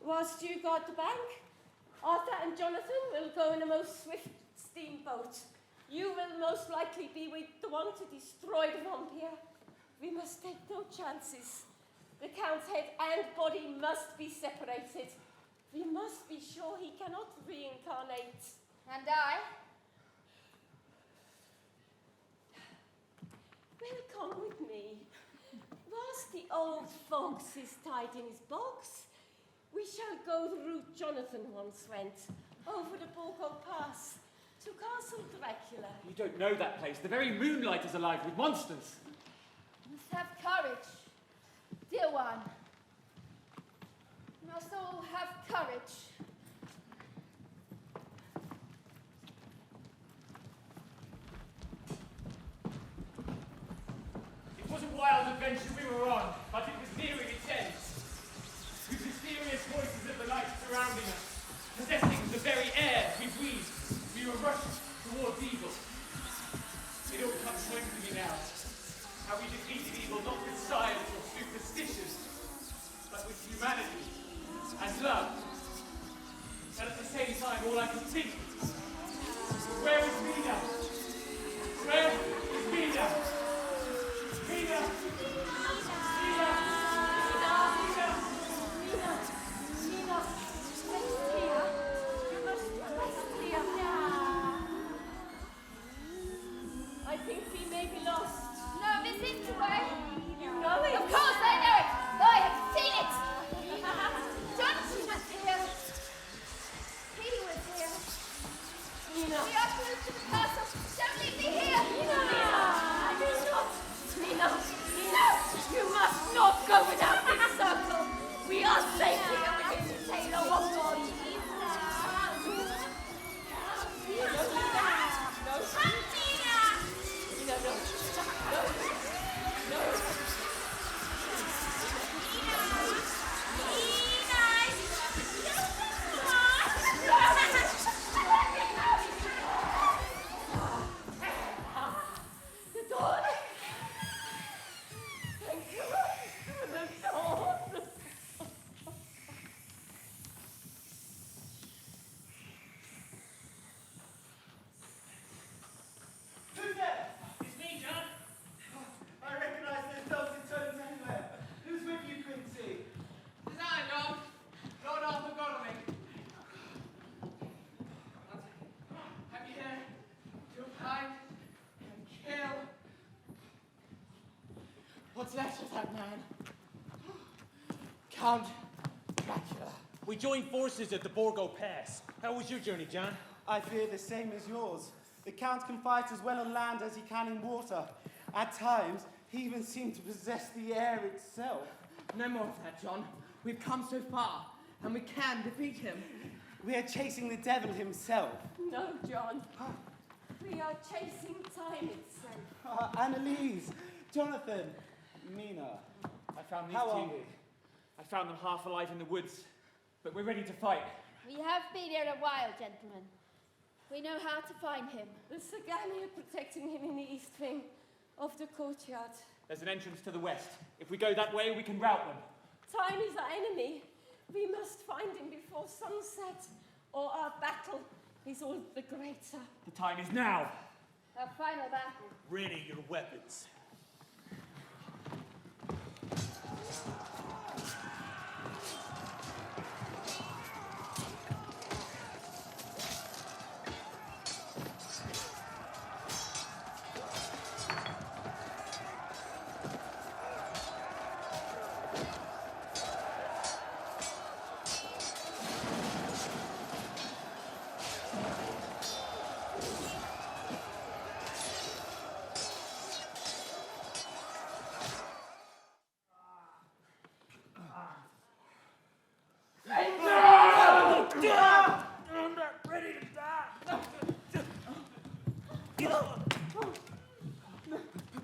Whilst you guard the bank, Arthur and Jonathan will go in a most swift steamboat. You will most likely be with the one to destroy the vampire. We must take no chances. The Count's head and body must be separated. We must be sure he cannot reincarnate. And I? Well, come with me. Whilst the old fox is tied in his box, we shall go the route Jonathan once went, over the Borgo Pass, to Castle Dracula. You don't know that place. The very moonlight is alive with monsters. You must have courage, dear one. You must all have courage. It was a wild adventure we were on, but it was nearing its end. With mysterious voices of the night surrounding us, possessing the very air we breathe, we were rushed towards evil. It all comes home to me now. How we defeated evil not with science or superstition, but with humanity and love. And at the same time, all I could think, where is Mina? Where is Mina? Mina! Mina! flesh of that man. Count Dracula. We joined forces at the Borgo Pass. How was your journey, John? I fear the same as yours. The Count can fight as well on land as he can in water. At times, he even seemed to possess the air itself. No more of that, John. We've come so far, and we can defeat him. We are chasing the devil himself. No, John. We are chasing time itself. Annalise, Jonathan, Mina. I found these How two. are we? I found them half alive in the woods, but we're ready to fight. We have been here a while, gentlemen. We know how to find him. The Sagani are protecting him in the east wing of the courtyard. There's an entrance to the west. If we go that way, we can rout them. Time is our enemy. We must find him before sunset, or our battle is all the greater. The time is now. Our final battle. Ready your weapons.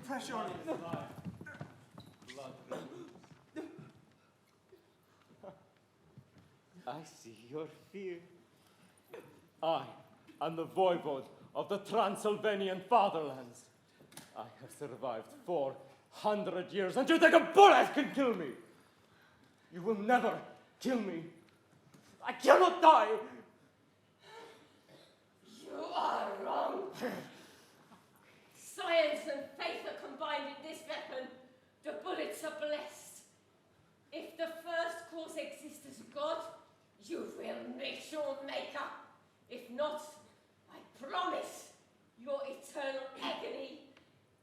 Pressure on it. I see your fear. I am the voivode of the Transylvanian fatherlands. I have survived 400 years, and you think a bullet can kill me? You will never kill me. I cannot die. You are wrong. Science and faith are combined in this weapon. The bullets are blessed. If the first cause exists as God, you will meet your maker. If not, I promise your eternal agony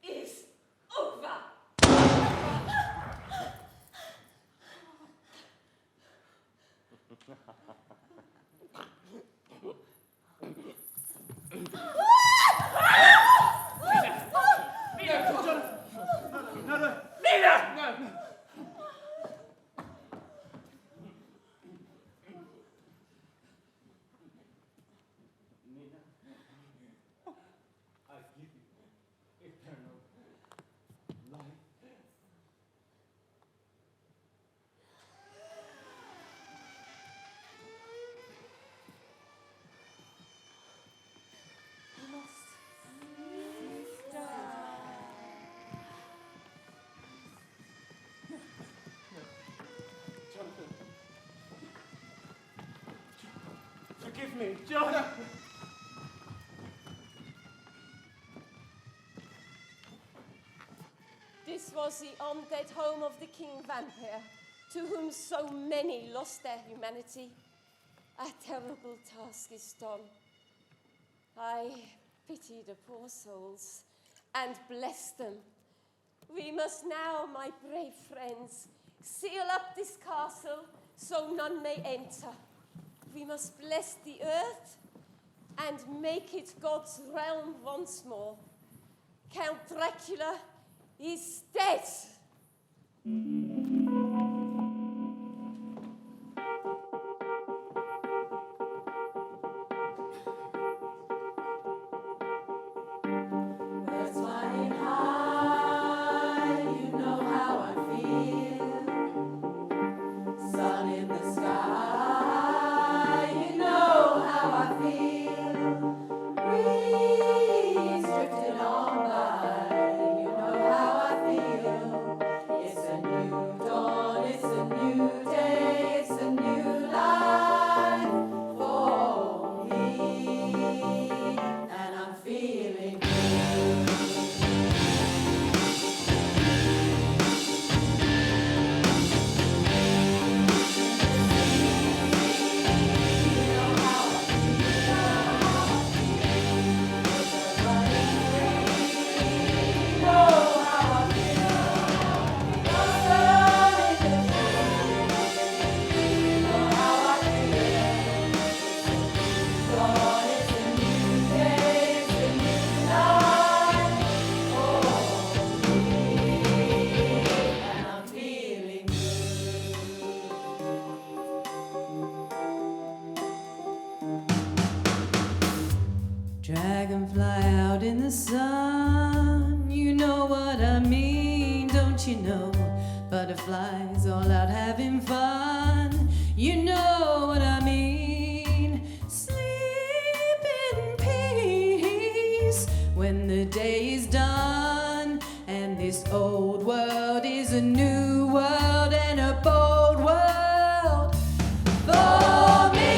is over. Forgive me, John. This was the undead home of the King Vampire, to whom so many lost their humanity. A terrible task is done. I pity the poor souls and bless them. We must now, my brave friends, seal up this castle so none may enter. We must bless the earth and make it God's realm once more. Count Dracula is dead. Birds flying high, you know how I feel. Sun in the sky, you know how I feel. Breeze drifting on by, you know how I feel. It's a new dawn, it's a new day, it's a new life for me, and I'm feeling good. the sun. You know what I mean, don't you know? Butterflies all out having fun. You know what I mean. Sleep in peace when the day is done, and this old world is a new world and a bold world for me.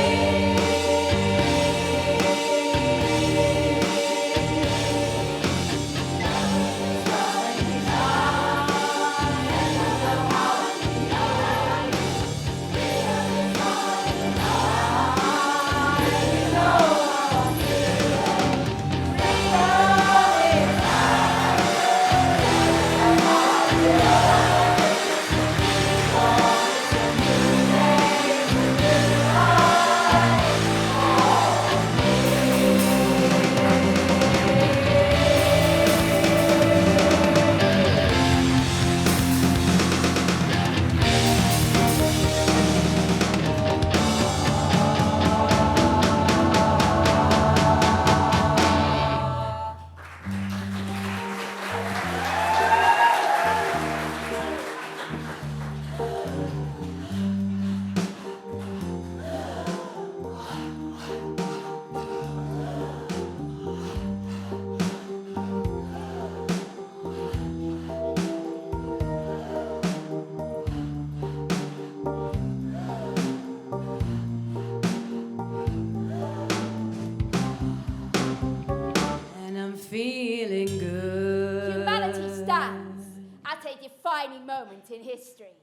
Feeling good. Humanity stands at a defining moment in history.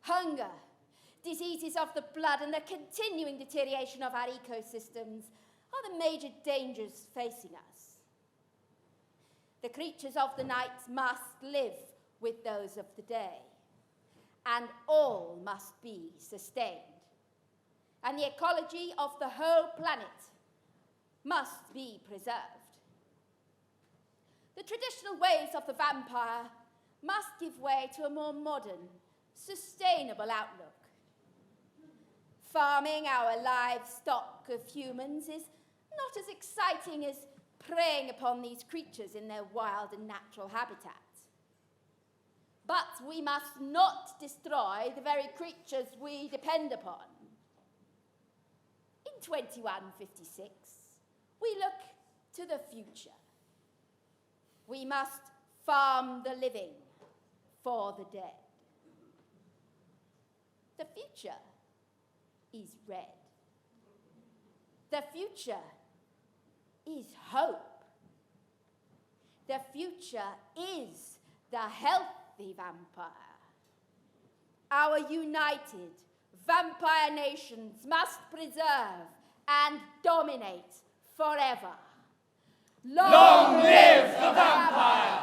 Hunger, diseases of the blood, and the continuing deterioration of our ecosystems are the major dangers facing us. The creatures of the night must live with those of the day, and all must be sustained. And the ecology of the whole planet must be preserved. The traditional ways of the vampire must give way to a more modern, sustainable outlook. Farming our livestock of humans is not as exciting as preying upon these creatures in their wild and natural habitat. But we must not destroy the very creatures we depend upon. In 2156, we look to the future. We must farm the living for the dead. The future is red. The future is hope. The future is the healthy vampire. Our united vampire nations must preserve and dominate forever. Long live the vampire!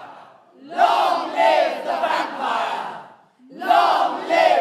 Long live the vampire! Long live